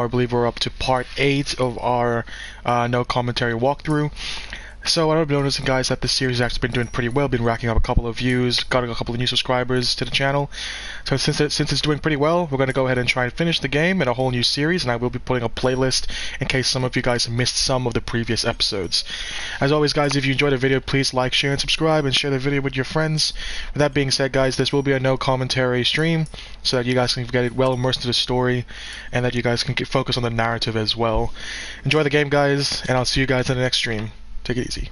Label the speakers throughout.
Speaker 1: I believe we're up to part 8 of our no commentary walkthrough. So what I've been noticing, guys, that this series has actually been doing pretty well, been racking up a couple of views, got a couple of new subscribers to the channel. So since it's doing pretty well, we're going to go ahead and try and finish the game in a whole new series, and I will be putting a playlist in case some of you guys missed some of the previous episodes. As always, guys, if you enjoyed the video, please like, share, and subscribe, and share the video with your friends. With that being said, guys, this will be a no commentary stream, so that you guys can get well immersed into the story, and that you guys can focus on the narrative as well. Enjoy the game, guys, and I'll see you guys in the next stream. Take it easy.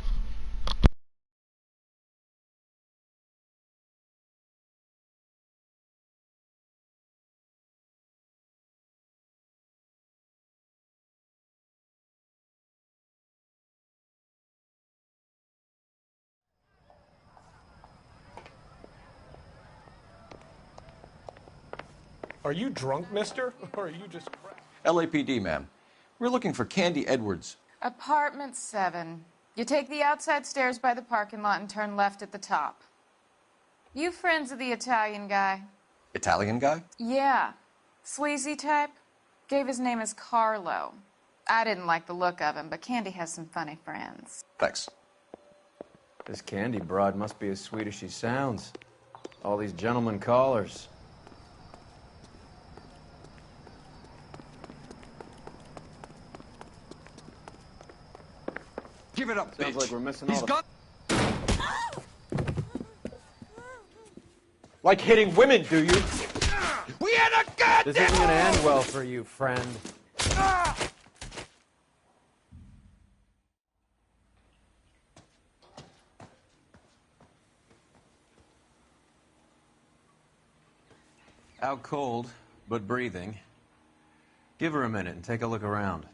Speaker 2: Are you drunk, mister? Or are you just...
Speaker 3: LAPD, ma'am. We're looking for Candy Edwards.
Speaker 4: Apartment 7. You take the outside stairs by the parking lot and turn left at the top. You friends of the Italian guy?
Speaker 3: Italian guy?
Speaker 4: Yeah. Sleazy type? Gave his name as Carlo. I didn't like the look of him, but Candy has some funny friends.
Speaker 3: Thanks.
Speaker 5: This Candy broad must be as sweet as she sounds. All these gentlemen callers.
Speaker 3: Give it up,
Speaker 5: Sounds
Speaker 3: bitch.
Speaker 5: like we're missing
Speaker 3: He's
Speaker 5: all
Speaker 3: got...
Speaker 2: Like hitting women, do you?
Speaker 3: We had a gun!
Speaker 5: This isn't gonna end well for you, friend.
Speaker 6: Out cold, but breathing. Give her a minute and take a look around.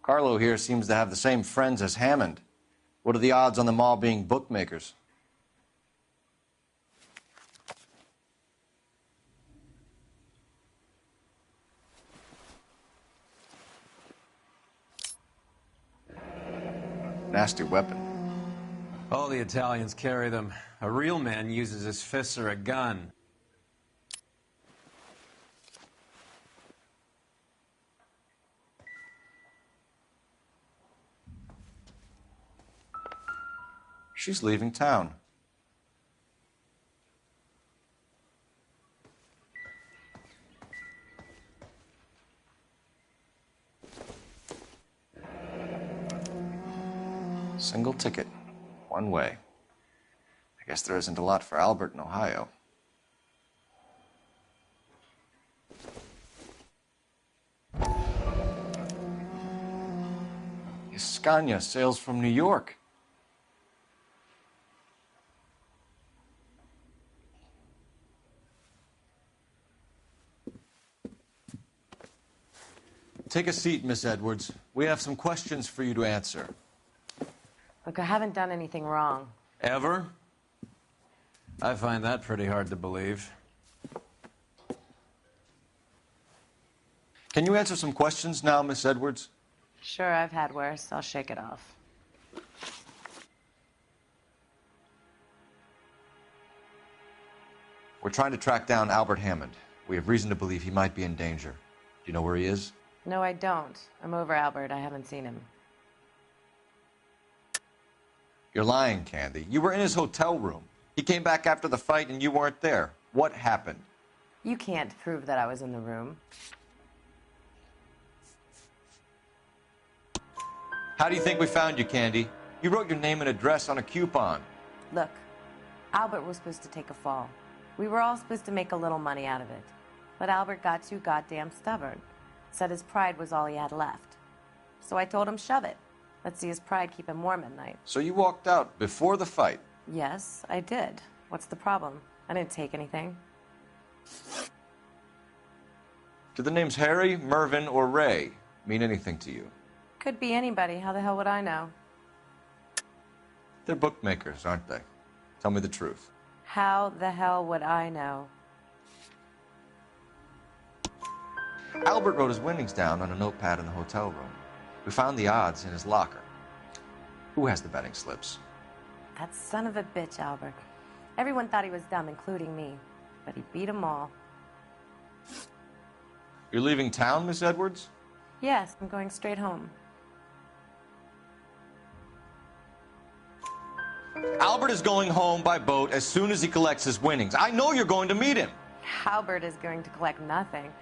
Speaker 3: Carlo here seems to have the same friends as Hammond. What are the odds on them all being bookmakers? Nasty weapon.
Speaker 6: All the Italians carry them. A real man uses his fists or a gun.
Speaker 3: She's leaving town. Single ticket, one way. I guess there isn't a lot for Albert in Ohio. Scania sails from New York. Take a seat, Miss Edwards. We have some questions for you to answer.
Speaker 7: Look, I haven't done anything wrong.
Speaker 6: Ever? I find that pretty hard to believe.
Speaker 3: Can you answer some questions now, Miss Edwards?
Speaker 7: Sure, I've had worse. I'll shake it off.
Speaker 3: We're trying to track down Albert Hammond. We have reason to believe he might be in danger. Do you know where he is?
Speaker 7: No, I don't. I'm over Albert. I haven't seen him.
Speaker 3: You're lying, Candy. You were in his hotel room. He came back after the fight and you weren't there. What happened?
Speaker 7: You can't prove that I was in the room.
Speaker 3: How do you think we found you, Candy? You wrote your name and address on a coupon.
Speaker 7: Look, Albert was supposed to take a fall. We were all supposed to make a little money out of it. But Albert got too goddamn stubborn. Said his pride was all he had left. So I told him, shove it. Let's see his pride keep him warm at night.
Speaker 3: So you walked out before the fight?
Speaker 7: Yes, I did. What's the problem? I didn't take anything.
Speaker 3: Do the names Harry, Mervyn, or Ray mean anything to you?
Speaker 7: Could be anybody. How the hell would I know?
Speaker 3: They're bookmakers, aren't they? Tell me the truth.
Speaker 7: How the hell would I know?
Speaker 3: Albert wrote his winnings down on a notepad in the hotel room. We found the odds in his locker. Who has the betting slips?
Speaker 7: That son of a bitch, Albert. Everyone thought he was dumb, including me. but he beat 'em all.
Speaker 3: You're leaving town, Miss Edwards?
Speaker 7: Yes, I'm going straight home.
Speaker 3: Albert is going home by boat as soon as he collects his winnings. I know you're going to meet him.
Speaker 7: Albert is going to collect nothing.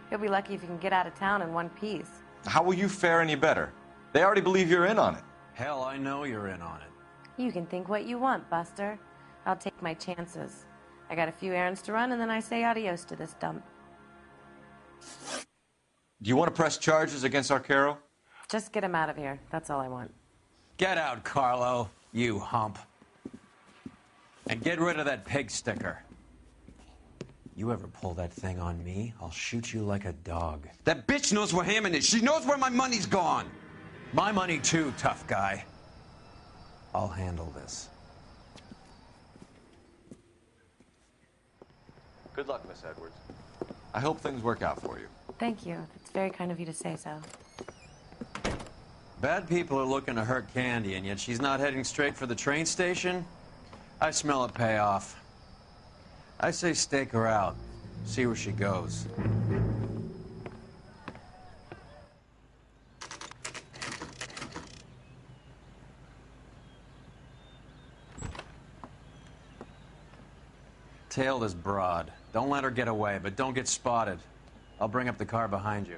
Speaker 7: He'll be lucky if he can get out of town in one piece.
Speaker 3: How will you fare any better? They already believe you're in on it.
Speaker 6: Hell, I know you're in on it.
Speaker 7: You can think what you want, Buster. I'll take my chances. I got a few errands to run, and then I say adios to this dump.
Speaker 3: Do you want to press charges against Arcaro?
Speaker 7: Just get him out of here. That's all I want.
Speaker 6: Get out, Carlo, you hump. And get rid of that pig sticker. You ever pull that thing on me, I'll shoot you like a dog.
Speaker 8: That bitch knows where Hammond is. She knows where my money's gone.
Speaker 6: My money too, tough guy. I'll handle this.
Speaker 3: Good luck, Miss Edwards. I hope things work out for you.
Speaker 7: Thank you. It's very kind of you to say so.
Speaker 6: Bad people are looking to hurt Candy, and yet she's not heading straight for the train station? I smell a payoff. I say stake her out. See where she goes. Tail this broad. Don't let her get away, but don't get spotted. I'll bring up the car behind you.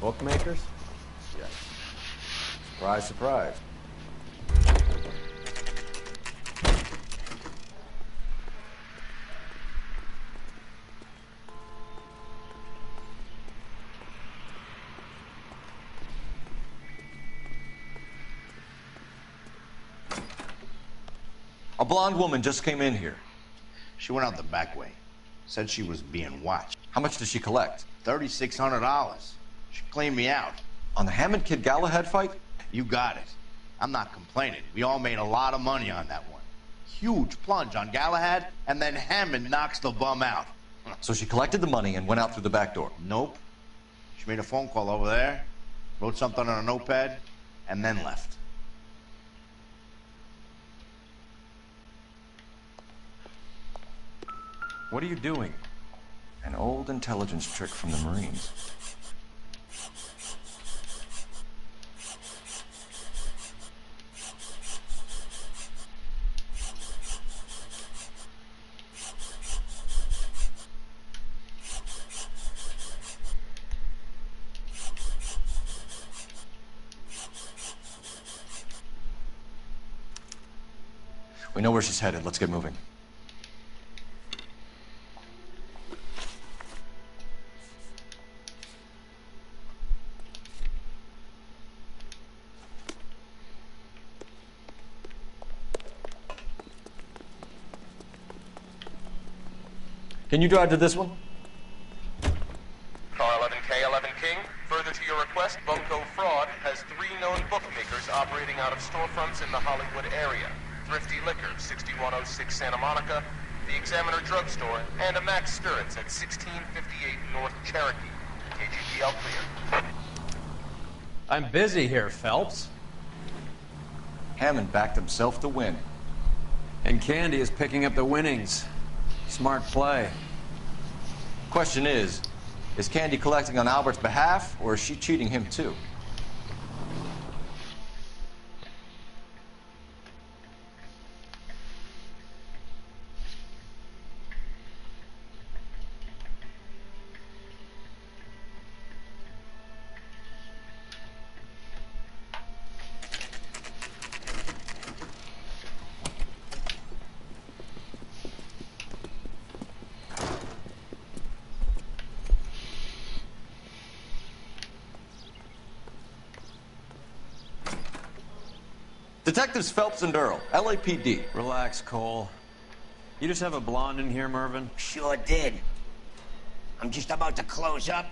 Speaker 5: Bookmakers? Yes. Surprise, surprise.
Speaker 3: A blonde woman just came in here.
Speaker 9: She went out the back way. Said she was being watched.
Speaker 3: How much did she collect?
Speaker 9: $3,600. She cleaned me out.
Speaker 3: On the Hammond Kid Galahad fight?
Speaker 9: You got it. I'm not complaining. We all made a lot of money on that one. Huge plunge on Galahad, and then Hammond knocks the bum out.
Speaker 3: So she collected the money and went out through the back door?
Speaker 9: Nope. She made a phone call over there, wrote something on a notepad, and then left.
Speaker 6: What are you doing?
Speaker 3: An old intelligence trick from the Marines. We know where she's headed. Let's get moving. Can you drive to this one?
Speaker 10: Car 11K, 11 King. Further to your request, Bunko Fraud has 3 known bookmakers operating out of storefronts in the Hollywood area. Thrifty Liquor, 6106 Santa Monica, the Examiner Drugstore, and a Max Spirits at 1658 North Cherokee. KGPL clear.
Speaker 5: I'm busy here, Phelps.
Speaker 3: Hammond backed himself to win.
Speaker 6: And Candy is picking up the winnings. Smart play.
Speaker 3: Question is Candy collecting on Albert's behalf, or is she cheating him too? Detectives Phelps and Earl, LAPD.
Speaker 6: Relax, Cole. You just have a blonde in here, Mervyn?
Speaker 11: Sure did. I'm just about to close up.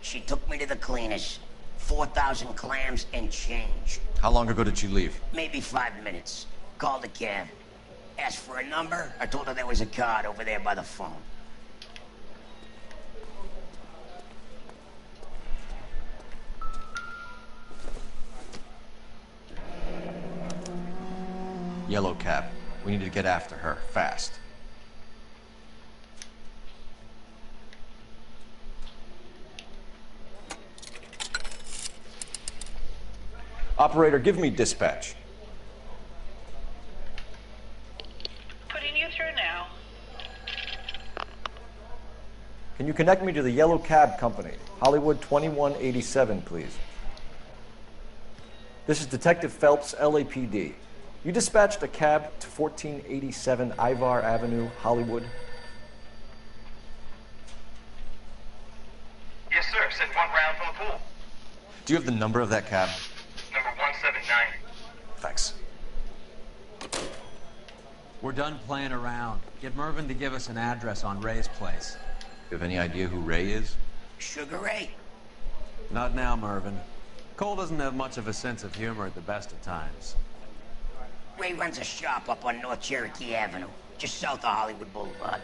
Speaker 11: She took me to the cleaners. 4,000 clams and change.
Speaker 3: How long ago did she leave?
Speaker 11: Maybe 5 minutes. Called a cab. Asked for a number. I told her there was a card over there by the phone.
Speaker 3: Yellow cab. We need to get after her, fast. Operator, give me dispatch.
Speaker 12: Putting you through now.
Speaker 3: Can you connect me to the Yellow Cab Company? Hollywood 2187, please. This is Detective Phelps, LAPD. You dispatched a cab to 1487 Ivar Avenue, Hollywood.
Speaker 12: Yes, sir. Sent one round from the pool.
Speaker 3: Do you have the number of that cab?
Speaker 12: Number 179.
Speaker 3: Thanks.
Speaker 6: We're done playing around. Get Mervyn to give us an address on Ray's place.
Speaker 3: You have any idea who Ray is?
Speaker 11: Sugar Ray.
Speaker 6: Not now, Mervyn. Cole doesn't have much of a sense of humor at the best of times.
Speaker 11: Ray runs a shop up on North Cherokee Avenue, just south of Hollywood Boulevard.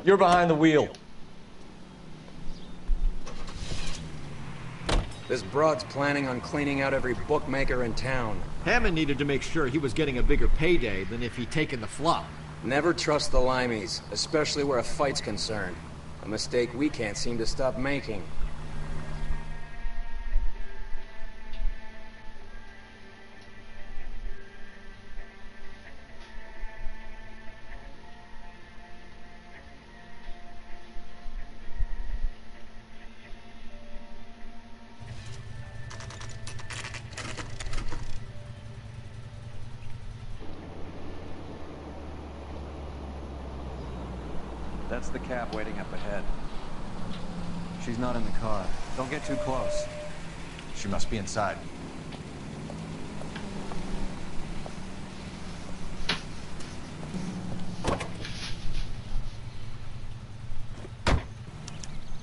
Speaker 3: You're behind the wheel.
Speaker 5: This broad's planning on cleaning out every bookmaker in town.
Speaker 13: Hammond needed to make sure he was getting a bigger payday than if he'd taken the flop.
Speaker 5: Never trust the limeys, especially where a fight's concerned. A mistake we can't seem to stop making.
Speaker 6: That's the cab waiting up ahead. She's not in the car. Don't get too close.
Speaker 3: She must be inside.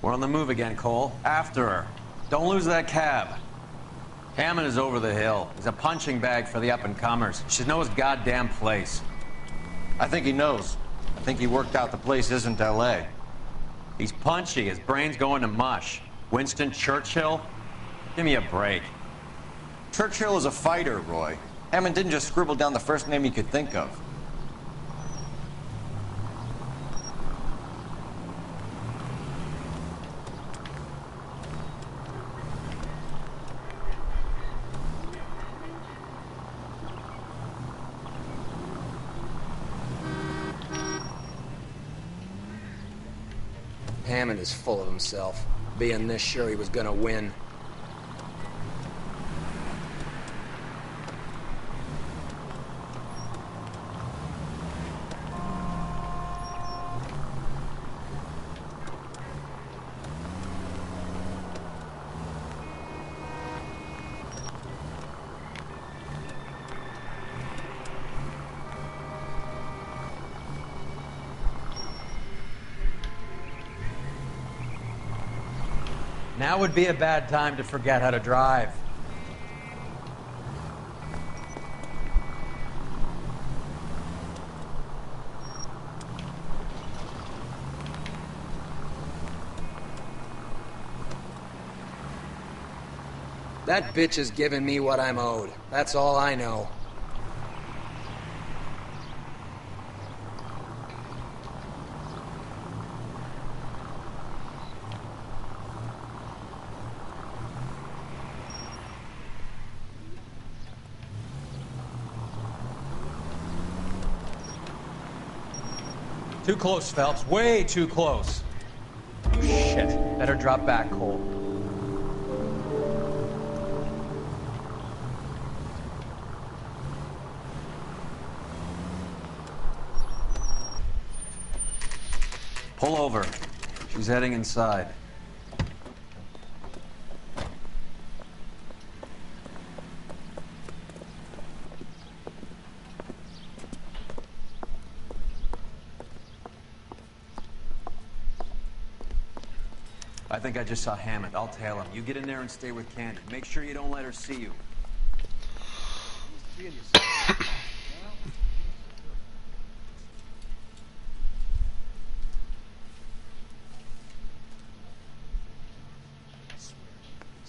Speaker 6: We're on the move again, Cole. After her. Don't lose that cab. Hammond is over the hill. He's a punching bag for the up-and-comers. He should know his goddamn place.
Speaker 3: I think he knows. I think he worked out the place isn't L.A.
Speaker 6: He's punchy. His brain's going to mush. Winston Churchill? Give me a break.
Speaker 3: Churchill is a fighter, Roy. Hammond didn't just scribble down the first name he could think of.
Speaker 14: Hammond is full of himself, being this sure he was gonna win.
Speaker 6: Now would be a bad time to forget how to drive.
Speaker 14: That bitch is giving me what I'm owed. That's all I know.
Speaker 6: Too close, Phelps. Way too close. Shit. Better drop back, Cole. Pull over. She's heading inside. I think I just saw Hammond. I'll tail him. You get in there and stay with Candy. Make sure you don't let her see you.
Speaker 9: This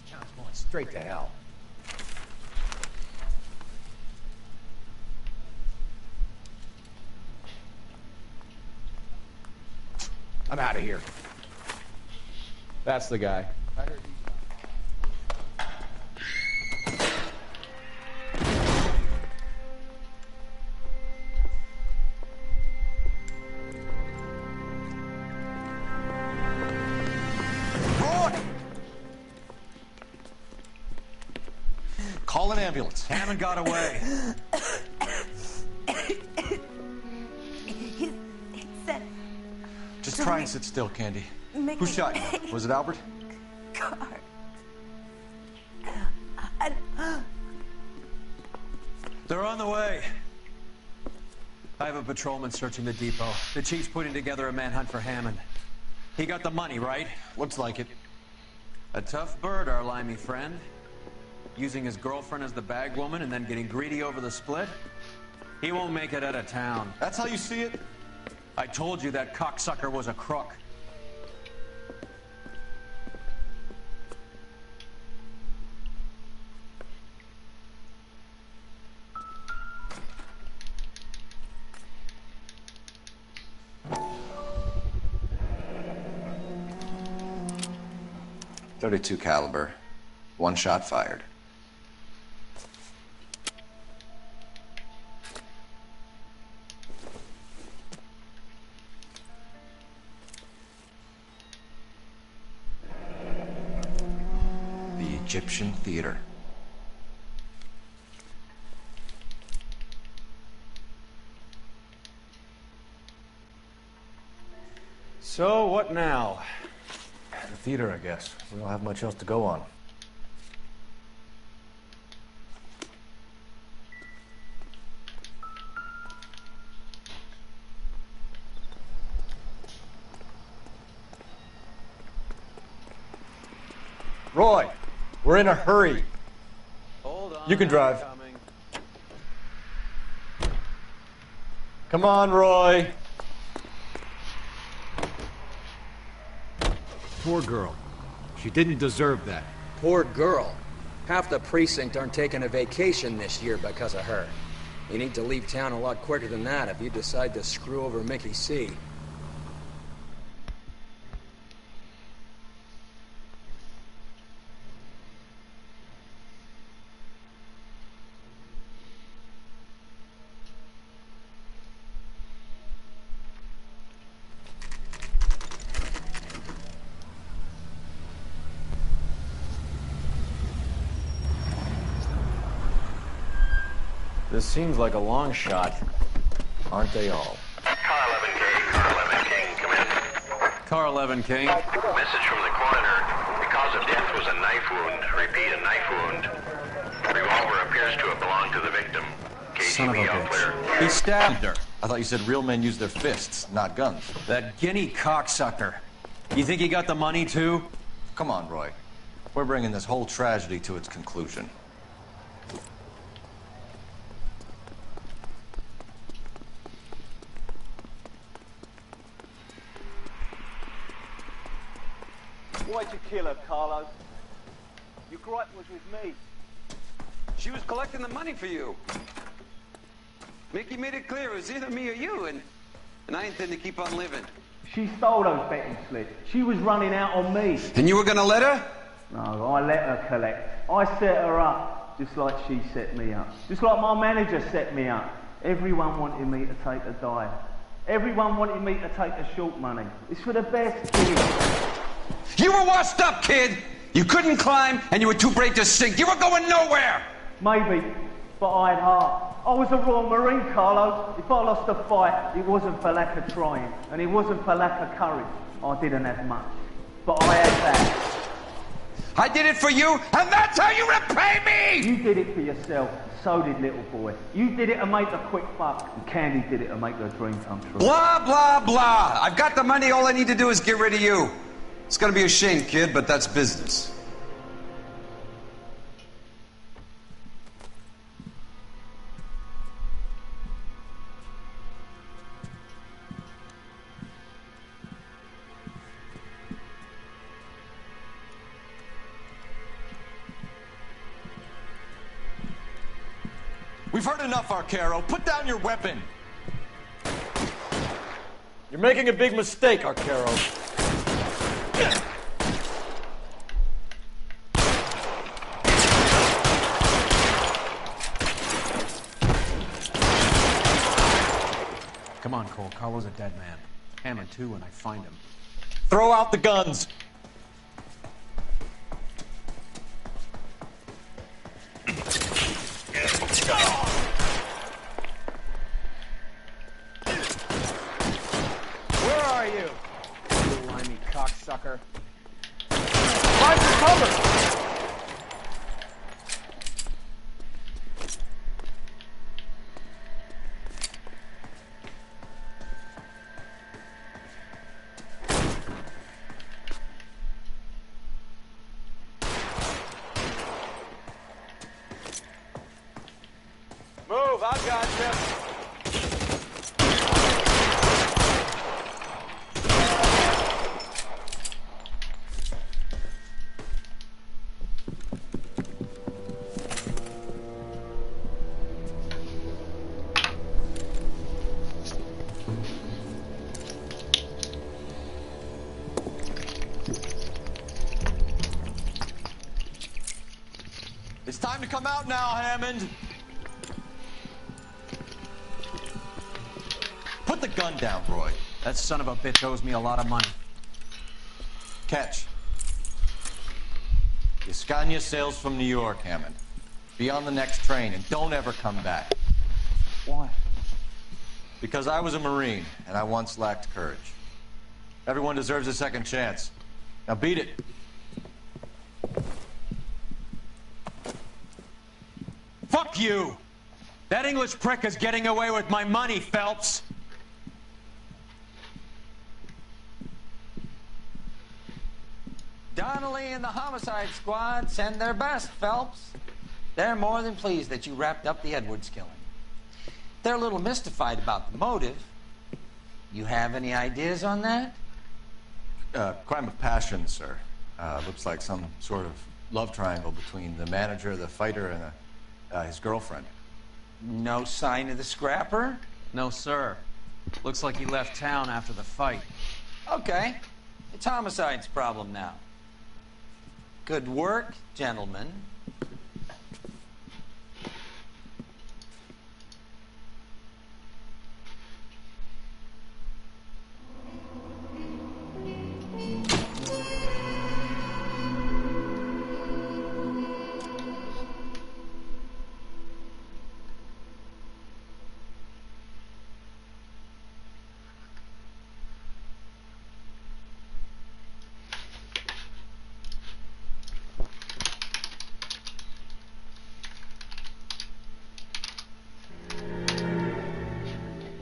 Speaker 9: town's going straight to hell. I'm out of here.
Speaker 13: That's the guy.
Speaker 3: Call an ambulance.
Speaker 6: Hammond got away.
Speaker 7: He said...
Speaker 3: Just try and sit still, Candy. Who shot you? Was it Albert?
Speaker 7: Car.
Speaker 6: They're on the way. I have a patrolman searching the depot. The chief's putting together a manhunt for Hammond. He got the money, right?
Speaker 3: Looks like it.
Speaker 6: A tough bird, our limey friend. Using his girlfriend as the bag woman and then getting greedy over the split. He won't make it out of town.
Speaker 3: That's how you see it?
Speaker 6: I told you that cocksucker was a crook.
Speaker 3: .32 caliber. One shot fired. The Egyptian Theater.
Speaker 5: So, what now? The theater, I guess. We don't have much else to go on. Roy, we're in a hurry.
Speaker 6: Hold on.
Speaker 5: You can drive.
Speaker 6: Coming.
Speaker 5: Come on, Roy.
Speaker 13: Poor girl. She didn't deserve that.
Speaker 14: Poor girl. Half the precinct aren't taking a vacation this year because of her. You need to leave town a lot quicker than that if you decide to screw over Mickey C.
Speaker 5: This seems like a long shot. Aren't they all?
Speaker 12: Car 11K, Car 11 King, come in.
Speaker 6: Car 11 King.
Speaker 12: Message from the coroner. The cause of death was a knife wound. Repeat, a knife wound. The revolver appears to have belonged to the victim.
Speaker 6: Son of a
Speaker 12: KGB all clear.
Speaker 6: bitch. He stabbed her.
Speaker 3: I thought you said real men use their fists, not guns.
Speaker 6: That guinea cocksucker. You think he got the money, too?
Speaker 3: Come on, Roy. We're bringing this whole tragedy to its conclusion.
Speaker 2: Why'd you kill her, Carlo? Your gripe was with me.
Speaker 8: She was collecting the money for you. Mickey made it clear it was either me or you, and I intend to keep on living.
Speaker 2: She stole those betting slips. She was running out on me.
Speaker 8: And you were gonna let her?
Speaker 2: No, I let her collect. I set her up, just like she set me up. Just like my manager set me up. Everyone wanted me to take a dive. Everyone wanted me to take the short money. It's for the best kid.
Speaker 8: You were washed up, kid! You couldn't climb, and you were too brave to sink. You were going nowhere!
Speaker 2: Maybe, but I had heart. I was a Royal Marine, Carlo. If I lost a fight, it wasn't for lack of trying, and it wasn't for lack of courage. I didn't have much, but I had that.
Speaker 8: I did it for you, and that's how you repay me!
Speaker 2: You did it for yourself. So did little boy. You did it to make a quick buck, and Candy did it to make her dream come true.
Speaker 8: Blah, blah, blah. I've got the money. All I need to do is get rid of you. It's gonna be a shame, kid, but that's business.
Speaker 3: We've heard enough, Arcaro. Put down your weapon.
Speaker 5: You're making a big mistake, Arcaro.
Speaker 6: Come on, Cole. Carlo's a dead man. Hammond, too, when I find him.
Speaker 3: Throw out the guns.
Speaker 2: Where are you? You limey cocksucker. Find your cover! Move, I got you.
Speaker 3: It's time to come out now, Hammond. Put the gun down, Roy.
Speaker 6: That son of a bitch owes me a lot of money.
Speaker 3: Catch. Scania sails from New York, Hammond. Be on the next train and don't ever come back.
Speaker 2: Why?
Speaker 3: Because I was a Marine and I once lacked courage. Everyone deserves a second chance. Now beat it.
Speaker 6: Fuck you! That English prick is getting away with my money, Phelps!
Speaker 15: Donnelly and the homicide squad send their best, Phelps. They're more than pleased that you wrapped up the Edwards killing. They're a little mystified about the motive. You have any ideas on that?
Speaker 3: Crime of passion, sir. Looks like some sort of love triangle between the manager, the fighter, and his girlfriend.
Speaker 15: No sign of the scrapper?
Speaker 6: No, sir. Looks like he left town after the fight.
Speaker 15: Okay. It's homicide's problem now. Good work, gentlemen.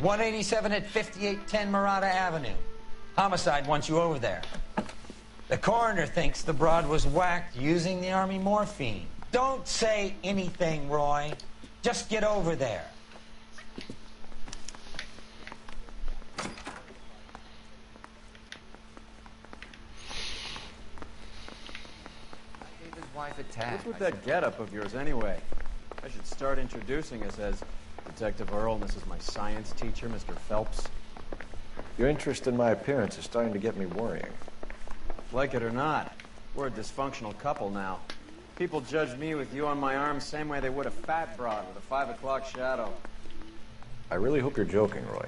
Speaker 15: .187 at 5810 Murata Avenue. Homicide wants you over there. The coroner thinks the broad was whacked using the army morphine. Don't say anything, Roy. Just get over there.
Speaker 5: His wife attacked. What's with that getup of yours anyway? I should start introducing us as Detective Earl, and this is my science teacher, Mr. Phelps.
Speaker 16: Your interest in my appearance is starting to get me worrying.
Speaker 5: Like it or not, we're a dysfunctional couple now. People judge me with you on my arm same way they would a fat broad with a 5 o'clock shadow.
Speaker 16: I really hope you're joking, Roy.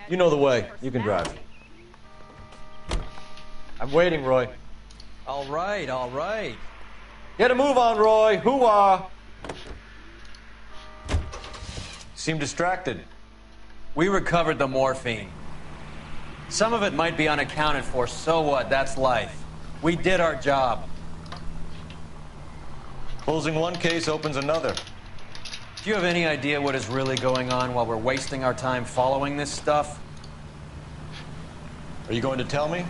Speaker 16: You know the way. You can drive. I'm waiting, Roy.
Speaker 5: All right, all right.
Speaker 16: Get a move on, Roy. Hoo-ah!
Speaker 3: Seem distracted.
Speaker 6: We recovered the morphine. Some of it might be unaccounted for, so what? That's life. We did our job.
Speaker 3: Closing one case opens another.
Speaker 6: Do you have any idea what is really going on while we're wasting our time following this stuff?
Speaker 3: Are you going to tell me?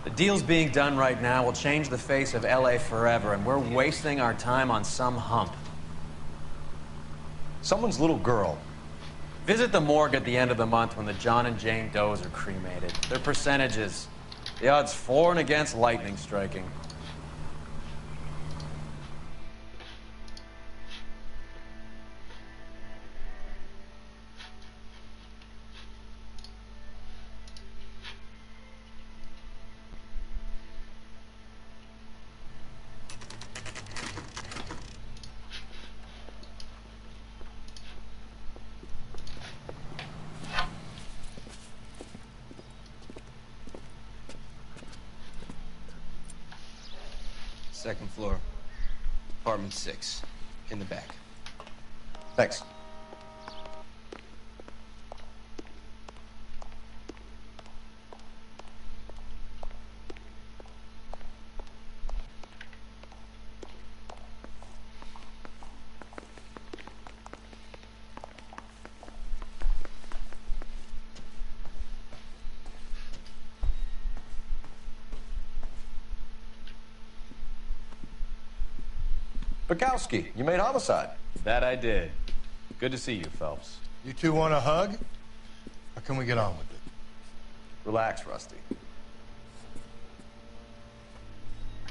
Speaker 6: The deals being done right now will change the face of L.A. forever, and we're wasting our time on some hump.
Speaker 3: Someone's little girl.
Speaker 6: Visit the morgue at the end of the month when the John and Jane Does are cremated. Their percentages. The odds for and against lightning striking.
Speaker 17: Second floor, apartment 6, in the back.
Speaker 3: Thanks. Bukowski, you made homicide.
Speaker 18: That I did. Good to see you, Phelps.
Speaker 19: You two want a hug? Or can we get on with it?
Speaker 3: Relax, Rusty.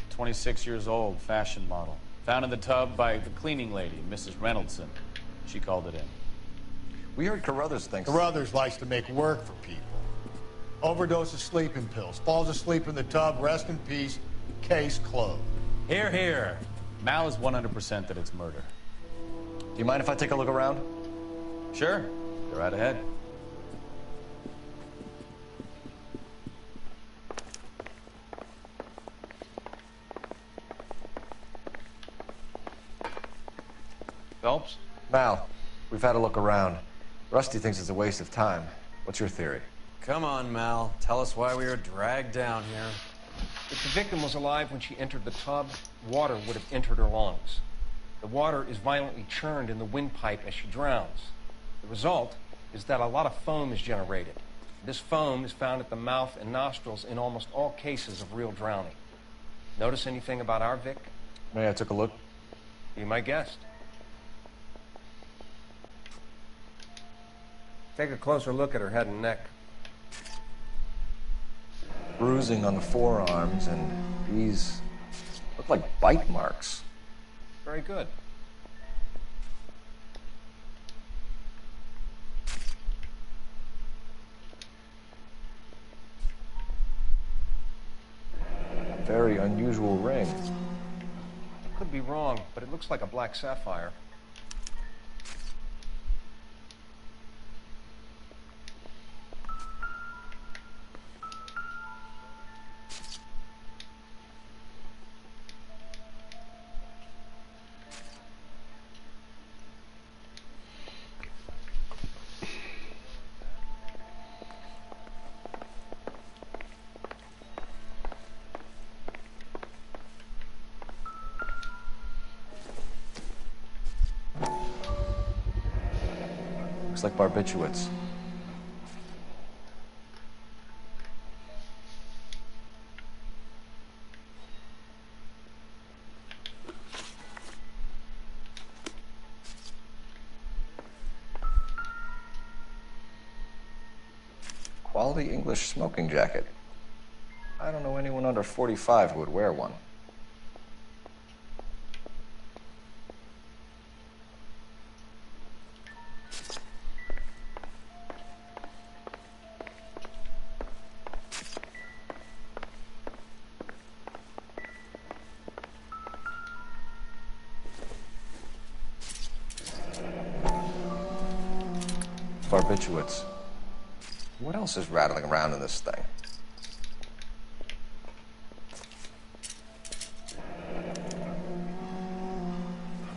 Speaker 18: 26 years old, fashion model. Found in the tub by the cleaning lady, Mrs. Reynoldson. She called it in.
Speaker 3: We heard Carruthers thinks...
Speaker 19: Carruthers likes to make work for people. Overdose of sleeping pills. Falls asleep in the tub. Rest in peace. Case closed.
Speaker 18: Here, here. Mal is 100% that it's murder.
Speaker 3: Do you mind if I take a look around?
Speaker 18: Sure. Go right ahead. Phelps?
Speaker 3: Mal, We've had a look around. Rusty thinks it's a waste of time. What's your theory?
Speaker 5: Come on, Mal. Tell us why we were dragged down here.
Speaker 20: If the victim was alive when she entered the tub, water would have entered her lungs. The water is violently churned in the windpipe as she drowns. The result is that a lot of foam is generated. This foam is found at the mouth and nostrils in almost all cases of real drowning. Notice anything about our Vic?
Speaker 3: May I took a look?
Speaker 20: Be my guest. Take a closer look at her head and neck.
Speaker 3: Bruising on the forearms, and these look like bite marks.
Speaker 20: Very good.
Speaker 3: Very unusual ring.
Speaker 20: Could be wrong, but it looks like a black sapphire.
Speaker 3: Looks like barbiturates. Quality English smoking jacket. I don't know anyone under 45 who would wear one. Barbiturates. What else is rattling around in this thing?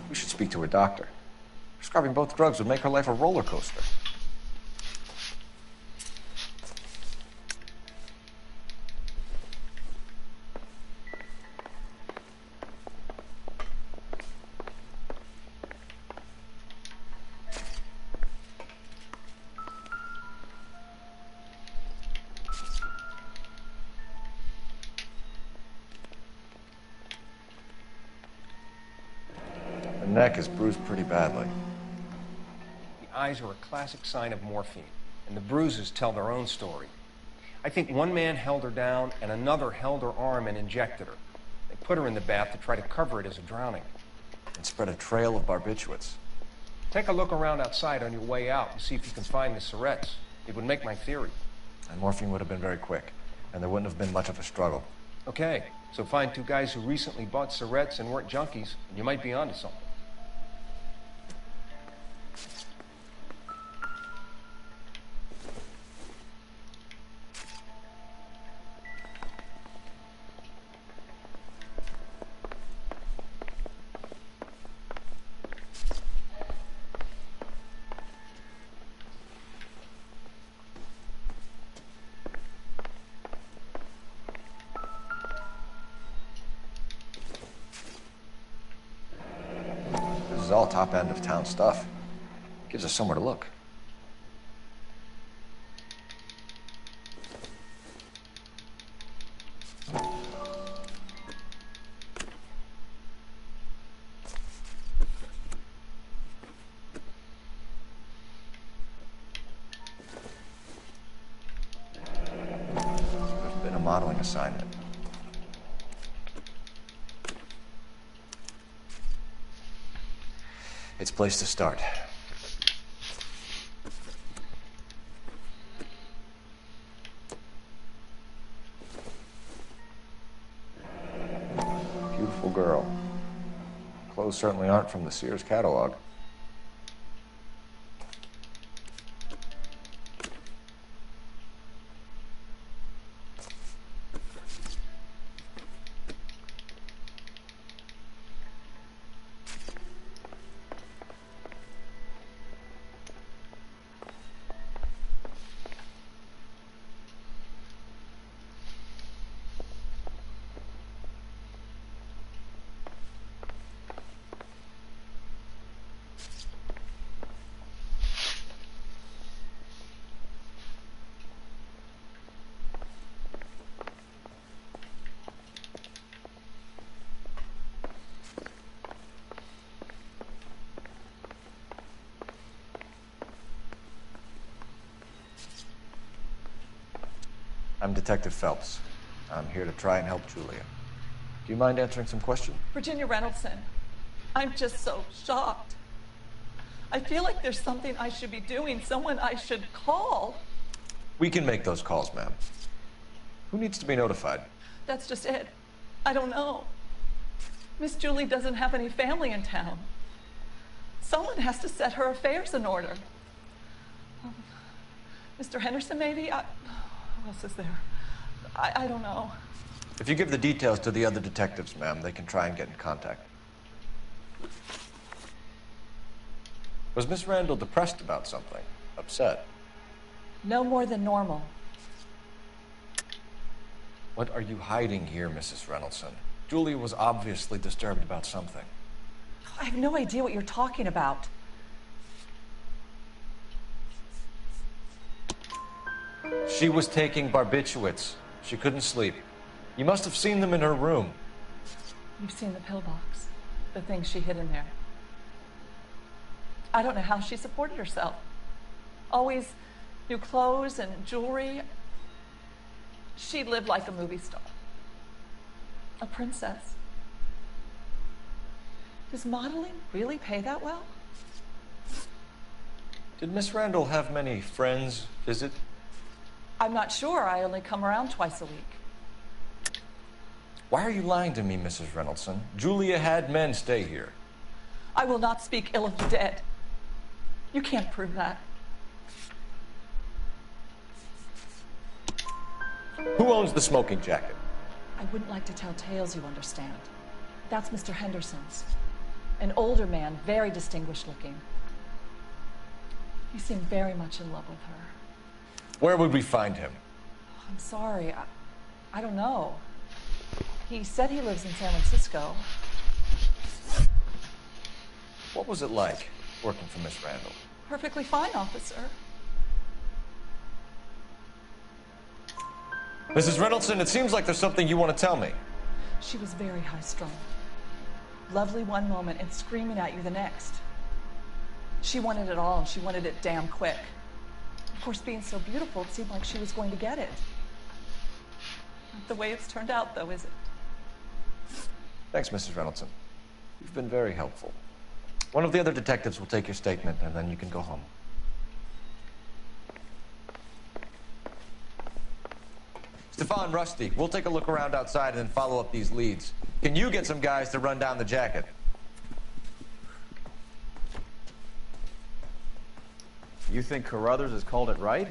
Speaker 3: We should speak to her doctor. Prescribing both drugs would make her life a roller coaster. Her neck is bruised pretty badly.
Speaker 20: The eyes are a classic sign of morphine, and the bruises tell their own story. I think one man held her down and another held her arm and injected her. They put her in the bath to try to cover it as a drowning.
Speaker 3: And spread a trail of barbiturates.
Speaker 20: Take a look around outside on your way out and see if you can find the syrettes. It would make my theory.
Speaker 3: And morphine would have been very quick, and there wouldn't have been much of a struggle.
Speaker 20: Okay, so find two guys who recently bought syrettes and weren't junkies, and you might be onto something.
Speaker 3: This is all top end of town stuff. Gives us somewhere to look. There's been a modeling assignment. It's a place to start. Beautiful girl. Clothes certainly aren't from the Sears catalog.
Speaker 16: I'm Detective Phelps. I'm here to try and help Julia. Do you mind answering some questions?
Speaker 21: Virginia Reynoldson, I'm just so shocked. I feel like there's something I should be doing, someone I should call.
Speaker 16: We can make those calls, ma'am. Who needs to be notified?
Speaker 21: That's just it. I don't know. Miss Julie doesn't have any family in town. Someone has to set her affairs in order. Mr. Henderson, maybe? Who else is there? I don't know.
Speaker 16: If you give the details to the other detectives, ma'am, they can try and get in contact. Was Miss Randall depressed about something? Upset?
Speaker 21: No more than normal.
Speaker 16: What are you hiding here, Mrs. Reynoldson? Julia was obviously disturbed about something.
Speaker 21: I have no idea what you're talking about.
Speaker 16: She was taking barbiturates. She couldn't sleep. You must have seen them in her room.
Speaker 21: You've seen the pillbox, the things she hid in there. I don't know how she supported herself. Always new clothes and jewelry. She lived like a movie star. A princess. Does modeling really pay that well?
Speaker 16: Did Miss Randall have many friends visit?
Speaker 21: I'm not sure. I only come around twice a week.
Speaker 16: Why are you lying to me, Mrs. Reynoldson? Julia had men stay here.
Speaker 21: I will not speak ill of the dead. You can't prove that.
Speaker 16: Who owns the smoking jacket?
Speaker 21: I wouldn't like to tell tales, you understand. That's Mr. Henderson's. An older man, very distinguished looking. He seemed very much in love with her.
Speaker 16: Where would we find him?
Speaker 21: I'm sorry. I don't know. He said he lives in San Francisco.
Speaker 16: What was it like working for Miss Randall?
Speaker 21: Perfectly fine, officer.
Speaker 16: Mrs. Reynoldson, it seems like there's something you want to tell me.
Speaker 21: She was very high-strung. Lovely one moment and screaming at you the next. She wanted it all, and she wanted it damn quick. Of course, being so beautiful, it seemed like she was going to get it. Not the way it's turned out, though, is it?
Speaker 16: Thanks, Mrs. Reynoldson. You've been very helpful. One of the other detectives will take your statement, and then you can go home. Stefan, Rusty, we'll take a look around outside and then follow up these leads. Can you get some guys to run down the jacket?
Speaker 5: You think Carruthers has called it right?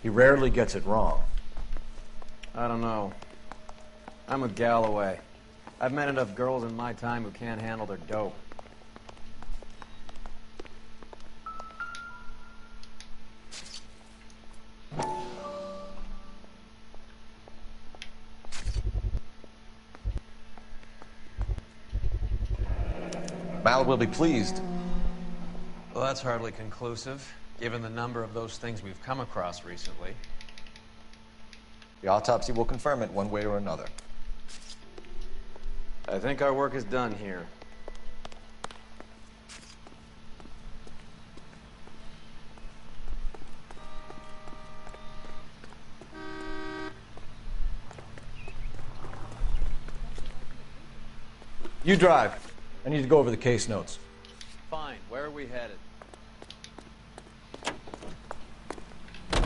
Speaker 16: He rarely gets it wrong.
Speaker 5: I don't know. I'm with Galloway. I've met enough girls in my time who can't handle their dope.
Speaker 16: Mallet will be pleased.
Speaker 6: Well, that's hardly conclusive, given the number of those things we've come across recently.
Speaker 16: The autopsy will confirm it one way or another.
Speaker 5: I think our work is done here.
Speaker 16: You drive. I need to go over the case notes.
Speaker 5: Fine. Where are we headed?
Speaker 17: The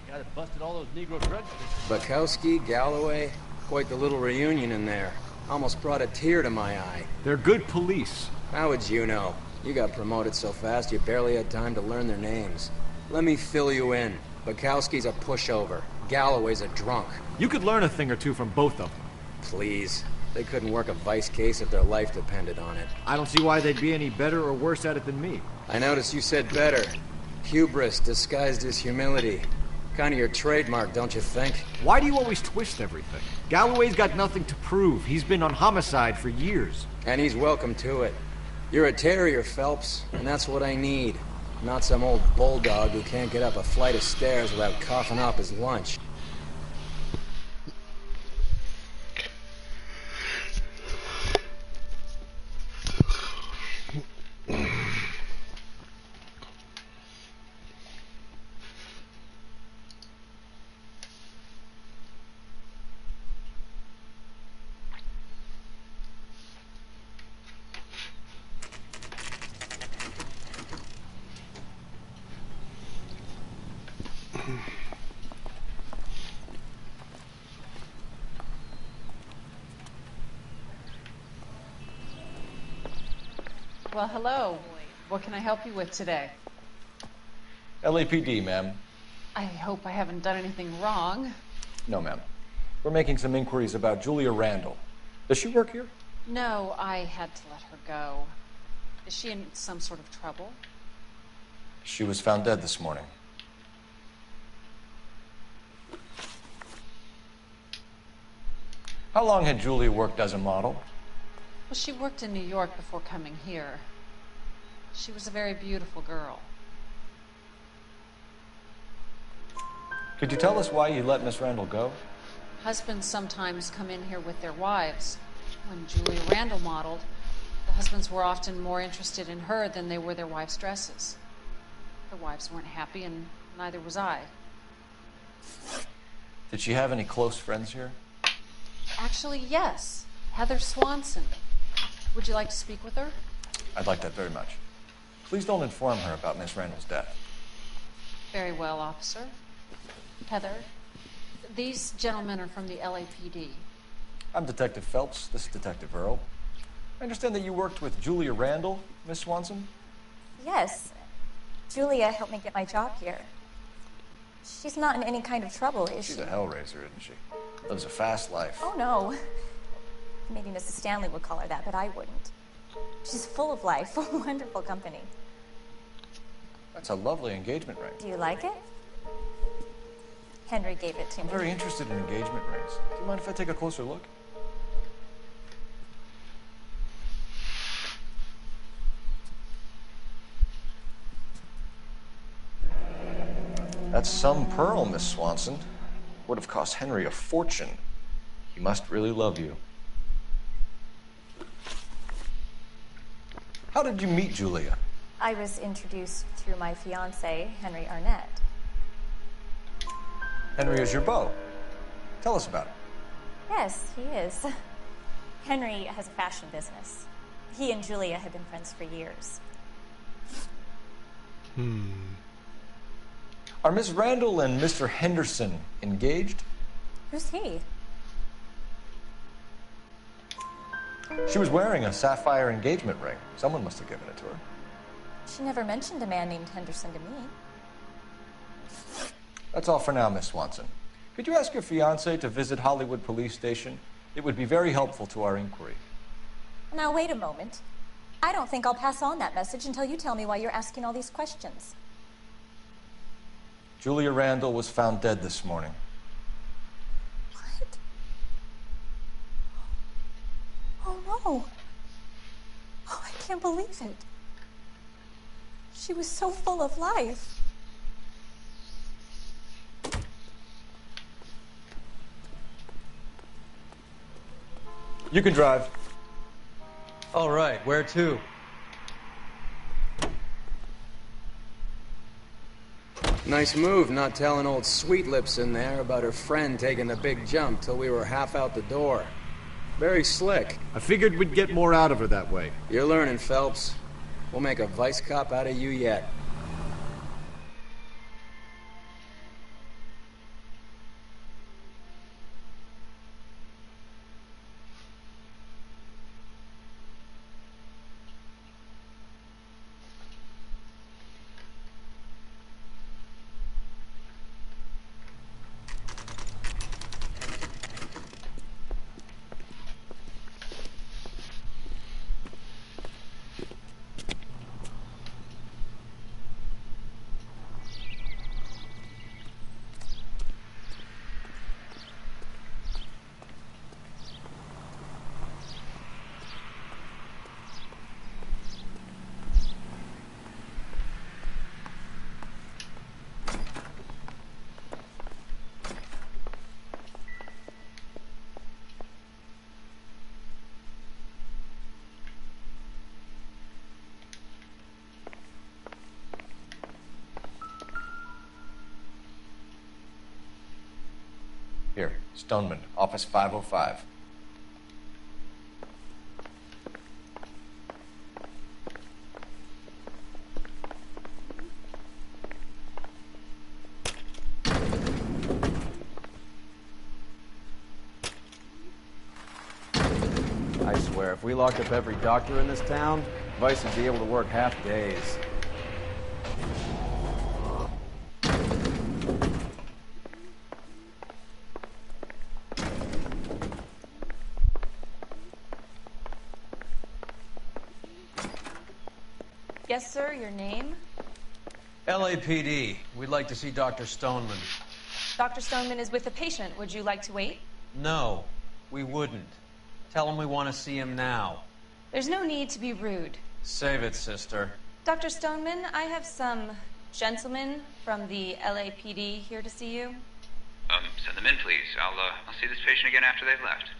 Speaker 17: guy that busted all those Negro drug cases.
Speaker 14: Bukowski, Galloway, quite the little reunion in there. Almost brought a tear to my eye.
Speaker 13: They're good police.
Speaker 14: How would you know? You got promoted so fast you barely had time to learn their names. Let me fill you in. Bukowski's a pushover. Galloway's a drunk.
Speaker 13: You could learn a thing or two from both of them.
Speaker 14: Please. They couldn't work a vice case if their life depended on it.
Speaker 13: I don't see why they'd be any better or worse at it than me.
Speaker 14: I noticed you said better. Hubris disguised as humility. Kind of your trademark, don't you think?
Speaker 13: Why do you always twist everything? Galloway's got nothing to prove. He's been on homicide for years.
Speaker 14: And he's welcome to it. You're a terrier, Phelps, and that's what I need. Not some old bulldog who can't get up a flight of stairs without coughing up his lunch.
Speaker 1: Well, hello. What can I help you with today?
Speaker 16: LAPD, ma'am.
Speaker 1: I hope I haven't done anything wrong.
Speaker 16: No, ma'am. We're making some inquiries about Julia Randall. Does she work here?
Speaker 1: No, I had to let her go. Is she in some sort of trouble?
Speaker 16: She was found dead this morning. How long had Julia worked as a model?
Speaker 1: Well, she worked in New York before coming here. She was a very beautiful girl.
Speaker 16: Could you tell us why you let Miss Randall go?
Speaker 1: Husbands sometimes come in here with their wives. When Julia Randall modeled, the husbands were often more interested in her than they were their wives' dresses. The wives weren't happy, and neither was I.
Speaker 16: Did she have any close friends here?
Speaker 1: Actually, yes. Heather Swanson. Would you like to speak with her?
Speaker 16: I'd like that very much. Please don't inform her about Miss Randall's death.
Speaker 1: Very well, officer. Heather, these gentlemen are from the LAPD.
Speaker 16: I'm Detective Phelps. This is Detective Earl. I understand that you worked with Julia Randall, Miss Swanson?
Speaker 22: Yes. Julia helped me get my job here. She's not in any kind of trouble, is she?
Speaker 16: She's a hellraiser, isn't she? Lives a fast life.
Speaker 22: Oh, no. Maybe Mrs. Stanley would call her that, but I wouldn't. She's full of life, wonderful company.
Speaker 16: That's a lovely engagement ring.
Speaker 22: Do you like it? Henry gave it to me.
Speaker 16: I'm very interested in engagement rings. Do you mind if I take a closer look? That's some pearl, Miss Swanson. Would have cost Henry a fortune. He must really love you. How did you meet Julia?
Speaker 22: I was introduced through my fiancé, Henry Arnett.
Speaker 16: Henry is your beau. Tell us about it.
Speaker 22: Yes, he is. Henry has a fashion business. He and Julia have been friends for years.
Speaker 16: Are Miss Randall and Mr. Henderson engaged?
Speaker 22: Who's he?
Speaker 16: She was wearing a sapphire engagement ring. Someone must have given it to her.
Speaker 22: She never mentioned a man named Henderson to me.
Speaker 16: That's all for now, Miss Swanson. Could you ask your fiancé to visit Hollywood Police Station? It would be very helpful to our inquiry.
Speaker 22: Now, wait a moment. I don't think I'll pass on that message until you tell me why you're asking all these questions.
Speaker 16: Julia Randall was found dead this morning.
Speaker 22: What? Oh, no. Oh, I can't believe it. She was so full of life.
Speaker 16: You can drive.
Speaker 5: All right, where to? Nice move not telling old Sweet Lips in there about her friend taking the big jump till we were half out the door. Very slick.
Speaker 13: I figured we'd get more out of her that way.
Speaker 5: You're learning, Phelps. We'll make a vice cop out of you yet.
Speaker 16: Here, Stoneman, office 505.
Speaker 5: I swear, if we locked up every doctor in this town,
Speaker 14: Device would be able to work half days.
Speaker 4: Yes, sir, your name?
Speaker 6: LAPD. We'd like to see Dr. Stoneman.
Speaker 4: Dr. Stoneman is with a patient. Would you like to wait?
Speaker 6: No, we wouldn't. Tell him we want to see him now.
Speaker 4: There's no need to be rude.
Speaker 6: Save it, sister.
Speaker 4: Dr. Stoneman, I have some gentlemen from the LAPD here to see you.
Speaker 10: Send them in, please. I'll see this patient again after they've left.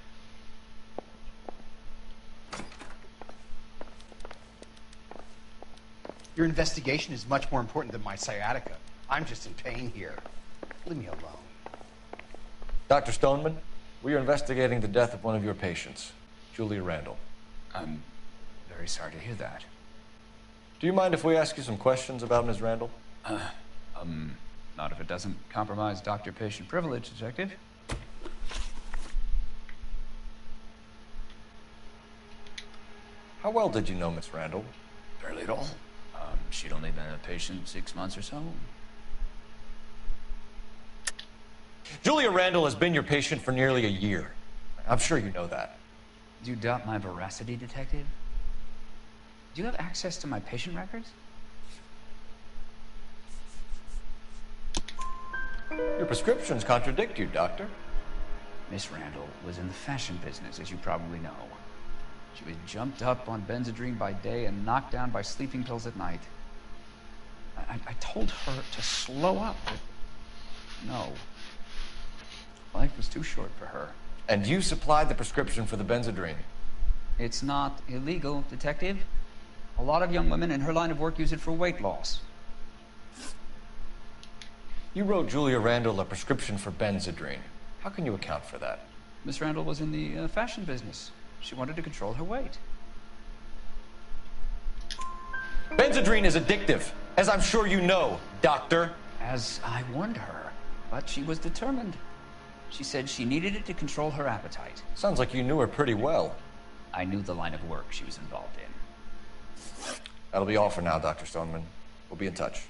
Speaker 23: Your investigation is much more important than my sciatica. I'm just in pain here. Leave me alone.
Speaker 16: Dr. Stoneman, we are investigating the death of one of your patients, Julia Randall.
Speaker 10: I'm very sorry to hear that.
Speaker 16: Do you mind if we ask you some questions about Ms. Randall?
Speaker 10: Not if it doesn't compromise doctor-patient privilege, Detective.
Speaker 16: How well did you know Miss Randall?
Speaker 10: Barely at all. She'd only been a patient 6 months or so.
Speaker 16: Julia Randall has been your patient for nearly a year. I'm sure you know that.
Speaker 10: Do you doubt my veracity, Detective? Do you have access to my patient records?
Speaker 16: Your prescriptions contradict you, Doctor.
Speaker 10: Miss Randall was in the fashion business, as you probably know. She was jumped up on Benzedrine by day and knocked down by sleeping pills at night. I told her to slow up, but no. Life was too short for her.
Speaker 16: And you supplied the prescription for the Benzedrine?
Speaker 10: It's not illegal, Detective. A lot of young women in her line of work use it for weight loss.
Speaker 16: You wrote Julia Randall a prescription for Benzedrine. How can you account for that?
Speaker 10: Miss Randall was in the fashion business. She wanted to control her weight.
Speaker 16: Benzedrine is addictive, as I'm sure you know, Doctor.
Speaker 10: As I warned her, but she was determined. She said she needed it to control her appetite.
Speaker 16: Sounds like you knew her pretty well.
Speaker 10: I knew the line of work she was involved in.
Speaker 16: That'll be all for now, Dr. Stoneman. We'll be in touch.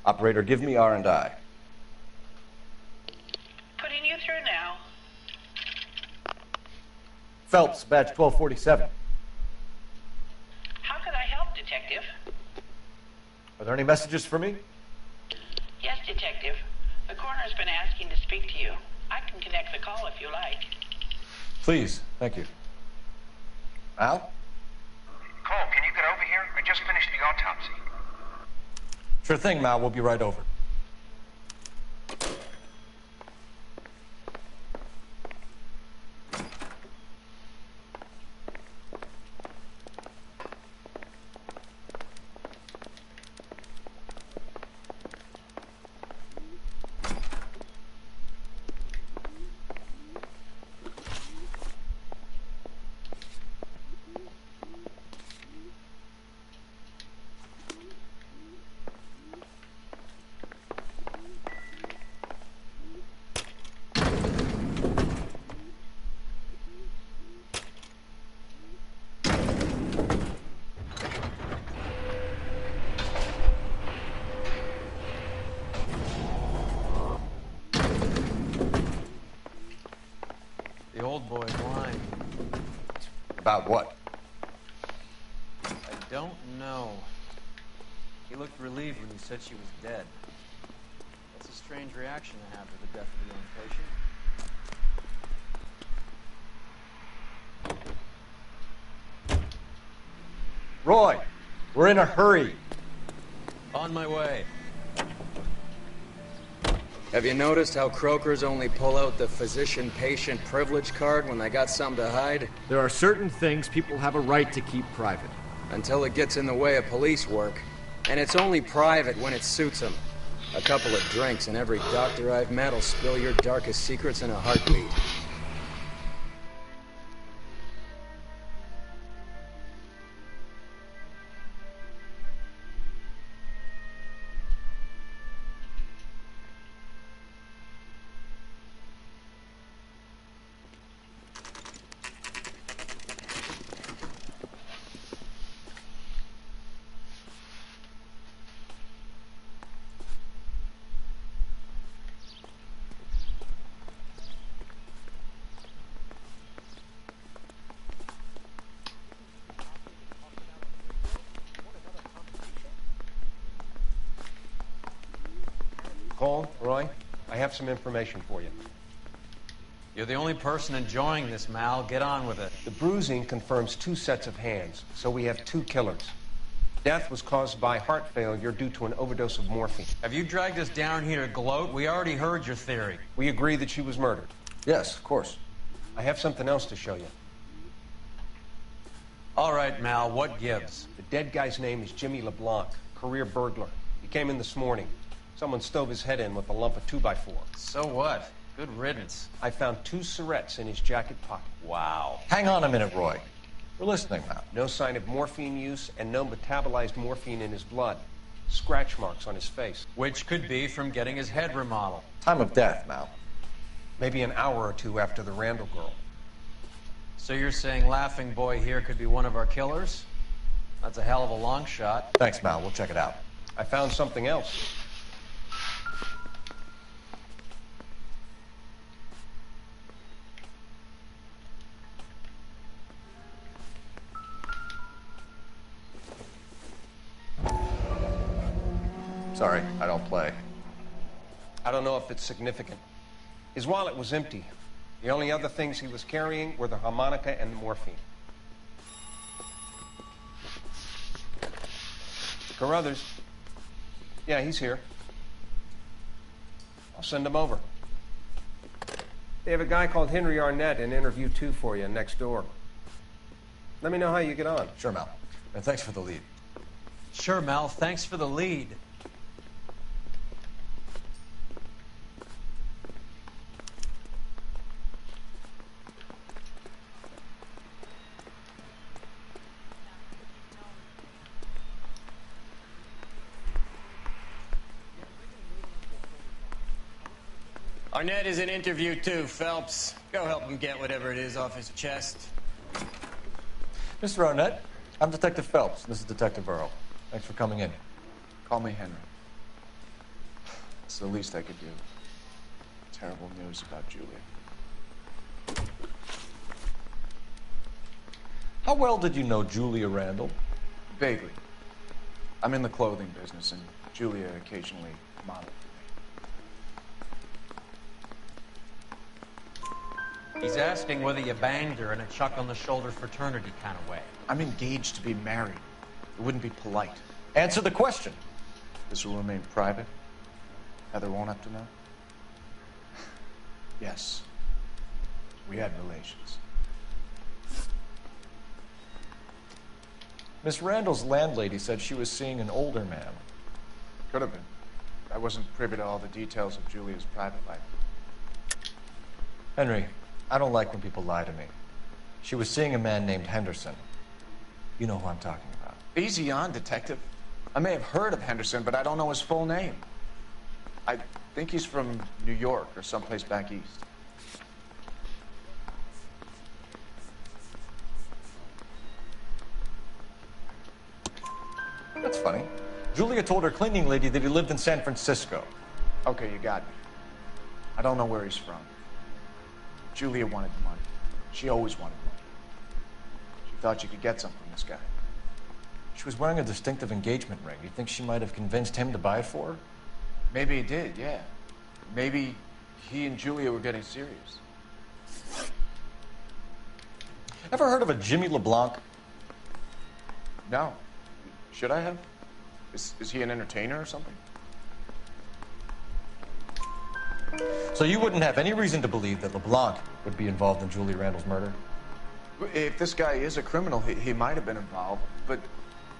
Speaker 16: Operator, give me R&I.
Speaker 24: Putting you through now.
Speaker 16: Phelps, badge 1247.
Speaker 24: How could I help, Detective?
Speaker 16: Are there any messages for me?
Speaker 24: Yes, Detective. The coroner's been asking to speak to you. I can connect the call if you like.
Speaker 16: Please, thank you. Al?
Speaker 24: Cole, can you get over here? I just finished the autopsy.
Speaker 16: Sure thing, Mal. We'll be right over. About what?
Speaker 5: I don't know. He looked relieved when you said she was dead. That's a strange reaction to have to the death of your own patient.
Speaker 16: Roy, we're in a hurry.
Speaker 5: On my way.
Speaker 14: Have you noticed how Croakers only pull out the physician-patient privilege card when they got something to hide?
Speaker 13: There are certain things people have a right to keep private.
Speaker 14: Until it gets in the way of police work. And it's only private when it suits them. A couple of drinks and every doctor I've met will spill your darkest secrets in a heartbeat.
Speaker 20: Cole, Roy, I have some information for you.
Speaker 5: You're the only person enjoying this, Mal. Get on with it.
Speaker 20: The bruising confirms 2 sets of hands, so we have 2 killers. Death was caused by heart failure due to an overdose of morphine.
Speaker 5: Have you dragged us down here to gloat? We already heard your theory.
Speaker 20: We agree that she was murdered.
Speaker 16: Yes, of course.
Speaker 20: I have something else to show you.
Speaker 5: All right, Mal, what gives?
Speaker 20: The dead guy's name is Jimmy LeBlanc, career burglar. He came in this morning. Someone stove his head in with a lump of 2x4.
Speaker 5: So what? Good riddance.
Speaker 20: I found 2 cigarettes in his jacket pocket.
Speaker 5: Wow.
Speaker 16: Hang on a minute, Roy. We're listening now.
Speaker 20: No sign of morphine use and no metabolized morphine in his blood. Scratch marks on his face.
Speaker 5: Which could be from getting his head remodeled.
Speaker 16: Time of death, Mal.
Speaker 20: Maybe an hour or 2 after the Randall girl.
Speaker 5: So you're saying Laughing Boy here could be one of our killers? That's a hell of a long shot.
Speaker 16: Thanks, Mal. We'll check it out.
Speaker 20: I found something else.
Speaker 16: Sorry, I don't play.
Speaker 20: I don't know if it's significant. His wallet was empty. The only other things he was carrying were the harmonica and the morphine. Carruthers. Yeah, he's here. I'll send him over. They have a guy called Henry Arnett in interview 2 for you next door. Let me know how you get on.
Speaker 16: Sure, Mal. And thanks for the lead.
Speaker 5: Sure, Mal. Thanks for the lead.
Speaker 7: Arnett is in interview 2, Phelps. Go help him get whatever it is off his chest.
Speaker 16: Mr. Arnett, I'm Detective Phelps. This is Detective Earl. Thanks for coming in.
Speaker 9: Call me Henry. It's the least I could do. Terrible news about Julia.
Speaker 16: How well did you know Julia Randall?
Speaker 9: Vaguely. I'm in the clothing business, and Julia occasionally modeled.
Speaker 5: He's asking whether you banged her in a chuck-on-the-shoulder fraternity kind of way.
Speaker 9: I'm engaged to be married. It wouldn't be polite.
Speaker 16: Answer the question.
Speaker 9: This will remain private? Heather won't have to know? Yes. We had relations.
Speaker 16: Miss Randall's landlady said she was seeing an older man.
Speaker 9: Could have been. I wasn't privy to all the details of Julia's private life.
Speaker 16: Henry, I don't like when people lie to me. She was seeing a man named Henderson. You know who I'm talking about.
Speaker 9: Easy on, Detective. I may have heard of Henderson, but I don't know his full name. I think he's from New York or someplace back east.
Speaker 16: That's funny. Julia told her cleaning lady that he lived in San Francisco.
Speaker 9: Okay, you got me. I don't know where he's from. Julia wanted money. She always wanted money. She thought she could get something from this guy.
Speaker 16: She was wearing a distinctive engagement ring. You think she might have convinced him to buy it for her?
Speaker 9: Maybe he did, yeah. Maybe he and Julia were getting serious.
Speaker 16: Ever heard of a Jimmy LeBlanc?
Speaker 9: No. Should I have? Is he an entertainer or something?
Speaker 16: So you wouldn't have any reason to believe that LeBlanc would be involved in Julie Randall's murder?
Speaker 9: If this guy is a criminal, he might have been involved. But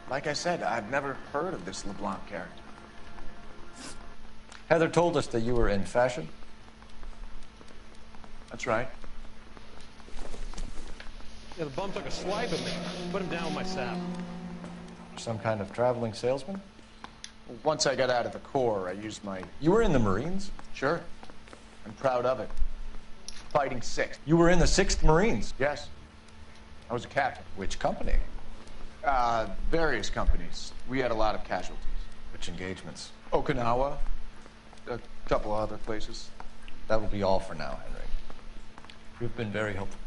Speaker 9: like I said, I've never heard of this LeBlanc character.
Speaker 16: Heather told us that you were in fashion.
Speaker 9: That's right.
Speaker 11: Yeah, the bum took a swipe at me. Put him down with my sap.
Speaker 16: Some kind of traveling salesman?
Speaker 9: Once I got out of the Corps, I used my...
Speaker 16: You were in the Marines?
Speaker 9: Sure. I'm proud of it. Fighting 6th.
Speaker 16: You were in the 6th Marines?
Speaker 9: Yes. I was a captain.
Speaker 16: Which company?
Speaker 9: Various companies. We had a lot of casualties.
Speaker 16: Which engagements?
Speaker 9: Okinawa. A couple other places.
Speaker 16: That will be all for now, Henry. You've been very helpful.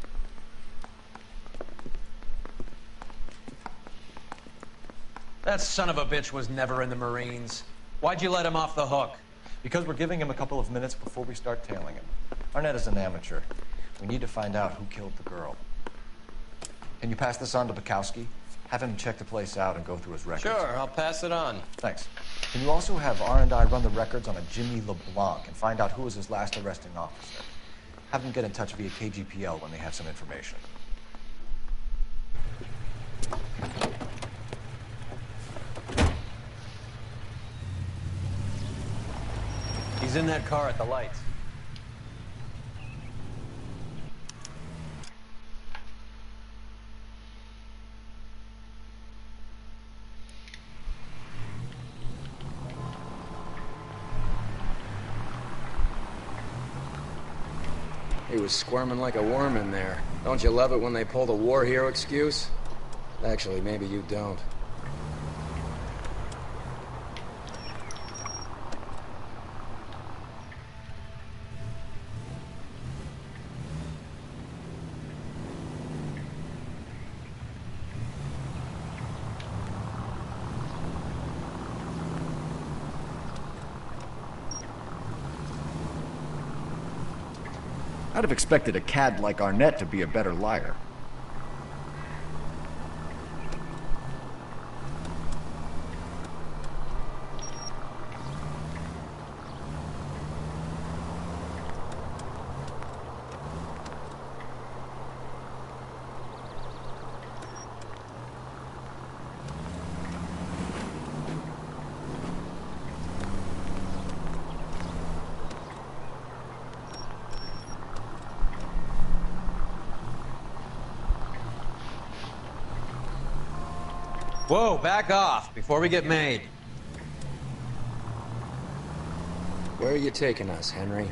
Speaker 5: That son of a bitch was never in the Marines. Why'd you let him off the hook?
Speaker 16: Because we're giving him a couple of minutes before we start tailing him. Arnett is an amateur. We need to find out who killed the girl. Can you pass this on to Bukowski? Have him check the place out and go through his records.
Speaker 7: Sure, I'll pass it on.
Speaker 16: Thanks. Can you also have R&I run the records on a Jimmy LeBlanc and find out who was his last arresting officer? Have them get in touch via KGPL when they have some information.
Speaker 5: He's in that car at the lights.
Speaker 14: He was squirming like a worm in there. Don't you love it when they pull the war hero excuse? Actually, maybe you don't.
Speaker 13: I'd have expected a cad like Arnett to be a better liar.
Speaker 6: Whoa, back off before we get made.
Speaker 14: Where are you taking us, Henry?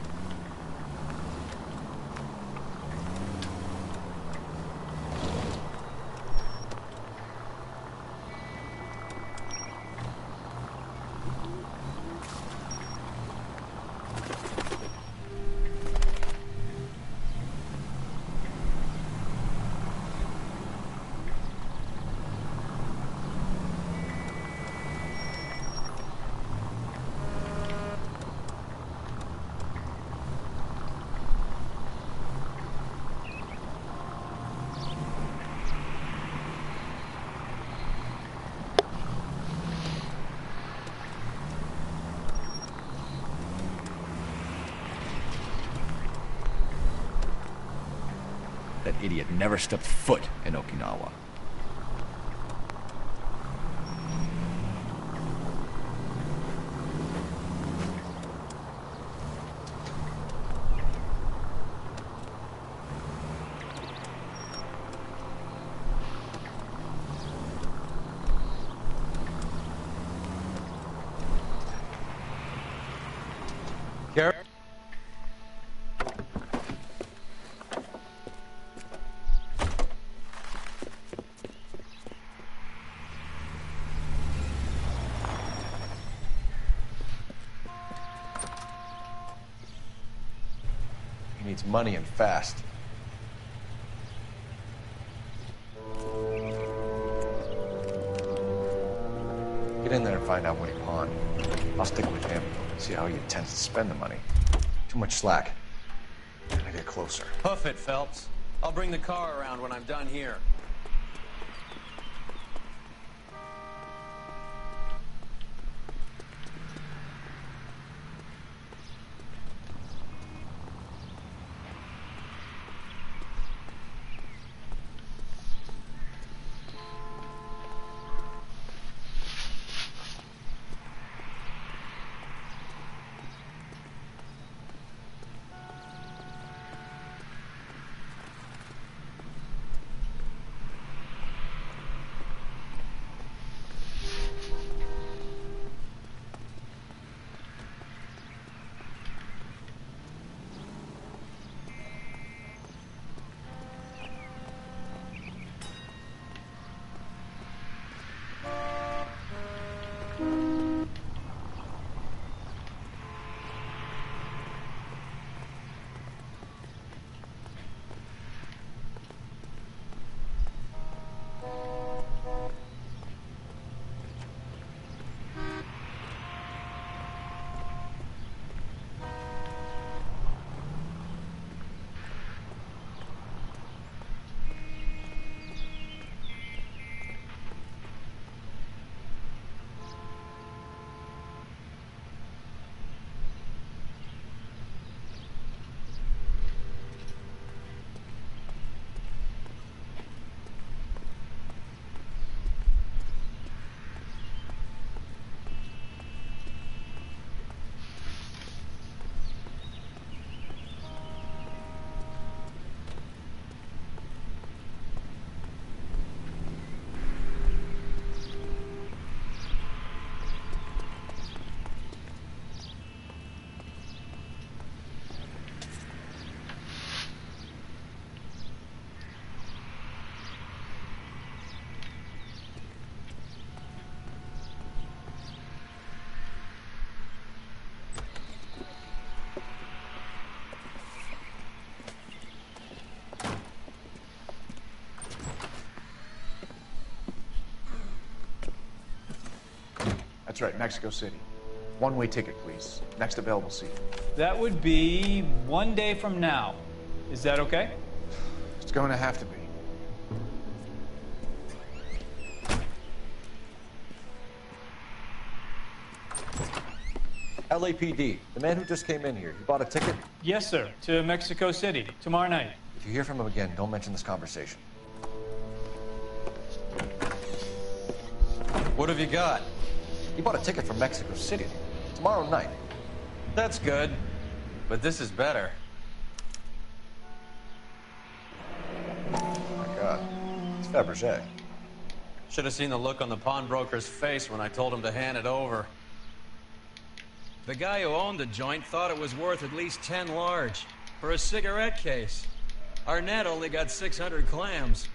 Speaker 13: That idiot never stepped foot in Okinawa.
Speaker 16: He needs money and fast. Get in there and find out what he pawned. I'll stick with him. See how he intends to spend the money. Too much slack. Gotta get closer.
Speaker 5: Hoof it, Phelps. I'll bring the car around when I'm done here.
Speaker 9: That's right, Mexico City. One-way ticket, please. Next available seat.
Speaker 2: That would be 1 day from now. Is that okay?
Speaker 9: It's going to have to be.
Speaker 16: LAPD, the man who just came in here, he bought a ticket?
Speaker 2: Yes, sir. To Mexico City, tomorrow night.
Speaker 16: If you hear from him again, don't mention this conversation.
Speaker 5: What have you got?
Speaker 16: He bought a ticket from Mexico City. Tomorrow night.
Speaker 5: That's good. But this is better.
Speaker 16: Oh my God. It's Fabergé.
Speaker 5: Should have seen the look on the pawnbroker's face when I told him to hand it over. The guy who owned the joint thought it was worth at least 10 large for a cigarette case. Arnett only got 600 clams.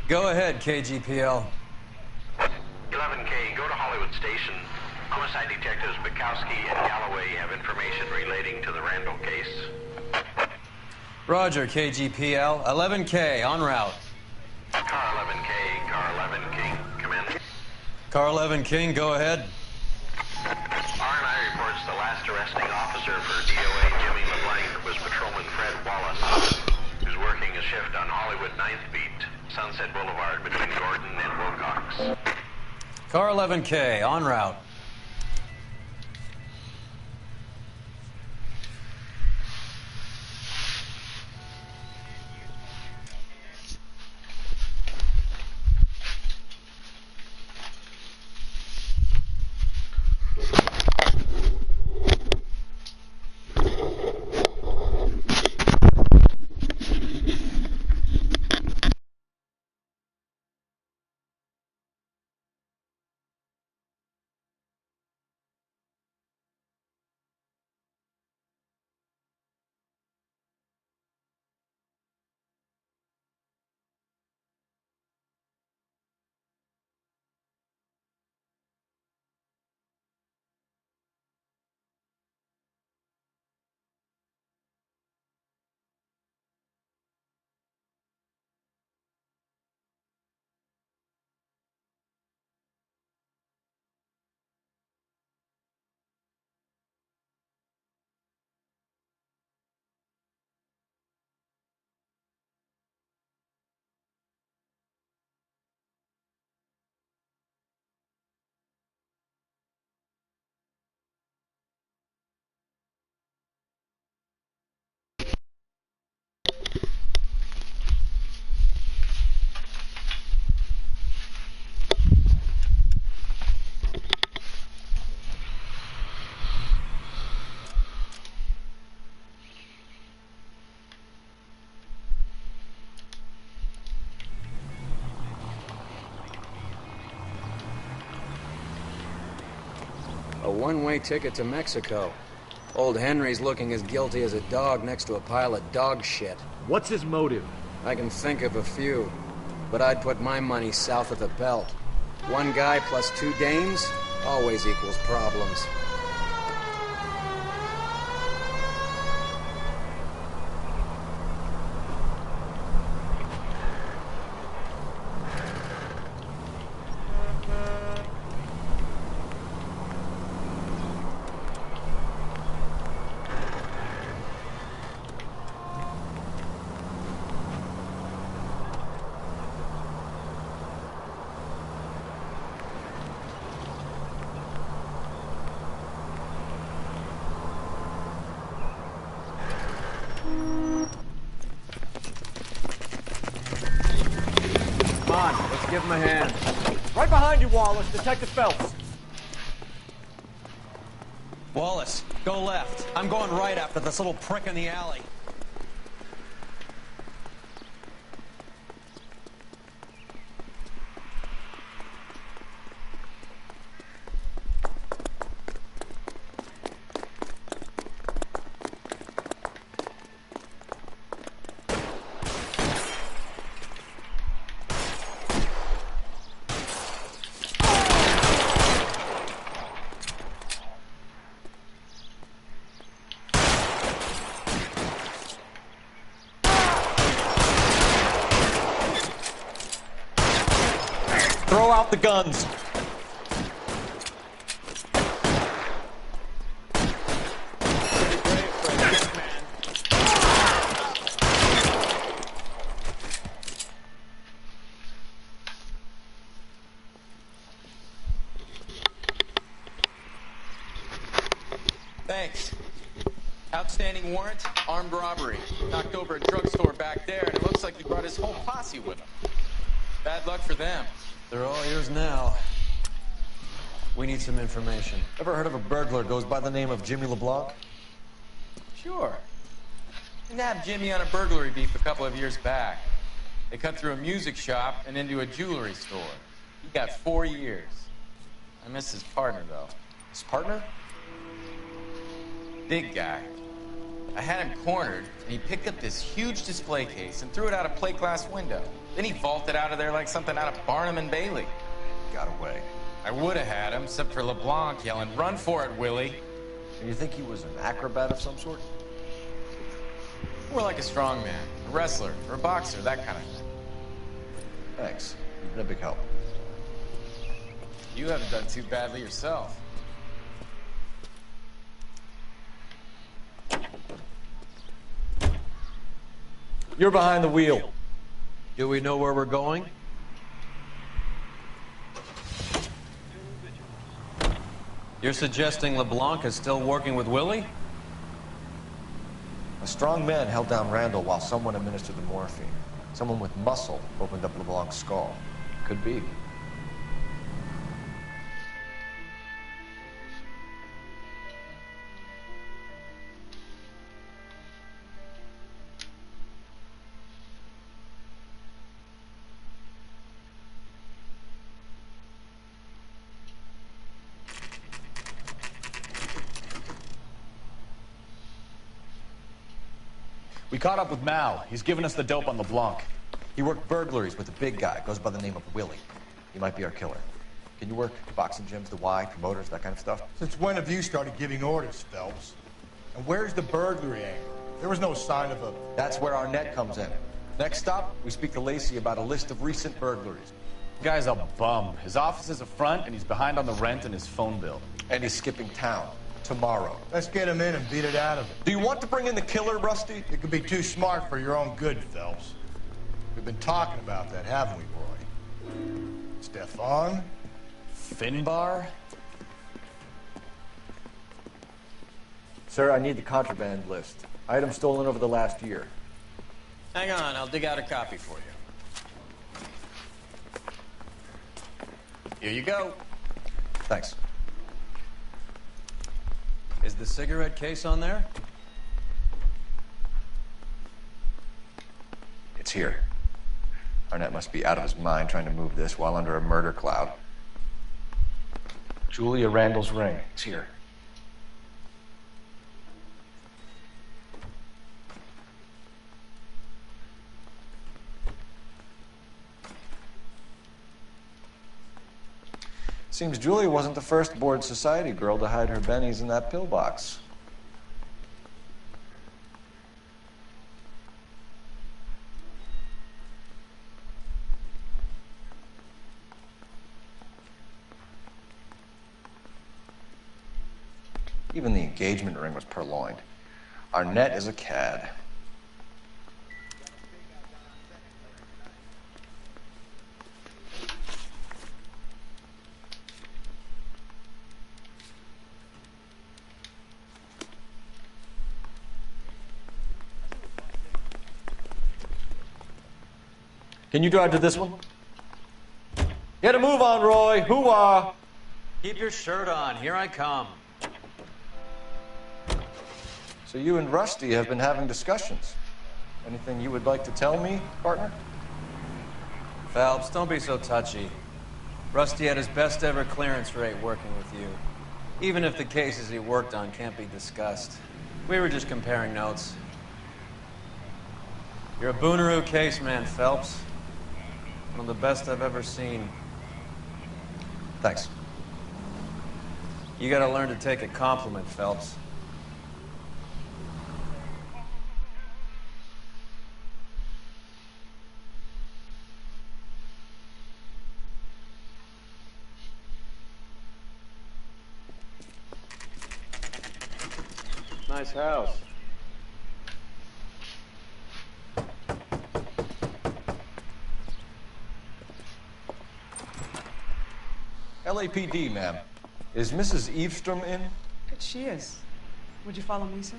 Speaker 5: Go ahead, KGPL.
Speaker 8: 11K, go to Hollywood Station. Homicide detectives Bukowski and Galloway have information relating to the Randall case.
Speaker 5: Roger, KGPL. 11K, en route.
Speaker 8: Car 11K, Car 11 King, come in.
Speaker 5: Car 11 King, go ahead.
Speaker 8: R&I reports the last arresting officer for DOA Jimmy LeBlanc was Patrolman Fred Wallace, who's working a shift on Hollywood 9th Beat, Sunset Boulevard between Gordon and Wilcox.
Speaker 5: Car 11K, en route.
Speaker 14: A one-way ticket to Mexico. Old Henry's looking as guilty as a dog next to a pile of dog shit.
Speaker 13: What's his motive?
Speaker 14: I can think of a few, but I'd put my money south of the belt. One guy plus two dames always equals problems.
Speaker 5: Give him a hand.
Speaker 13: Right behind you, Wallace. Detective Phelps.
Speaker 5: Wallace, go left. I'm going right after this little prick in the alley.
Speaker 16: Drop the guns.
Speaker 5: Thanks. Outstanding warrant, armed robbery. Knocked over a drugstore back there, and it looks like he brought his whole posse with him. Bad luck for them.
Speaker 6: They're all yours now. We need some information.
Speaker 16: Ever heard of a burglar goes by the name of Jimmy LeBlanc?
Speaker 5: Sure. We nabbed Jimmy on a burglary beef a couple of years back. They cut through a music shop and into a jewelry store. He got 4 years. I miss his partner, though.
Speaker 16: His partner?
Speaker 5: Big guy. I had him cornered, and he picked up this huge display case and threw it out a plate glass window. Then he vaulted out of there like something out of Barnum and Bailey.
Speaker 16: Got away.
Speaker 5: I would have had him, except for LeBlanc yelling, "Run for it, Willie!"
Speaker 16: And you think he was an acrobat of some sort?
Speaker 5: More like a strongman, a wrestler, or a boxer, that kind of thing.
Speaker 16: Thanks. You've been a big help.
Speaker 5: You haven't done too badly yourself.
Speaker 16: You're behind the wheel.
Speaker 6: Do we know where we're going?
Speaker 5: You're suggesting LeBlanc is still working with Willie?
Speaker 16: A strong man held down Randall while someone administered the morphine. Someone with muscle opened up LeBlanc's skull. Could be.
Speaker 13: We caught up with Mal. He's given us the dope on LeBlanc.
Speaker 16: He worked burglaries with a big guy. Goes by the name of Willie. He might be our killer. Can you work boxing gyms, the Y, promoters, that kind of stuff?
Speaker 12: Since when have you started giving orders, Phelps? And where's the burglary angle? There was no sign of a...
Speaker 16: That's where Arnett comes in. Next stop, we speak to Lacey about a list of recent burglaries.
Speaker 13: The guy's a bum. His office is a front, and he's behind on the rent and his phone bill.
Speaker 16: And he's skipping town. Tomorrow.
Speaker 12: Let's get him in and beat it out of him.
Speaker 16: Do you want to bring in the killer, Rusty?
Speaker 12: It could be too smart for your own good, Phelps. We've been talking about that, haven't we, Roy? Stefan?
Speaker 13: Finbar?
Speaker 16: Sir, I need the contraband list. Items stolen over the last year.
Speaker 7: Hang on, I'll dig out a copy for you. Here you go.
Speaker 16: Thanks.
Speaker 5: Is the cigarette case on there?
Speaker 16: It's here. Arnett must be out of his mind trying to move this while under a murder cloud.
Speaker 9: Julia Randall's ring. It's here.
Speaker 16: Seems Julia wasn't the first bored society girl to hide her bennies in that pillbox. Even the engagement ring was purloined. Arnett is a cad. Can you drive to this one? Get a move on, Roy. Hoo-ah!
Speaker 6: Keep your shirt on. Here I come.
Speaker 16: So you and Rusty have been having discussions. Anything you would like to tell me, partner?
Speaker 5: Phelps, don't be so touchy. Rusty had his best ever clearance rate working with you. Even if the cases he worked on can't be discussed. We were just comparing notes. You're a Booneroo case man, Phelps. One of the best I've ever seen.
Speaker 16: Thanks.
Speaker 5: You gotta learn to take a compliment, Phelps.
Speaker 11: Nice house.
Speaker 16: LAPD, ma'am. Is Mrs. Eavestrom in?
Speaker 3: She is. Would you follow me, sir?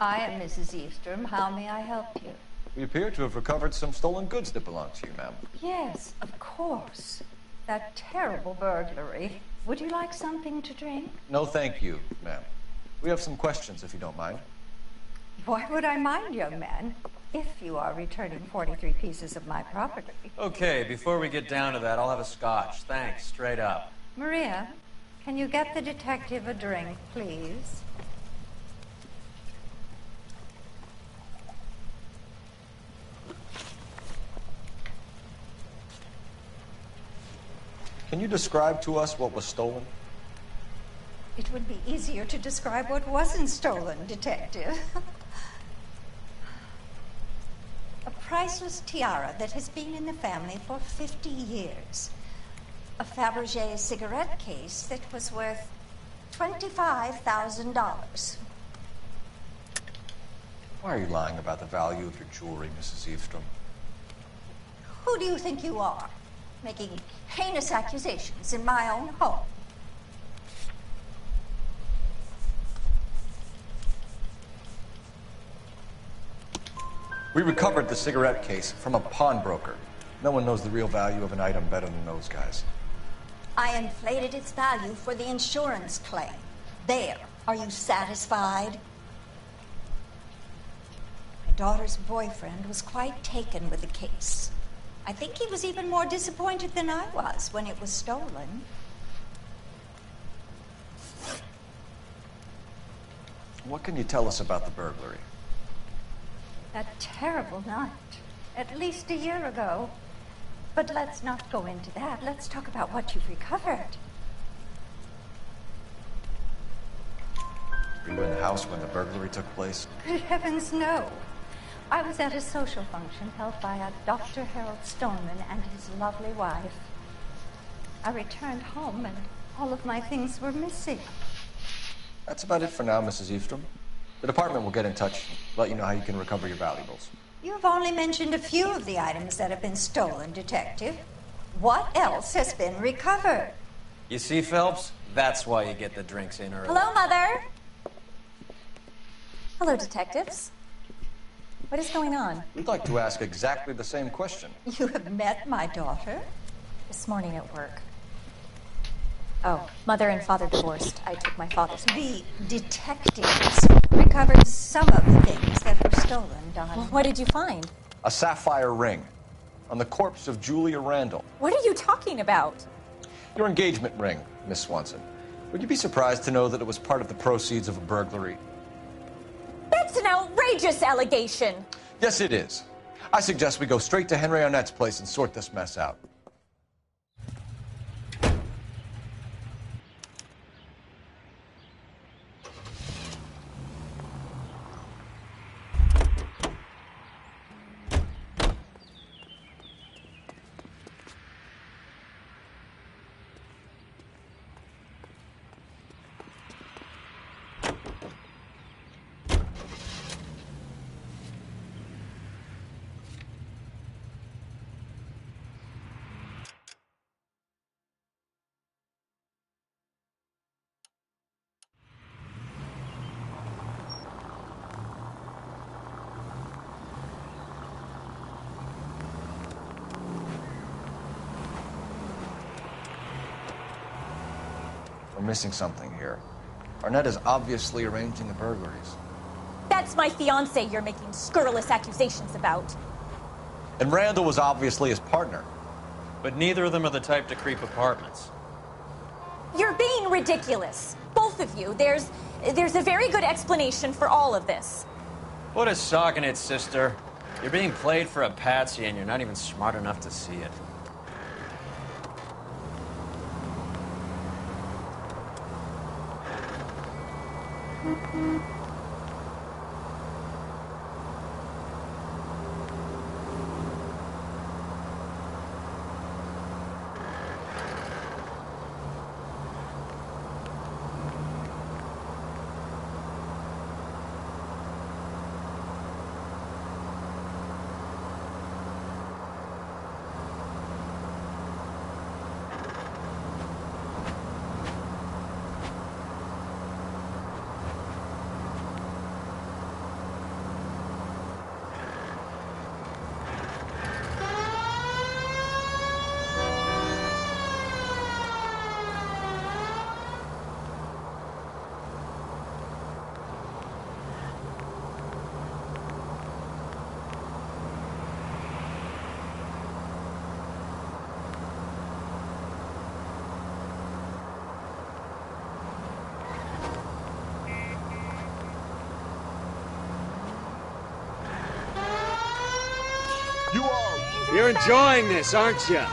Speaker 15: I am Mrs. Eavestrom. How may I help you?
Speaker 16: We appear to have recovered some stolen goods that belong to you, ma'am.
Speaker 15: Yes, of course. That terrible burglary. Would you like something to drink?
Speaker 16: No, thank you, ma'am. We have some questions, if you don't mind.
Speaker 15: Why would I mind, young man, if you are returning 43 pieces of my property?
Speaker 5: Okay, before we get down to that, I'll have a scotch. Thanks, straight up.
Speaker 15: Maria, can you get the detective a drink, please?
Speaker 16: Can you describe to us what was stolen?
Speaker 15: It would be easier to describe what wasn't stolen, Detective. A priceless tiara that has been in the family for 50 years. A Fabergé cigarette case that was worth $25,000.
Speaker 16: Why are you lying about the value of your jewelry, Mrs. Eavestrom?
Speaker 15: Who do you think you are, making heinous accusations in my own home?
Speaker 16: We recovered the cigarette case from a pawnbroker. No one knows the real value of an item better than those guys.
Speaker 15: I inflated its value for the insurance claim. There. Are you satisfied? My daughter's boyfriend was quite taken with the case. I think he was even more disappointed than I was when it was stolen.
Speaker 16: What can you tell us about the burglary?
Speaker 15: That terrible night. At least a year ago. But let's not go into that. Let's talk about what you've recovered.
Speaker 16: Were you in the house when the burglary took place?
Speaker 15: Good heavens, no. I was at a social function held by a Dr. Harold Stoneman and his lovely wife. I returned home and all of my things were missing.
Speaker 16: That's about it for now, Mrs. Eavestrom. The department will get in touch, let you know how you can recover your valuables.
Speaker 15: You've only mentioned a few of the items that have been stolen, Detective. What else has been recovered?
Speaker 5: You see, Phelps? That's why you get the drinks in early.
Speaker 22: Hello, Mother. Hello, detectives. What is going on?
Speaker 16: We'd like to ask exactly the same question.
Speaker 15: You have met my daughter?
Speaker 22: This morning at work. Oh, mother and father divorced. I took my father's.
Speaker 15: The detectives recovered some of the things that were stolen, Don.
Speaker 22: Well, what did you find?
Speaker 16: A sapphire ring on the corpse of Julia Randall.
Speaker 22: What are you talking about?
Speaker 16: Your engagement ring, Miss Swanson. Would you be surprised to know that it was part of the proceeds of a burglary?
Speaker 22: That's an outrageous allegation.
Speaker 16: Yes, it is. I suggest we go straight to Henry Arnett's place and sort this mess out. We're missing something here. Arnett is obviously arranging the burglaries.
Speaker 22: That's my fiancé you're making scurrilous accusations about.
Speaker 16: And Randall was obviously his partner.
Speaker 5: But neither of them are the type to creep apartments.
Speaker 22: You're being ridiculous. Both of you. There's a very good explanation for all of this.
Speaker 5: What a sock in it, sister. You're being played for a patsy and you're not even smart enough to see it.
Speaker 6: You're enjoying this, aren't you?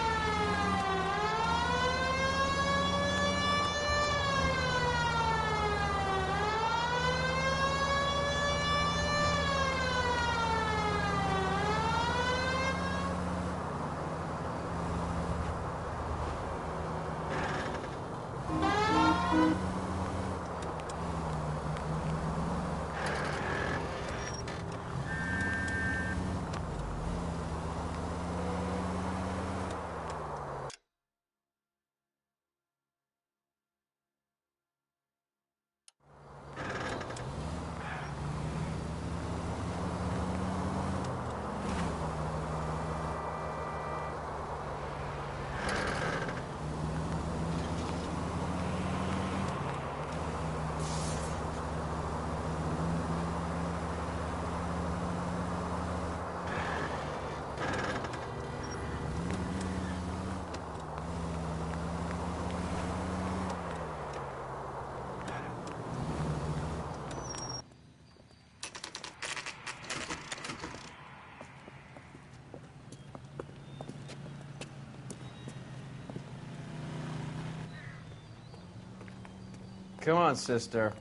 Speaker 6: Come on, sister.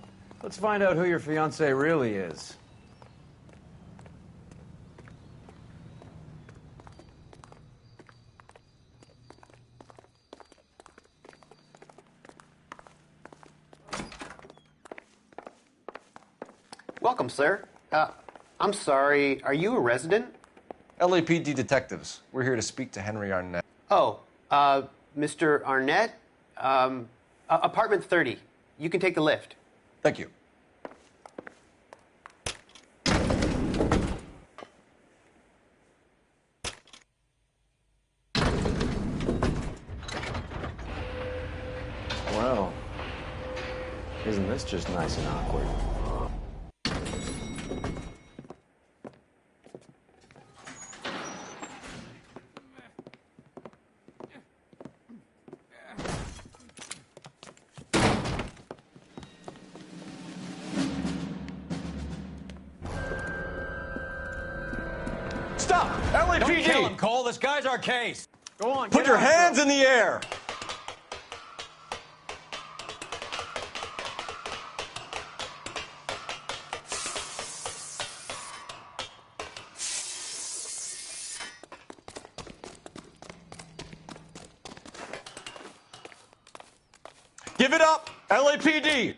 Speaker 6: Let's find out who your fiancé really is.
Speaker 17: Welcome, sir. I'm sorry, are you a resident?
Speaker 16: LAPD detectives. We're here to speak to Henry Arnett.
Speaker 17: Oh, Mr. Arnett? Apartment 30. You can take the lift.
Speaker 16: Thank you.
Speaker 6: Well, isn't this just nice and awkward?
Speaker 16: Stop! LAPD!
Speaker 6: Don't kill him, Cole. This guy's our case. Go on,
Speaker 16: Put
Speaker 6: get
Speaker 16: your
Speaker 6: after
Speaker 16: hands
Speaker 6: him.
Speaker 16: in the air! Give it up, LAPD!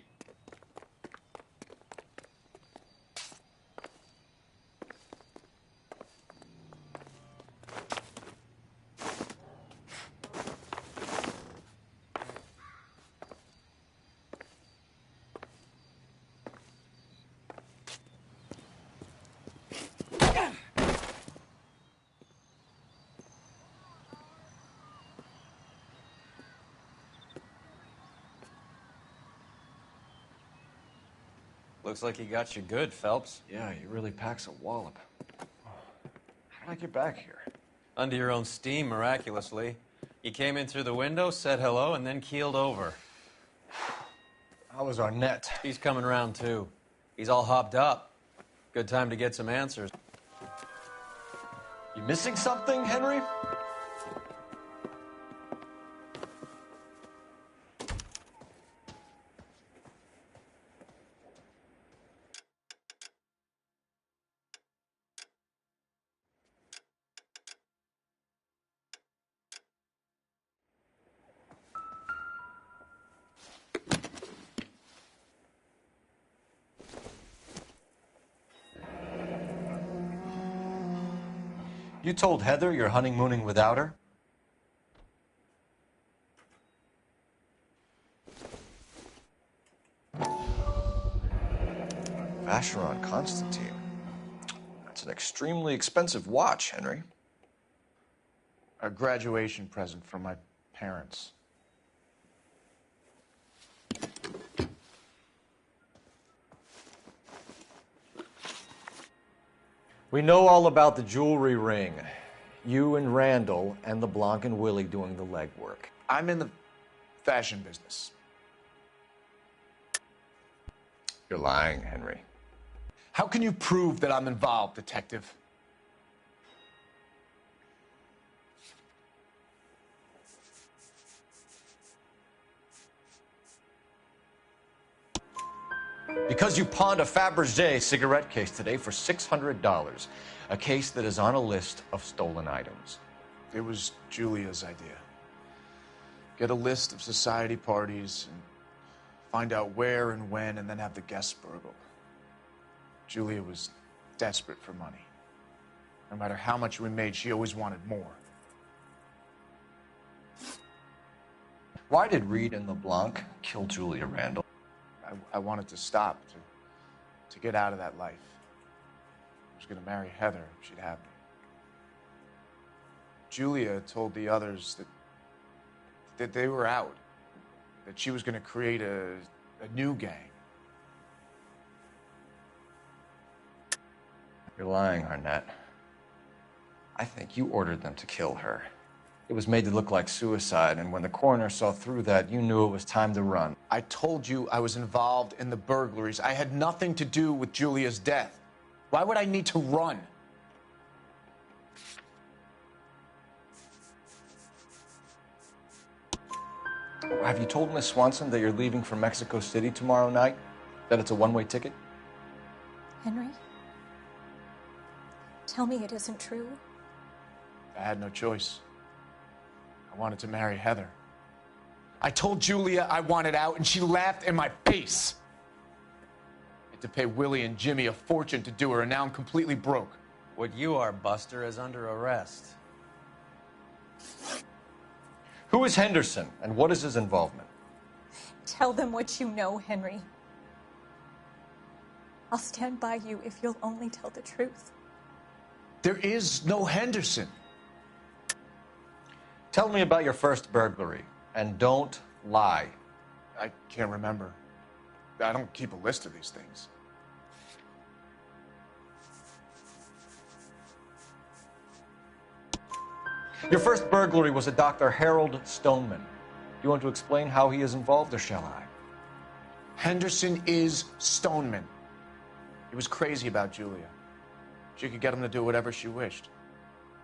Speaker 6: Looks like he got you good, Phelps.
Speaker 16: Yeah, he really packs a wallop. How did I get back here?
Speaker 6: Under your own steam, miraculously. You came in through the window, said hello, and then keeled over.
Speaker 16: How was Arnett?
Speaker 6: He's coming round, too. He's all hopped up. Good time to get some answers.
Speaker 16: You missing something, Henry? You told Heather you're honeymooning without her? Vacheron Constantine. That's an extremely expensive watch, Henry.
Speaker 9: A graduation present from my parents.
Speaker 13: We know all about the jewelry ring. You and Randall and LeBlanc and Willie doing the legwork.
Speaker 9: I'm in the fashion business.
Speaker 16: You're lying, Henry.
Speaker 9: How can you prove that I'm involved, detective?
Speaker 13: Because you pawned a Fabergé cigarette case today for $600. A case that is on a list of stolen items.
Speaker 9: It was Julia's idea. Get a list of society parties and find out where and when, and then have the guests burgled. Julia was desperate for money. No matter how much we made, she always wanted more.
Speaker 13: Why did Reed and LeBlanc kill Julia Randall?
Speaker 9: I wanted to stop, to get out of that life. I was going to marry Heather if she'd have me. Julia told the others that they were out, that she was going to create a new gang.
Speaker 13: You're lying, Arnett. I think you ordered them to kill her. It was made to look like suicide, and when the coroner saw through that, you knew it was time to run.
Speaker 9: I told you I was involved in the burglaries. I had nothing to do with Julia's death. Why would I need to run?
Speaker 13: Have you told Miss Swanson that you're leaving for Mexico City tomorrow night? That it's a one-way ticket?
Speaker 22: Henry? Tell me it isn't true.
Speaker 9: I had no choice. I wanted to marry Heather. I told Julia I wanted out, and she laughed in my face. I had to pay Willie and Jimmy a fortune to do her, and now I'm completely broke.
Speaker 5: What you are, Buster, is under arrest.
Speaker 13: Who is Henderson, and what is his involvement?
Speaker 22: Tell them what you know, Henry. I'll stand by you if you'll only tell the truth.
Speaker 9: There is no Henderson.
Speaker 13: Tell me about your first burglary, and don't lie.
Speaker 9: I can't remember. I don't keep a list of these things.
Speaker 13: Your first burglary was a Dr. Harold Stoneman. Do you want to explain how he is involved, or shall I?
Speaker 9: Henderson is Stoneman. He was crazy about Julia. She could get him to do whatever she wished.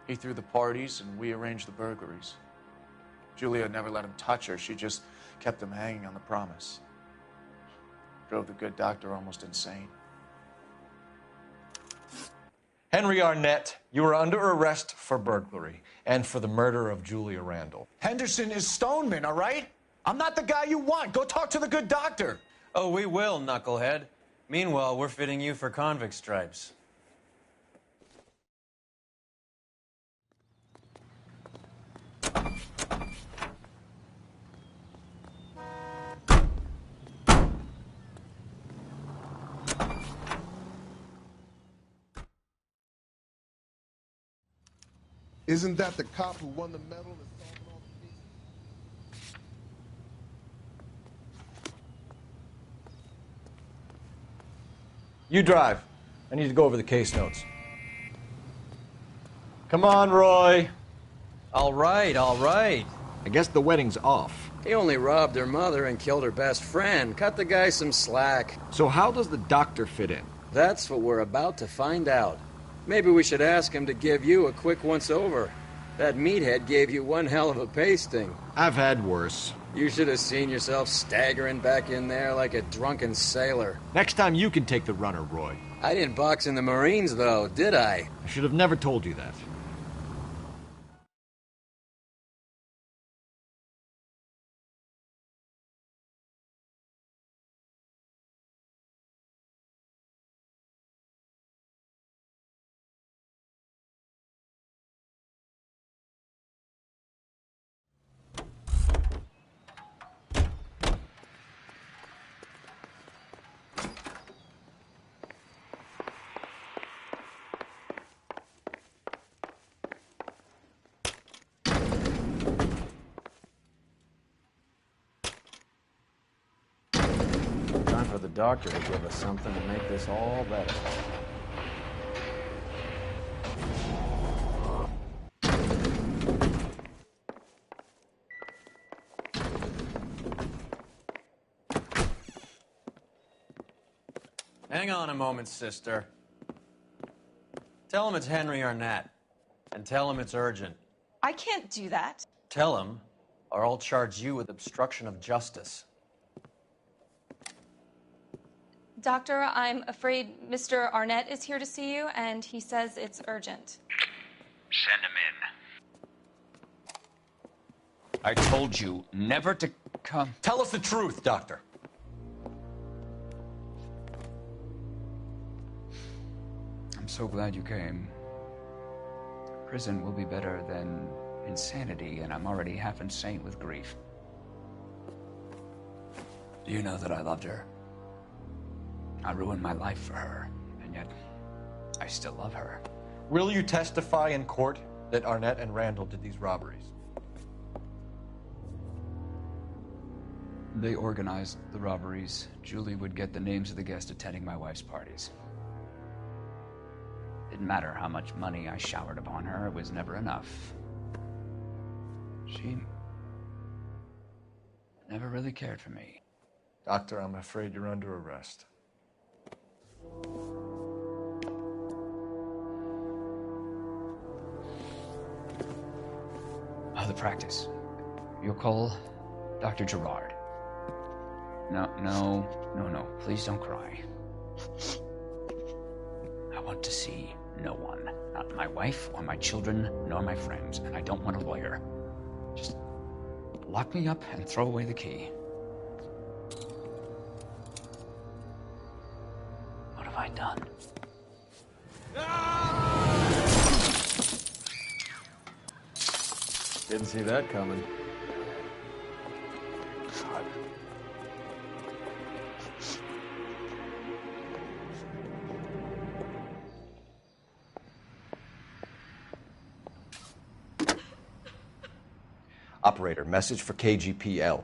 Speaker 9: He threw the parties, and we arranged the burglaries. Julia never let him touch her. She just kept him hanging on the promise. Drove the good doctor almost insane.
Speaker 13: Henry Arnett, you are under arrest for burglary and for the murder of Julia Randall.
Speaker 9: Henderson is Stoneman, all right? I'm not the guy you want. Go talk to the good doctor.
Speaker 5: Oh, we will, knucklehead. Meanwhile, we're fitting you for convict stripes.
Speaker 1: Isn't that the cop who won the medal and solving all the cases?
Speaker 13: You drive. I need to go over the case notes. Come on, Roy.
Speaker 5: All right, all right.
Speaker 13: I guess the wedding's off.
Speaker 14: He only robbed her mother and killed her best friend. Cut the guy some slack.
Speaker 13: So how does the doctor fit in?
Speaker 14: That's what we're about to find out. Maybe we should ask him to give you a quick once-over. That meathead gave you one hell of a pasting.
Speaker 13: I've had worse.
Speaker 14: You should have seen yourself staggering back in there like a drunken sailor.
Speaker 13: Next time you can take the runner, Roy.
Speaker 14: I didn't box in the Marines, though, did I?
Speaker 13: I should have never told you that.
Speaker 6: For the doctor to give us something to make this all better.
Speaker 5: Hang on a moment, sister. Tell him it's Henry Arnett, and tell him it's urgent.
Speaker 4: I can't do that.
Speaker 5: Tell him, or I'll charge you with obstruction of justice.
Speaker 4: Doctor, I'm afraid Mr. Arnett is here to see you, and he says it's urgent.
Speaker 10: Send him in. I told you never to come.
Speaker 16: Tell us the truth, Doctor.
Speaker 10: I'm so glad you came. Prison will be better than insanity, and I'm already half insane with grief. Do you know that I loved her? I ruined my life for her, and yet I still love her.
Speaker 16: Will you testify in court that Arnett and Randall did these robberies?
Speaker 10: They organized the robberies. Julie would get the names of the guests attending my wife's parties. Didn't matter how much money I showered upon her, it was never enough. She never really cared for me.
Speaker 16: Doctor, I'm afraid you're under arrest.
Speaker 10: Oh, the practice. You'll call Dr. Gerard. No. Please don't cry. I want to see no one. Not my wife or my children, nor my friends. And I don't want a lawyer. Just lock me up and throw away the key. What have I done?
Speaker 6: Didn't see that coming.
Speaker 16: God. Operator, message for KGPL.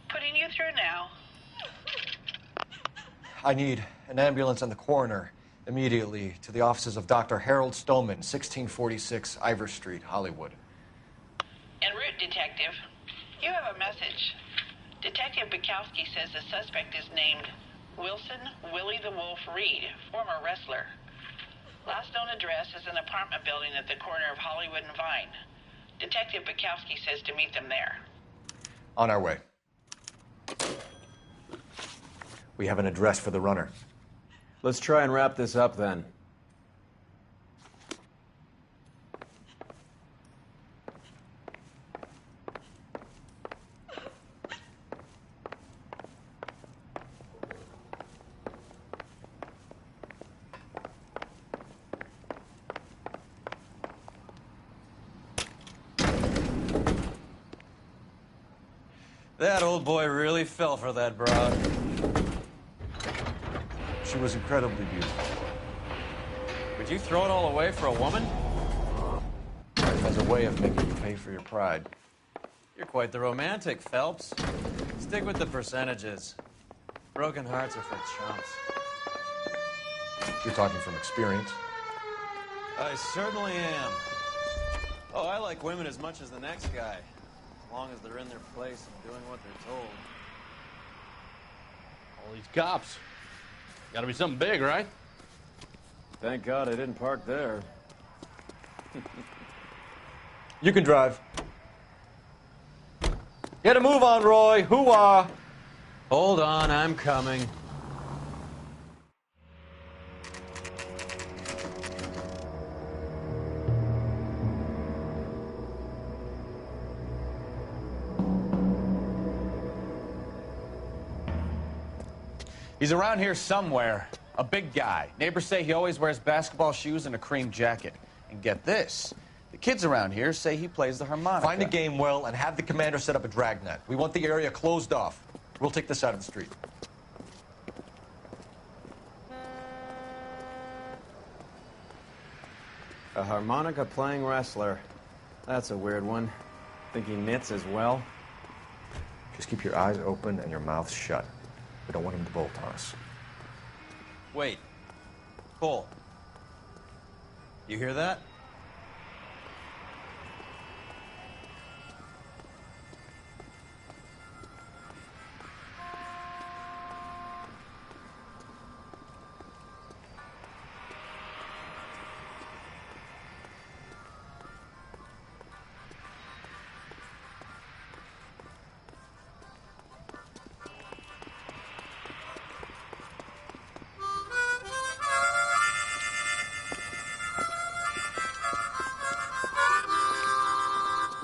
Speaker 24: Putting you through now.
Speaker 16: I need an ambulance and the coroner immediately to the offices of Dr. Harold Stoneman, 1646 Ivor Street, Hollywood.
Speaker 24: En route, Detective. You have a message. Detective Bukowski says the suspect is named Wilson Willie the Wolf Reed, former wrestler. Last known address is an apartment building at the corner of Hollywood and Vine. Detective Bukowski says to meet them there.
Speaker 16: On our way. We have an address for the runner.
Speaker 6: Let's try and wrap this up then. That old boy really fell for that broad.
Speaker 16: She was incredibly beautiful.
Speaker 6: Would you throw it all away for a woman?
Speaker 16: As a way of making you pay for your pride.
Speaker 6: You're quite the romantic, Phelps. Stick with the percentages. Broken hearts are for chumps.
Speaker 16: You're talking from experience.
Speaker 6: I certainly am. Oh, I like women as much as the next guy. As long as they're in their place and doing what they're told.
Speaker 11: All these cops. Gotta be something big, right?
Speaker 6: Thank God I didn't park there.
Speaker 16: You can drive. Get a move on, Roy. Hoo-ah.
Speaker 6: Hold on, I'm coming.
Speaker 18: He's around here somewhere. A big guy. Neighbors say he always wears basketball shoes and a cream jacket. And get this. The kids around here say he plays the harmonica.
Speaker 16: Find a game well and have the commander set up a dragnet. We want the area closed off. We'll take this out of the street.
Speaker 6: A harmonica-playing wrestler. That's a weird one. Think he knits as well?
Speaker 16: Just keep your eyes open and your mouth shut. We don't want him to bolt on us.
Speaker 6: Wait. Cole. You hear that?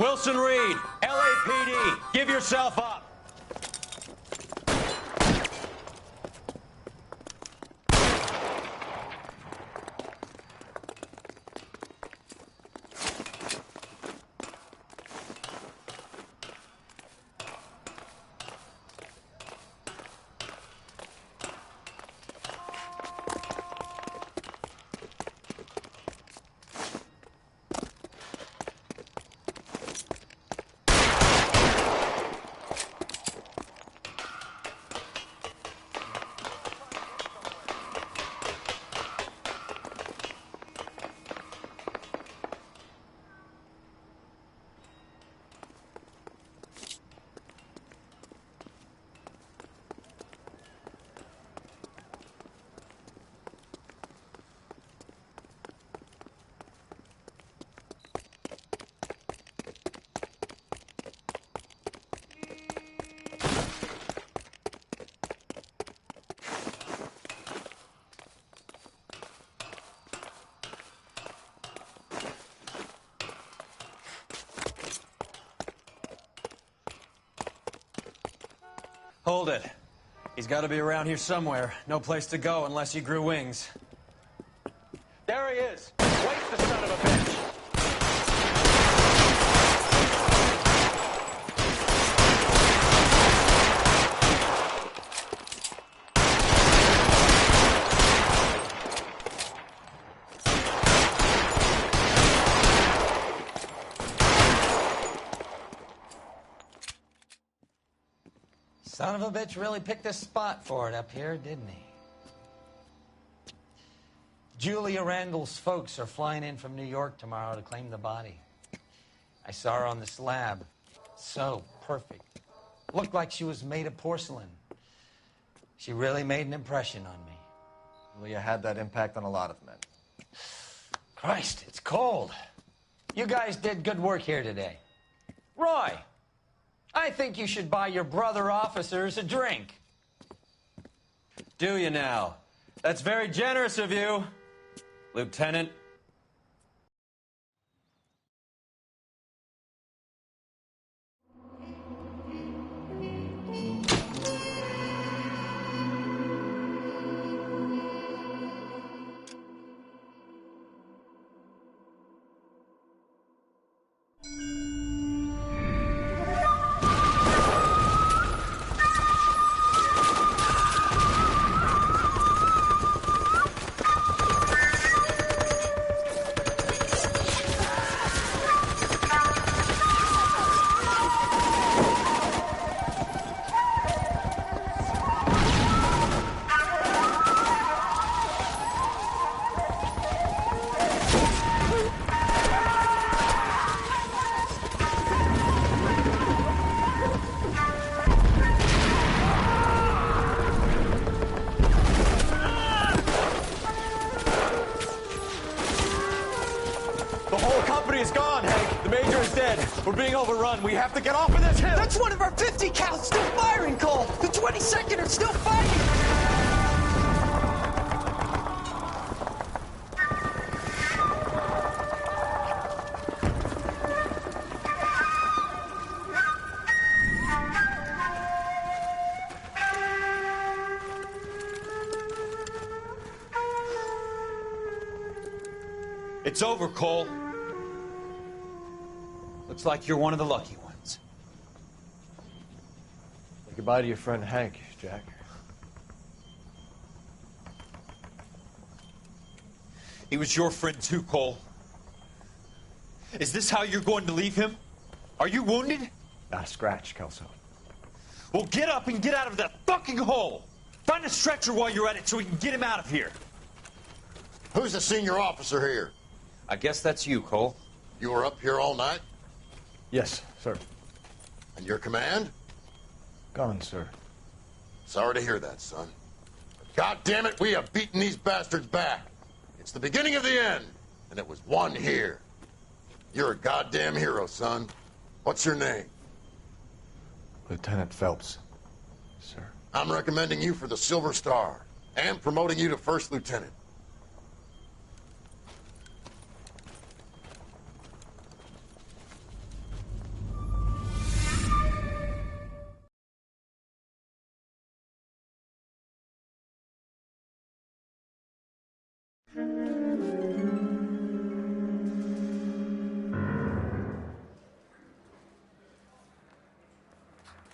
Speaker 5: Wilson Reed, LAPD, give yourself up. Hold it. He's got to be around here somewhere. No place to go unless he grew wings. There he is. Waste the son of a bitch.
Speaker 19: Son of a bitch really picked a spot for it up here, didn't he? Julia Randall's folks are flying in from New York tomorrow to claim the body. I saw her on the slab. So perfect. Looked like she was made of porcelain. She really made an impression on me.
Speaker 16: Julia had that impact on a lot of men.
Speaker 19: Christ, it's cold. You guys did good work here today. Roy, I think you should buy your brother officers a drink.
Speaker 5: Do you now? That's very generous of you, Lieutenant.
Speaker 18: We're being overrun. We have to get off of this hill.
Speaker 20: That's one of our 50 cals still firing, Cole. The 22nd are still fighting.
Speaker 5: It's over, Cole. Looks like you're one of the lucky ones.
Speaker 16: Say goodbye to your friend Hank, Jack.
Speaker 5: He was your friend too, Cole. Is this how you're going to leave him? Are you wounded?
Speaker 16: Not a scratch, Kelso.
Speaker 5: Well, get up and get out of that fucking hole! Find a stretcher while you're at it so we can get him out of here.
Speaker 12: Who's the senior officer here?
Speaker 5: I guess that's you, Cole.
Speaker 12: You were up here all night?
Speaker 16: Yes, sir.
Speaker 12: And your command?
Speaker 16: Gone, sir.
Speaker 12: Sorry to hear that, son. But God damn it, we have beaten these bastards back. It's the beginning of the end, and it was won here. You're a goddamn hero, son. What's your name?
Speaker 16: Lieutenant Phelps, sir.
Speaker 12: I'm recommending you for the Silver Star and promoting you to First Lieutenant.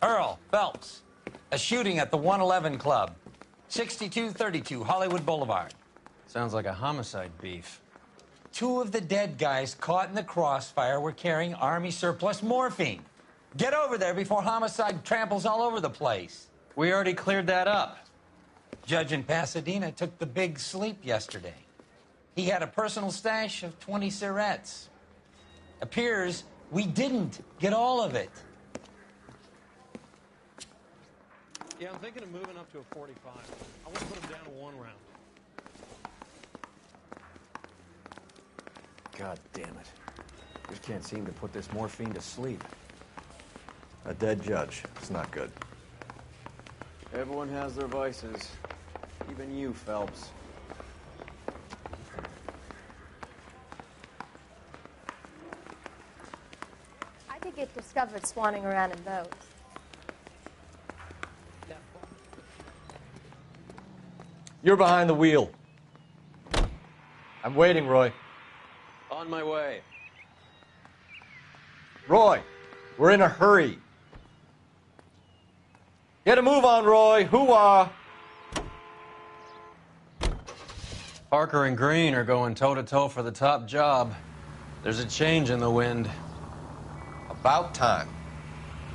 Speaker 19: Earl Phelps. A shooting at the 111 Club. 6232 Hollywood Boulevard.
Speaker 5: Sounds like a homicide beef.
Speaker 19: 2 of the dead guys caught in the crossfire were carrying Army surplus morphine. Get over there before homicide tramples all over the place.
Speaker 5: We already cleared that up.
Speaker 19: Judge in Pasadena took the big sleep yesterday. He had a personal stash of 20 cigarettes. Appears we didn't get all of it.
Speaker 11: Yeah, I'm thinking of moving up to a 45. I want to put him down to 1 round.
Speaker 6: God damn it. Just can't seem to put this morphine to sleep. A dead judge. It's not good. Everyone has their vices. Even you, Phelps.
Speaker 2: I could get discovered swanning around in those.
Speaker 16: You're behind the wheel. I'm waiting, Roy.
Speaker 5: On my way.
Speaker 16: Roy, we're in a hurry. Get a move on, Roy. Hoo-ah.
Speaker 5: Parker and Green are going toe-to-toe for the top job. There's a change in the wind.
Speaker 16: About time.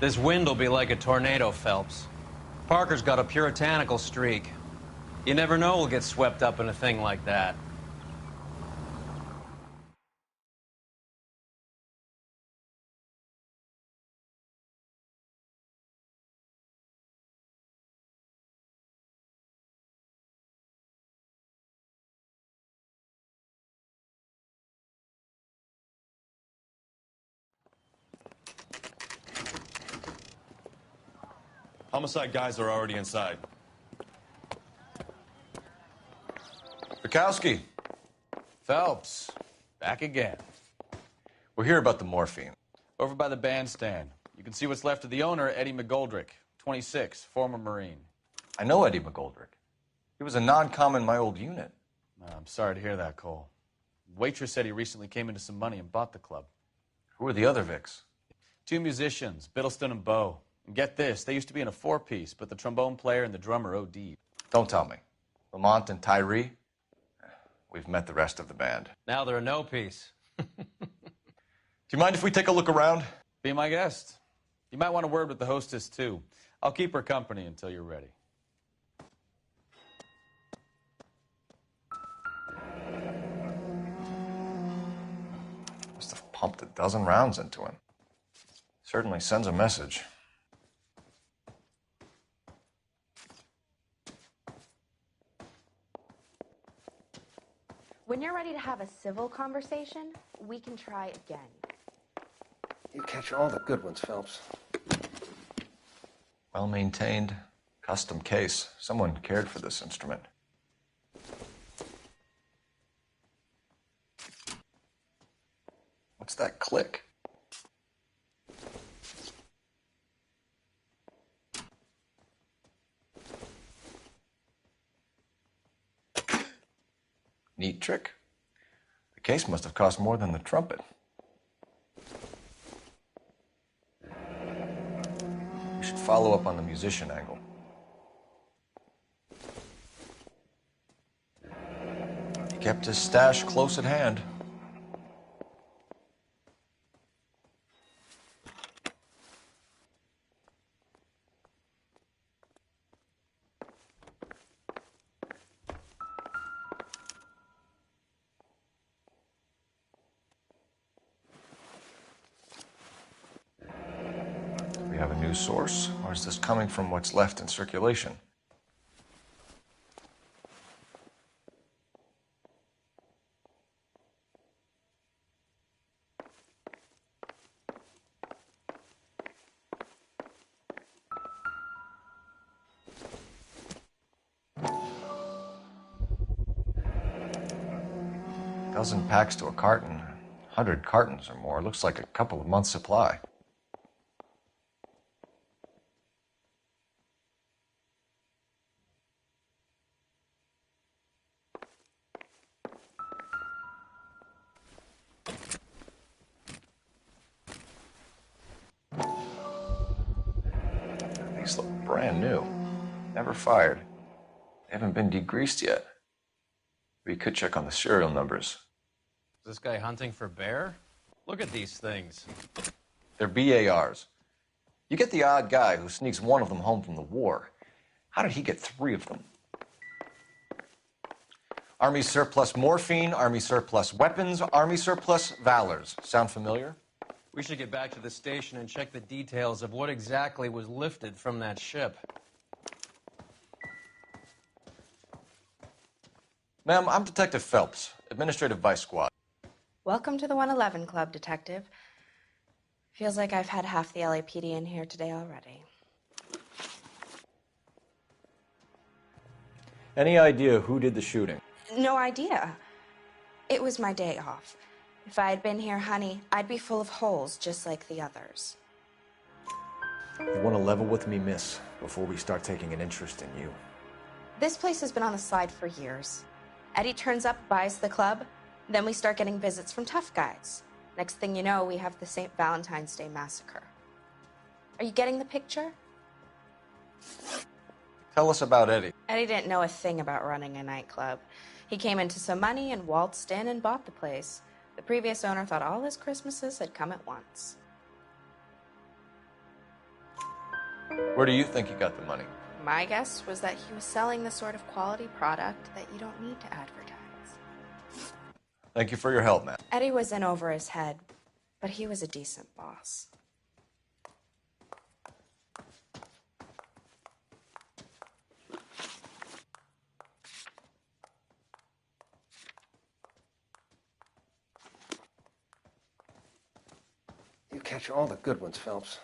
Speaker 5: This wind will be like a tornado, Phelps. Parker's got a puritanical streak. You never know we'll get swept up in a thing like that.
Speaker 8: Homicide guys are already inside.
Speaker 16: Bukowski.
Speaker 18: Phelps. Back again.
Speaker 16: We're here about the morphine.
Speaker 18: Over by the bandstand. You can see what's left of the owner, Eddie McGoldrick, 26, former Marine.
Speaker 16: I know Eddie McGoldrick. He was a non-com in my old unit.
Speaker 18: I'm sorry to hear that, Cole. Waitress said he recently came into some money and bought the club.
Speaker 16: Who are the other Vics?
Speaker 18: 2 musicians, Biddleston and Bowe. And get this, they used to be in a 4-piece, but the trombone player and the drummer OD'd.
Speaker 16: Don't tell me. Lamont and Tyree? We've met the rest of the band.
Speaker 5: Now they're a no-piece.
Speaker 16: Do you mind if we take a look around?
Speaker 18: Be my guest. You might want a word with the hostess, too. I'll keep her company until you're ready.
Speaker 16: Must have pumped a dozen rounds into him. Certainly sends a message.
Speaker 21: When you're ready to have a civil conversation, we can try again.
Speaker 13: You catch all the good ones, Phelps.
Speaker 16: Well-maintained, custom case. Someone cared for this instrument. What's that click? Neat trick. The case must have cost more than the trumpet. We should follow up on the musician angle. He kept his stash close at hand. Source, or is this coming from what's left in circulation? Dozen packs to a carton, 100 cartons or more. Looks like a couple of months' supply.
Speaker 13: brand new. Never fired. They haven't been degreased yet. We could check on the serial numbers.
Speaker 5: Is this guy hunting for bear? Look at these things.
Speaker 13: They're BARs. You get the odd guy who sneaks one of them home from the war. How did he get 3 of them? Army surplus morphine, Army surplus weapons, Army surplus valors. Sound familiar?
Speaker 5: We should get back to the station and check the details of what exactly was lifted from that ship.
Speaker 13: Ma'am, I'm Detective Phelps, Administrative Vice Squad.
Speaker 21: Welcome to the 111 Club, Detective. Feels like I've had half the LAPD in here today already.
Speaker 13: Any idea who did the shooting?
Speaker 21: No idea. It was my day off. If I had been here, honey, I'd be full of holes just like the others.
Speaker 13: You want to level with me, miss, before we start taking an interest in you.
Speaker 21: This place has been on the slide for years. Eddie turns up, buys the club, then we start getting visits from tough guys. Next thing you know, we have the St. Valentine's Day massacre. Are you getting the picture?
Speaker 13: Tell us about Eddie.
Speaker 21: Eddie didn't know a thing about running a nightclub. He came into some money and waltzed in and bought the place. The previous owner thought all his Christmases had come at once.
Speaker 13: Where do you think he got the money?
Speaker 21: My guess was that he was selling the sort of quality product that you don't need to advertise.
Speaker 13: Thank you for your help, man.
Speaker 21: Eddie was in over his head, but he was a decent boss.
Speaker 3: You catch all the good ones, Phelps.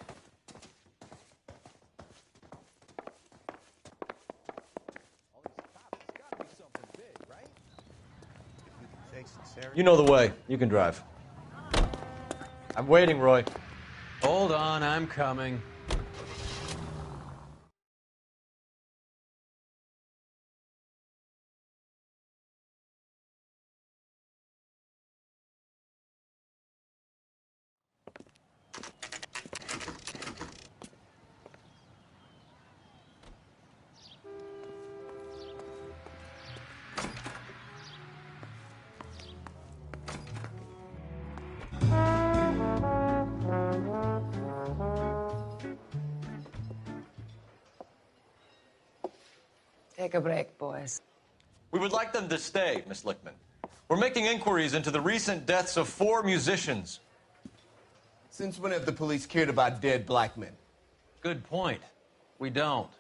Speaker 13: You know the way. You can drive. I'm waiting, Roy.
Speaker 5: Hold on, I'm coming.
Speaker 7: Take a break, boys.
Speaker 13: We would like them to stay, Miss Lichtman. We're making inquiries into the recent deaths of 4 musicians.
Speaker 15: Since when have the police cared about dead black men?
Speaker 5: Good point. We don't.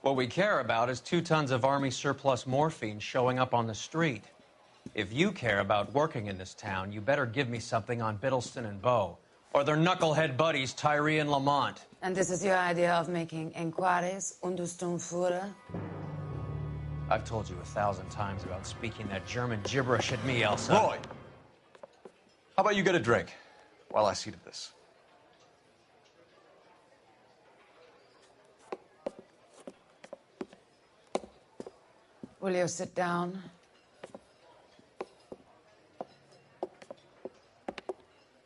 Speaker 5: What we care about is 2 tons of Army surplus morphine showing up on the street. If you care about working in this town, you better give me something on Biddleston and Bow, or their knucklehead buddies Tyree and Lamont.
Speaker 7: And this is your idea of making inquiries under Sturmführer?
Speaker 5: I've told you 1,000 times about speaking that German gibberish at me, Elsa.
Speaker 13: Roy! How about you get a drink while I see to this?
Speaker 7: Will you sit down?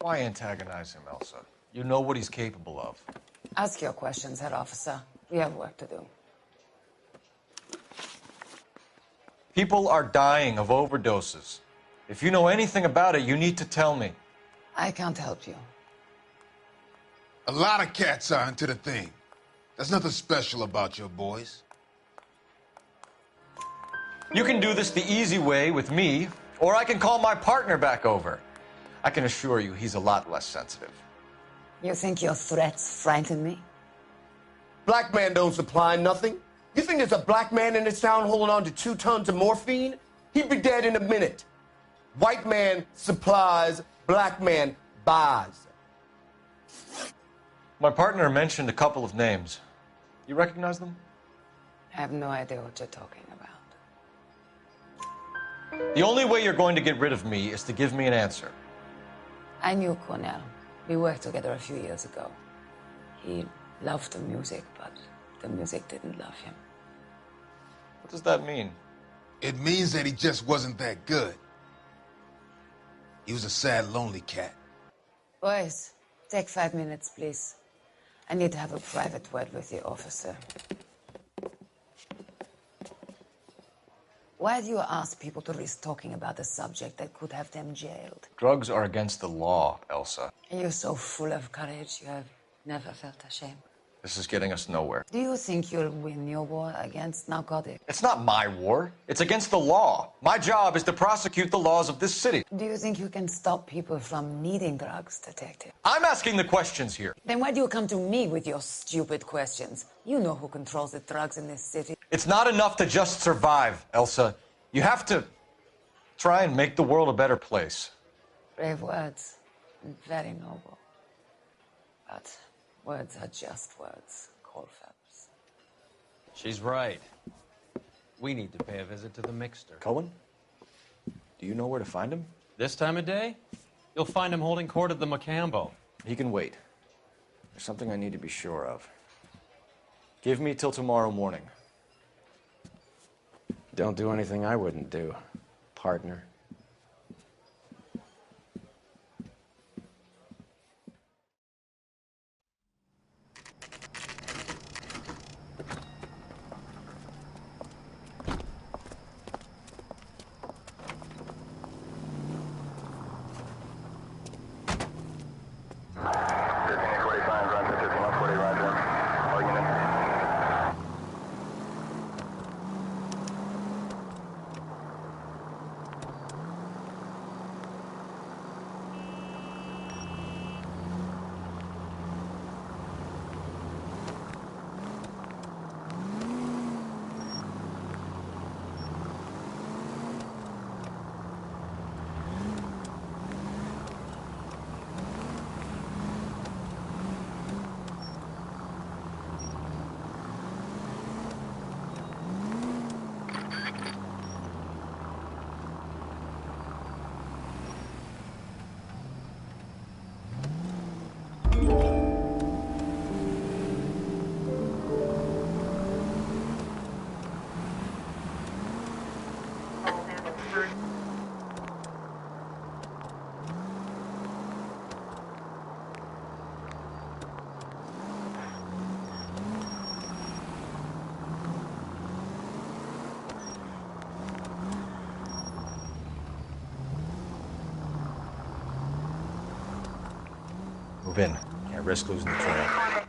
Speaker 13: Why antagonize him, Elsa? You know what he's capable of.
Speaker 7: Ask your questions, head officer. We have work to do.
Speaker 13: People are dying of overdoses. If you know anything about it, you need to tell me.
Speaker 7: I can't help you.
Speaker 1: A lot of cats are into the thing. There's nothing special about your boys.
Speaker 13: You can do this the easy way with me, or I can call my partner back over. I can assure you he's a lot less sensitive.
Speaker 7: You think your threats frighten me?
Speaker 15: Black man don't supply nothing. You think there's a black man in this town holding on to 2 tons of morphine? He'd be dead in a minute. White man supplies, black man buys.
Speaker 13: My partner mentioned a couple of names. You recognize them?
Speaker 7: I have no idea what you're talking about.
Speaker 13: The only way you're going to get rid of me is to give me an answer.
Speaker 7: I knew Cornell. We worked together a few years ago. He loved the music, but the music didn't love him.
Speaker 13: What does that mean?
Speaker 1: It means that he just wasn't that good. He was a sad, lonely cat.
Speaker 7: Boys, take 5 minutes, please. I need to have a private word with you, officer. Why do you ask people to risk talking about a subject that could have them jailed?
Speaker 13: Drugs are against the law, Elsa.
Speaker 7: You're so full of courage, you have never felt ashamed.
Speaker 13: This is getting us nowhere.
Speaker 7: Do you think you'll win your war against narcotics?
Speaker 13: It's not my war. It's against the law. My job is to prosecute the laws of this city.
Speaker 7: Do you think you can stop people from needing drugs, detective?
Speaker 13: I'm asking the questions here.
Speaker 7: Then why do you come to me with your stupid questions? You know who controls the drugs in this city.
Speaker 13: It's not enough to just survive, Elsa. You have to try and make the world a better place.
Speaker 7: Brave words, and very noble. But words are just words, Cole Phelps.
Speaker 5: She's right. We need to pay a visit to the Mixter.
Speaker 13: Cohen? Do you know where to find him?
Speaker 5: This time of day? You'll find him holding court at the Macambo.
Speaker 13: He can wait. There's something I need to be sure of. Give me till tomorrow morning.
Speaker 14: Don't do anything I wouldn't do, partner.
Speaker 13: Move in. Can't risk losing the trail.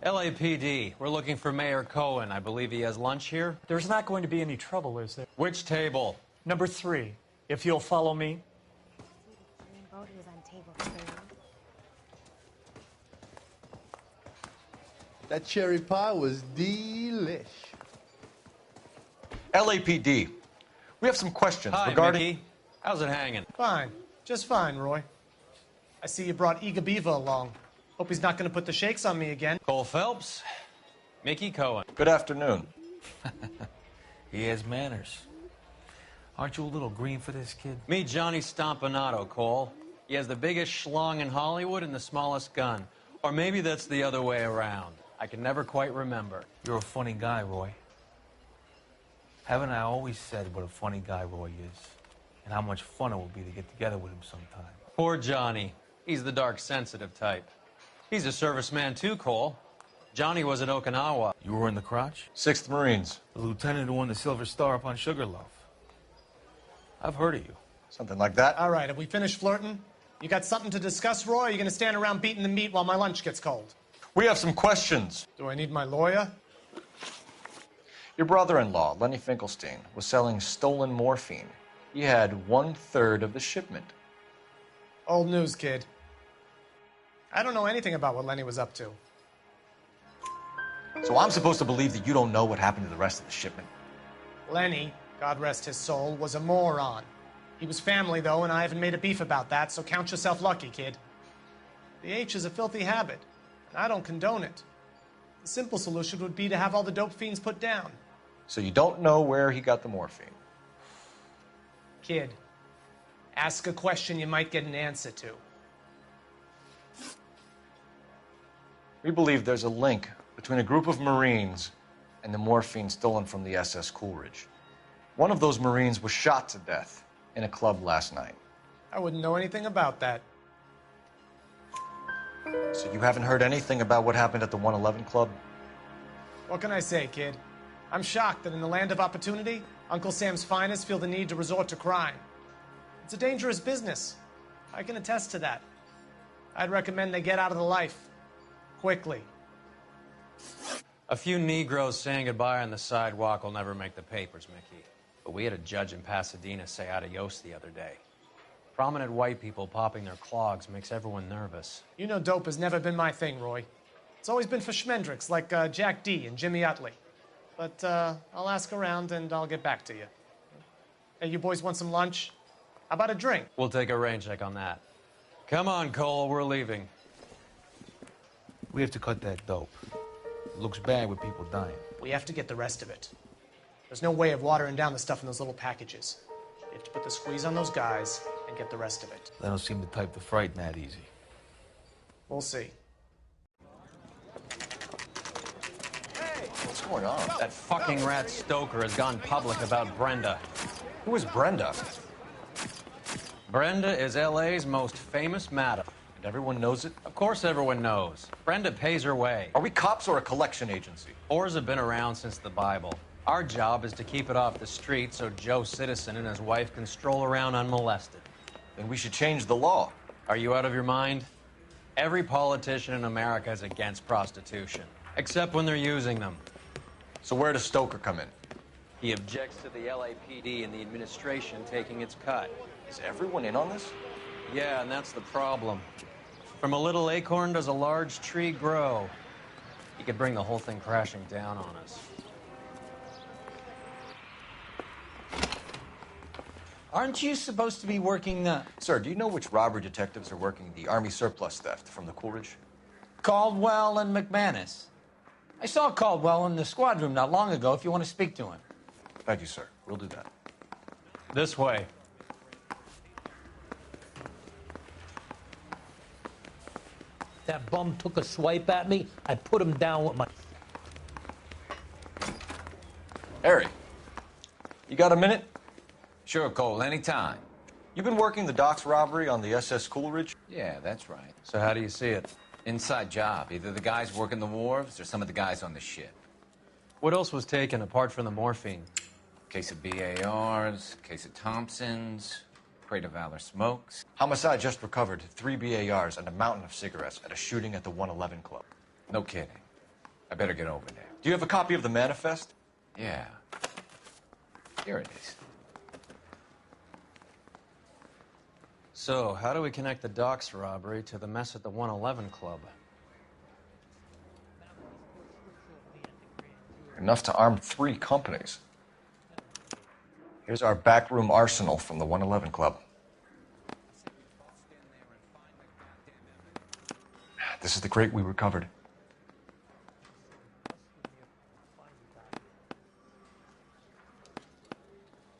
Speaker 5: LAPD, we're looking for Mayor Cohen. I believe he has lunch here.
Speaker 11: There's not going to be any trouble, is there?
Speaker 5: Which table?
Speaker 11: Number 3. If you'll follow me.
Speaker 9: That cherry pie was delish.
Speaker 13: LAPD,
Speaker 16: We have some questions
Speaker 5: Hi,
Speaker 16: regarding...
Speaker 5: Mickey. How's it hanging?
Speaker 11: Fine. Just fine, Roy. I see you brought Eager Beaver along. Hope he's not going to put the shakes on me again.
Speaker 5: Cole Phelps, Mickey Cohen.
Speaker 16: Good afternoon.
Speaker 19: He has manners. Aren't you a little green for this kid?
Speaker 5: Meet Johnny Stompanato, Cole. He has the biggest schlong in Hollywood and the smallest gun. Or maybe that's the other way around. I can never quite remember.
Speaker 19: You're a funny guy, Roy. Haven't I always said what a funny guy Roy is? And how much fun it would be to get together with him sometime.
Speaker 5: Poor Johnny. He's the dark, sensitive type. He's a serviceman too, Cole. Johnny was at Okinawa.
Speaker 19: You were in the crotch?
Speaker 16: 6th Marines.
Speaker 19: The lieutenant who won the Silver Star up on Sugarloaf. I've heard of you.
Speaker 16: Something like that.
Speaker 11: All right, have we finished flirting? You got something to discuss, Roy, or are you going to stand around beating the meat while my lunch gets cold?
Speaker 16: We have some questions.
Speaker 11: Do I need my lawyer?
Speaker 16: Your brother-in-law, Lenny Finkelstein, was selling stolen morphine. He had 1/3 of the shipment.
Speaker 11: Old news, kid. I don't know anything about what Lenny was up to.
Speaker 16: So I'm supposed to believe that you don't know what happened to the rest of the shipment?
Speaker 11: Lenny, God rest his soul, was a moron. He was family, though, and I haven't made a beef about that, so count yourself lucky, kid. The H is a filthy habit, and I don't condone it. The simple solution would be to have all the dope fiends put down.
Speaker 16: So you don't know where he got the morphine?
Speaker 11: Kid, ask a question you might get an answer to.
Speaker 16: We believe there's a link between a group of Marines and the morphine stolen from the SS Coolidge. One of those Marines was shot to death in a club last night.
Speaker 11: I wouldn't know anything about that.
Speaker 16: So you haven't heard anything about what happened at the 111 Club?
Speaker 11: What can I say, kid? I'm shocked that in the land of opportunity, Uncle Sam's finest feel the need to resort to crime. It's a dangerous business. I can attest to that. I'd recommend they get out of the life. Quickly.
Speaker 5: A few Negroes saying goodbye on the sidewalk will never make the papers, Mickey. But we had a judge in Pasadena say adios the other day. Prominent white people popping their clogs makes everyone nervous.
Speaker 11: You know dope has never been my thing, Roy. It's always been for schmendricks like Jack D. and Jimmy Utley. But I'll ask around and I'll get back to you. Hey, you boys want some lunch? How about a drink?
Speaker 5: We'll take a rain check on that. Come on, Cole, we're leaving.
Speaker 19: We have to cut that dope. It looks bad with people dying.
Speaker 11: We have to get the rest of it. There's no way of watering down the stuff in those little packages. You have to put the squeeze on those guys and get the rest of it.
Speaker 19: They don't seem the type to frighten that easy.
Speaker 11: We'll see.
Speaker 16: What's going on?
Speaker 5: That fucking rat Stoker has gone public about Brenda.
Speaker 16: Who is Brenda?
Speaker 5: Brenda is L.A.'s most famous madam.
Speaker 16: And everyone knows it?
Speaker 5: Of course everyone knows. Brenda pays her way.
Speaker 16: Are we cops or a collection agency?
Speaker 5: Whores have been around since the Bible. Our job is to keep it off the street so Joe Citizen and his wife can stroll around unmolested.
Speaker 16: Then we should change the law.
Speaker 5: Are you out of your mind? Every politician in America is against prostitution, except when they're using them.
Speaker 16: So where does Stoker come in?
Speaker 5: He objects to the LAPD and the administration taking its cut.
Speaker 16: Is everyone in on this?
Speaker 5: Yeah, and that's the problem. From a little acorn does a large tree grow. He could bring the whole thing crashing down on us.
Speaker 19: Aren't you supposed to be working
Speaker 16: Sir, do you know which robbery detectives are working the Army surplus theft from the Coolidge?
Speaker 19: Caldwell and McManus? I saw Caldwell in the squad room not long ago if you want to speak to him.
Speaker 16: Thank you, sir. We'll do that.
Speaker 5: This way.
Speaker 9: That bum took a swipe at me. I put him down with my...
Speaker 16: Harry, you got a minute?
Speaker 17: Sure, Cole, anytime.
Speaker 16: You've been working the docks robbery on the SS Coolidge?
Speaker 17: Yeah, that's right.
Speaker 5: So how do you see it?
Speaker 17: Inside job. Either the guys working the wharves or some of the guys on the ship.
Speaker 5: What else was taken apart from the morphine?
Speaker 17: Case of BARs, case of Thompsons, crate of Valor smokes.
Speaker 16: Homicide just recovered 3 BARs and a mountain of cigarettes at a shooting at the 111 Club.
Speaker 17: No kidding. I better get over there.
Speaker 16: Do you have a copy of the manifest?
Speaker 17: Yeah. Here it is.
Speaker 5: So, how do we connect the docks robbery to the mess at the 111 Club?
Speaker 16: Enough to arm 3 companies.
Speaker 13: Here's our backroom arsenal from the 111 Club. This is the crate we recovered.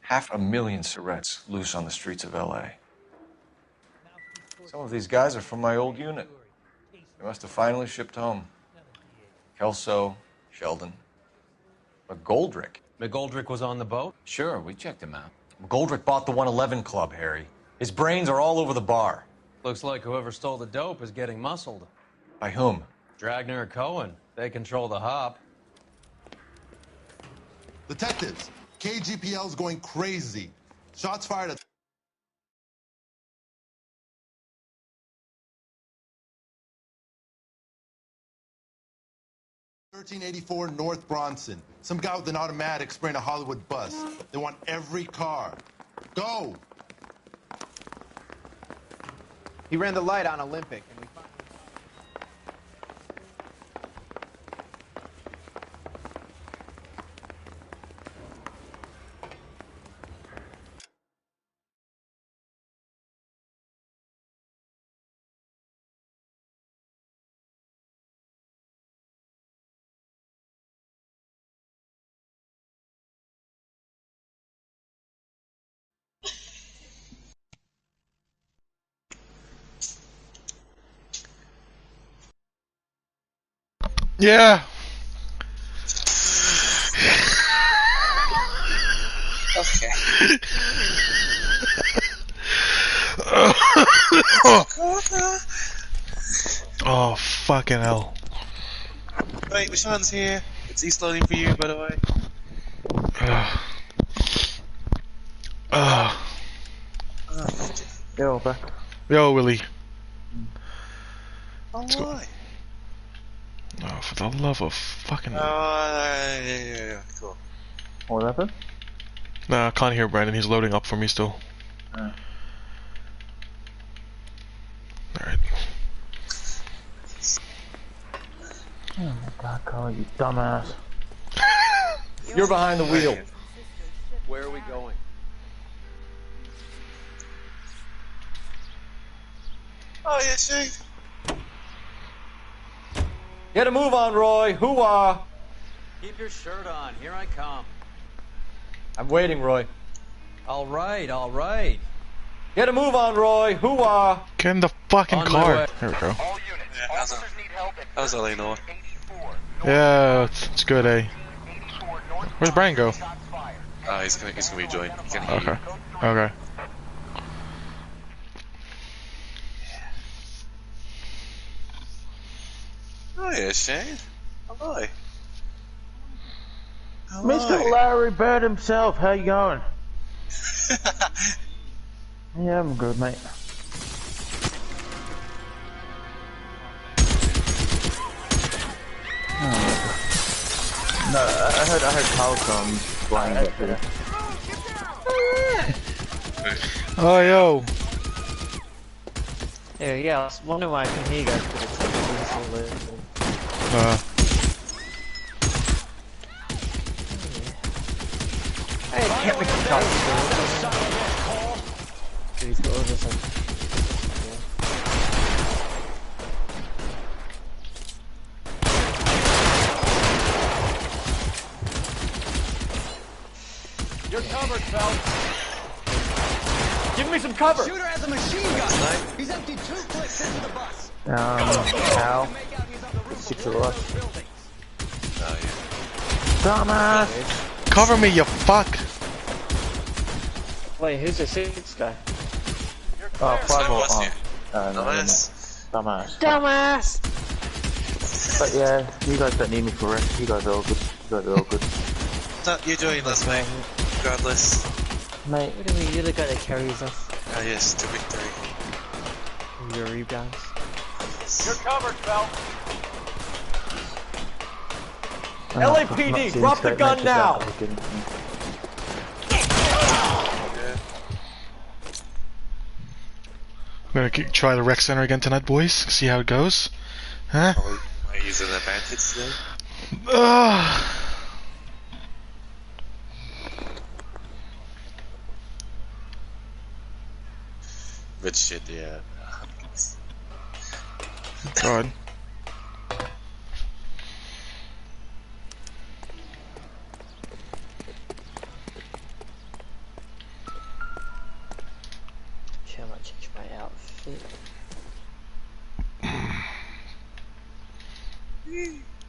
Speaker 13: Half a million cigarettes loose on the streets of L.A. Some of these guys are from my old unit. They must have finally shipped home. Kelso, Sheldon. McGoldrick.
Speaker 5: McGoldrick was on the boat?
Speaker 17: Sure, we checked him out.
Speaker 13: McGoldrick bought the 111 Club, Harry. His brains are all over the bar.
Speaker 5: Looks like whoever stole the dope is getting muscled.
Speaker 13: By whom?
Speaker 5: Dragner or Cohen. They control the hop.
Speaker 4: Detectives, KGPL's going crazy. Shots fired at 1384 North Bronson. Some guy with an automatic spraying a Hollywood bus. They want every car. Go!
Speaker 10: He ran the light on Olympic, and we found...
Speaker 22: Yeah.
Speaker 23: Okay.
Speaker 22: Oh, fucking hell.
Speaker 23: Wait, which one's here? It's East loading for you, by the way.
Speaker 22: Yo, back. Yo, Willie.
Speaker 23: Oh, why?
Speaker 22: Oh, for the love of fucking...
Speaker 23: yeah, cool.
Speaker 22: What happened? No, I can't hear Brandon. He's loading up for me still. Alright.
Speaker 9: Oh my god, Carl, you dumbass.
Speaker 13: You're behind the wheel.
Speaker 5: Where are we going?
Speaker 23: Oh, yeah, see?
Speaker 13: Get a move on, Roy. Hoo-ah.
Speaker 5: Keep your shirt on. Here I come.
Speaker 13: I'm waiting, Roy.
Speaker 5: All right, all right.
Speaker 13: Get a move on, Roy. Hoo-ah.
Speaker 22: Get in the fucking car. There we go.
Speaker 23: Yeah, how's L.A Noire?
Speaker 22: Yeah, it's good, eh? Where's Brian go?
Speaker 23: He's gonna rejoin. He can hear
Speaker 22: Okay.
Speaker 23: you.
Speaker 22: Okay.
Speaker 23: Oh yeah, Shane. Hello.
Speaker 9: Mr. Larry Bird himself, how you going? Yeah, I'm good, mate. No, I heard Carlson flying up here.
Speaker 22: Oh, yo.
Speaker 25: Yeah, I was wondering why I can hear you guys, but it's like Hey, can't make a shot. He's got over some.
Speaker 13: You're covered, Phelps. Give me some cover.
Speaker 20: Shooter has a machine gun. He's emptied 2 clips into the bus.
Speaker 9: Al. 6 of us.
Speaker 23: Oh, yeah.
Speaker 9: Dumbass.
Speaker 22: Cover me, you fuck.
Speaker 25: Wait, who's the 6th guy?
Speaker 9: Oh, 5 or
Speaker 23: Dumbass.
Speaker 9: Dumbass.
Speaker 25: Dumbass!
Speaker 9: But yeah, you guys don't need me for rest. You guys are all good. You guys are all good.
Speaker 23: No, you're doing this, mate. Regardless.
Speaker 25: Mate, what do you mean? You're the guy that carries us.
Speaker 23: Ah, yes, to victory.
Speaker 25: Your rebounds.
Speaker 13: You're covered, Phelps.
Speaker 9: I've
Speaker 13: LAPD,
Speaker 9: not seen
Speaker 13: drop the
Speaker 9: straight
Speaker 13: gun
Speaker 9: matches
Speaker 13: now.
Speaker 9: that fucking-
Speaker 22: I'm gonna try the rec center again tonight, boys. See how it goes. Huh?
Speaker 23: Are you using an advantage today? Rich shit, yeah.
Speaker 22: God.
Speaker 25: Shall I change my outfit?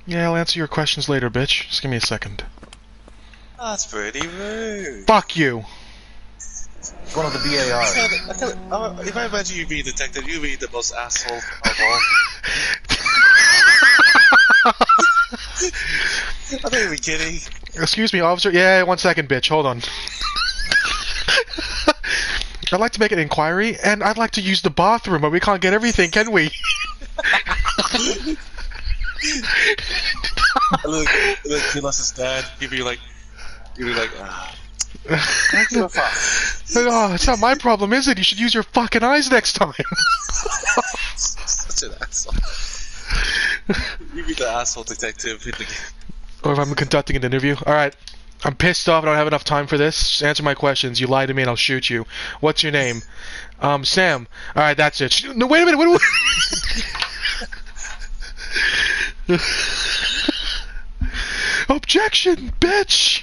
Speaker 22: Yeah, I'll answer your questions later, bitch. Just give me a second.
Speaker 23: That's pretty rude.
Speaker 22: Fuck you.
Speaker 16: It's one of the BARs.
Speaker 23: If I imagine you being a detective, you'd be the most asshole of all. I don't even kidding.
Speaker 22: Excuse me, officer. Yeah, 1 second, bitch. Hold on. I'd like to make an inquiry, and I'd like to use the bathroom, but we can't get everything, can we?
Speaker 23: look, he lost his dad. You'd be like, ah.
Speaker 22: Oh, it's not my problem, is it? You should use your fucking eyes next time.
Speaker 23: Such an asshole. You'd be the asshole detective.
Speaker 22: Or if I'm conducting an interview. Alright, I'm pissed off. I don't have enough time for this. Just answer my questions. You lie to me and I'll shoot you. What's your name? Sam. Alright, that's it. No, wait a minute. Wait. Objection, bitch!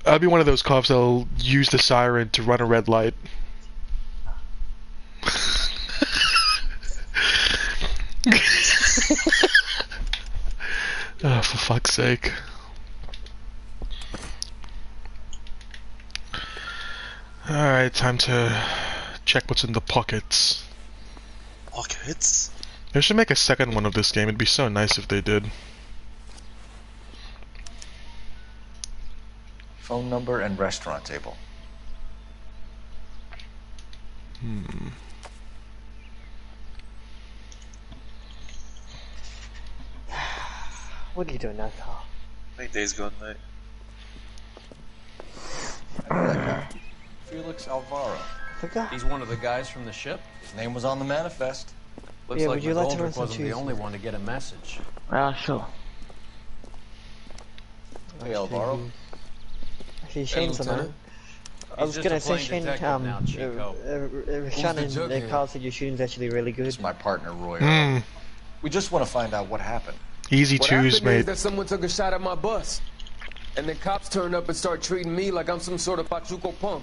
Speaker 22: I'll be one of those cops that'll use the siren to run a red light. Oh, for fuck's sake. Alright, time to check what's in the pockets.
Speaker 23: Pockets?
Speaker 22: They should make a second one of this game. It'd be so nice if they did.
Speaker 16: Phone number and restaurant table.
Speaker 25: What are you doing now, Carl?
Speaker 23: I think Days Gone, mate.
Speaker 16: I know that guy. Felix Alvaro.
Speaker 5: He's one of the guys from the ship?
Speaker 16: His name was on the manifest.
Speaker 5: Looks
Speaker 25: Yeah,
Speaker 5: like
Speaker 25: would you like to run
Speaker 5: McGoldrick
Speaker 25: some
Speaker 5: wasn't the
Speaker 25: cheese?
Speaker 5: only one to get a message.
Speaker 25: Sure.
Speaker 16: Hey, Alvaro.
Speaker 25: Actually, Shane's on it. I was gonna say, Shane, Shannon and Carl said your shooting's actually really good.
Speaker 16: It's my partner, Roy. We just want to find out what happened.
Speaker 22: Easy
Speaker 2: What
Speaker 22: twos,
Speaker 2: happened
Speaker 22: mate.
Speaker 2: is that someone took a shot at my bus, and the cops turned up and started treating me like I'm some sort of Pachuco punk.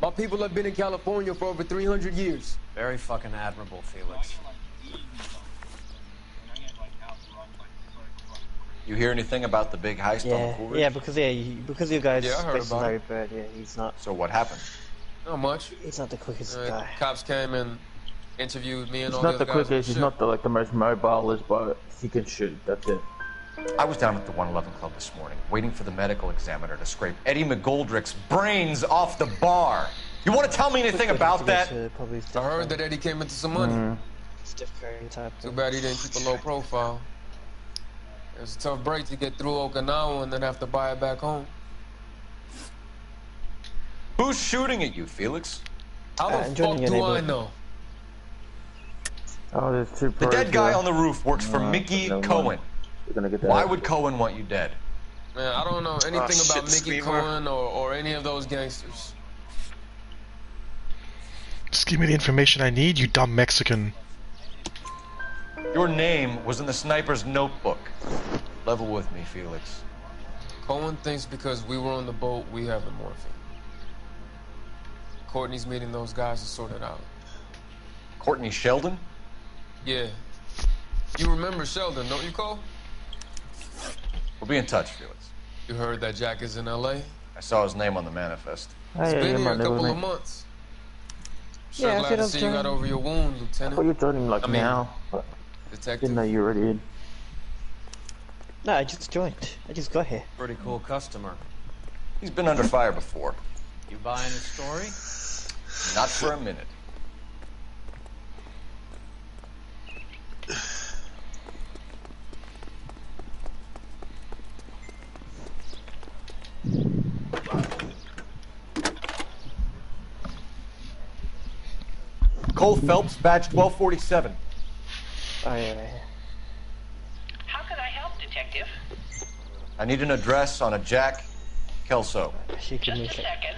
Speaker 2: My people have been in California for over 300 years.
Speaker 5: Very fucking admirable, Felix.
Speaker 16: You hear anything about the big heist on the Cool Ridge?
Speaker 25: Yeah, because you guys.
Speaker 2: Yeah, I heard about
Speaker 25: Larry
Speaker 2: it.
Speaker 25: Bird. Yeah, he's not.
Speaker 16: So what happened?
Speaker 2: Not much.
Speaker 25: He's not the quickest guy.
Speaker 2: Cops came and interviewed me and
Speaker 6: He's
Speaker 2: all
Speaker 6: not
Speaker 2: the
Speaker 6: the
Speaker 2: other guys.
Speaker 6: quickest, he's not the most mobile, but he can shoot, that's it.
Speaker 16: I was down at the 111 Club this morning, waiting for the medical examiner to scrape Eddie McGoldrick's brains off the bar. You want to tell me anything about that?
Speaker 2: I heard that Eddie came into some money.
Speaker 25: Steph Curry type.
Speaker 2: Too bad he didn't keep a low profile. It was a tough break to get through Okinawa and then have to buy it back home.
Speaker 16: Who's shooting at you, Felix?
Speaker 2: How the fuck do I know?
Speaker 6: Oh, there's two
Speaker 16: The
Speaker 6: pros
Speaker 16: dead guy
Speaker 6: here.
Speaker 16: on the roof works for Mickey Cohen.
Speaker 6: We're gonna get that.
Speaker 16: Why would Cohen want you dead?
Speaker 2: Man, I don't know anything about Mickey
Speaker 23: Screamer.
Speaker 2: Cohen or any of those gangsters.
Speaker 22: Just give me the information I need, you dumb Mexican.
Speaker 16: Your name was in the sniper's notebook. Level with me, Felix.
Speaker 2: Cohen thinks because we were on the boat, we have the morphine. Courtney's meeting those guys to sort it out.
Speaker 16: Courtney Sheldon?
Speaker 2: Yeah. You remember Sheldon, don't you, Cole?
Speaker 16: We'll be in touch, Felix.
Speaker 2: You heard that Jack is in L.A.?
Speaker 16: I saw his name on the manifest.
Speaker 2: He's been here a couple of months. Sure
Speaker 25: Yeah, I
Speaker 2: glad
Speaker 25: said
Speaker 2: to
Speaker 25: I was
Speaker 2: see you got
Speaker 25: joining.
Speaker 2: over your wound,
Speaker 6: I
Speaker 2: Lieutenant.
Speaker 6: thought you joined him like
Speaker 2: I mean,
Speaker 6: now, but
Speaker 2: Detective.
Speaker 6: didn't know you already did.
Speaker 25: No, I just joined. I just got here.
Speaker 5: Pretty cool customer.
Speaker 16: He's been under fire before.
Speaker 5: You buying his story?
Speaker 16: Not for a minute. Cole Phelps, badge 1247.
Speaker 25: Oh yeah.
Speaker 8: How can I help, Detective?
Speaker 16: I need an address on a Jack Kelso.
Speaker 25: She can
Speaker 8: Just a second.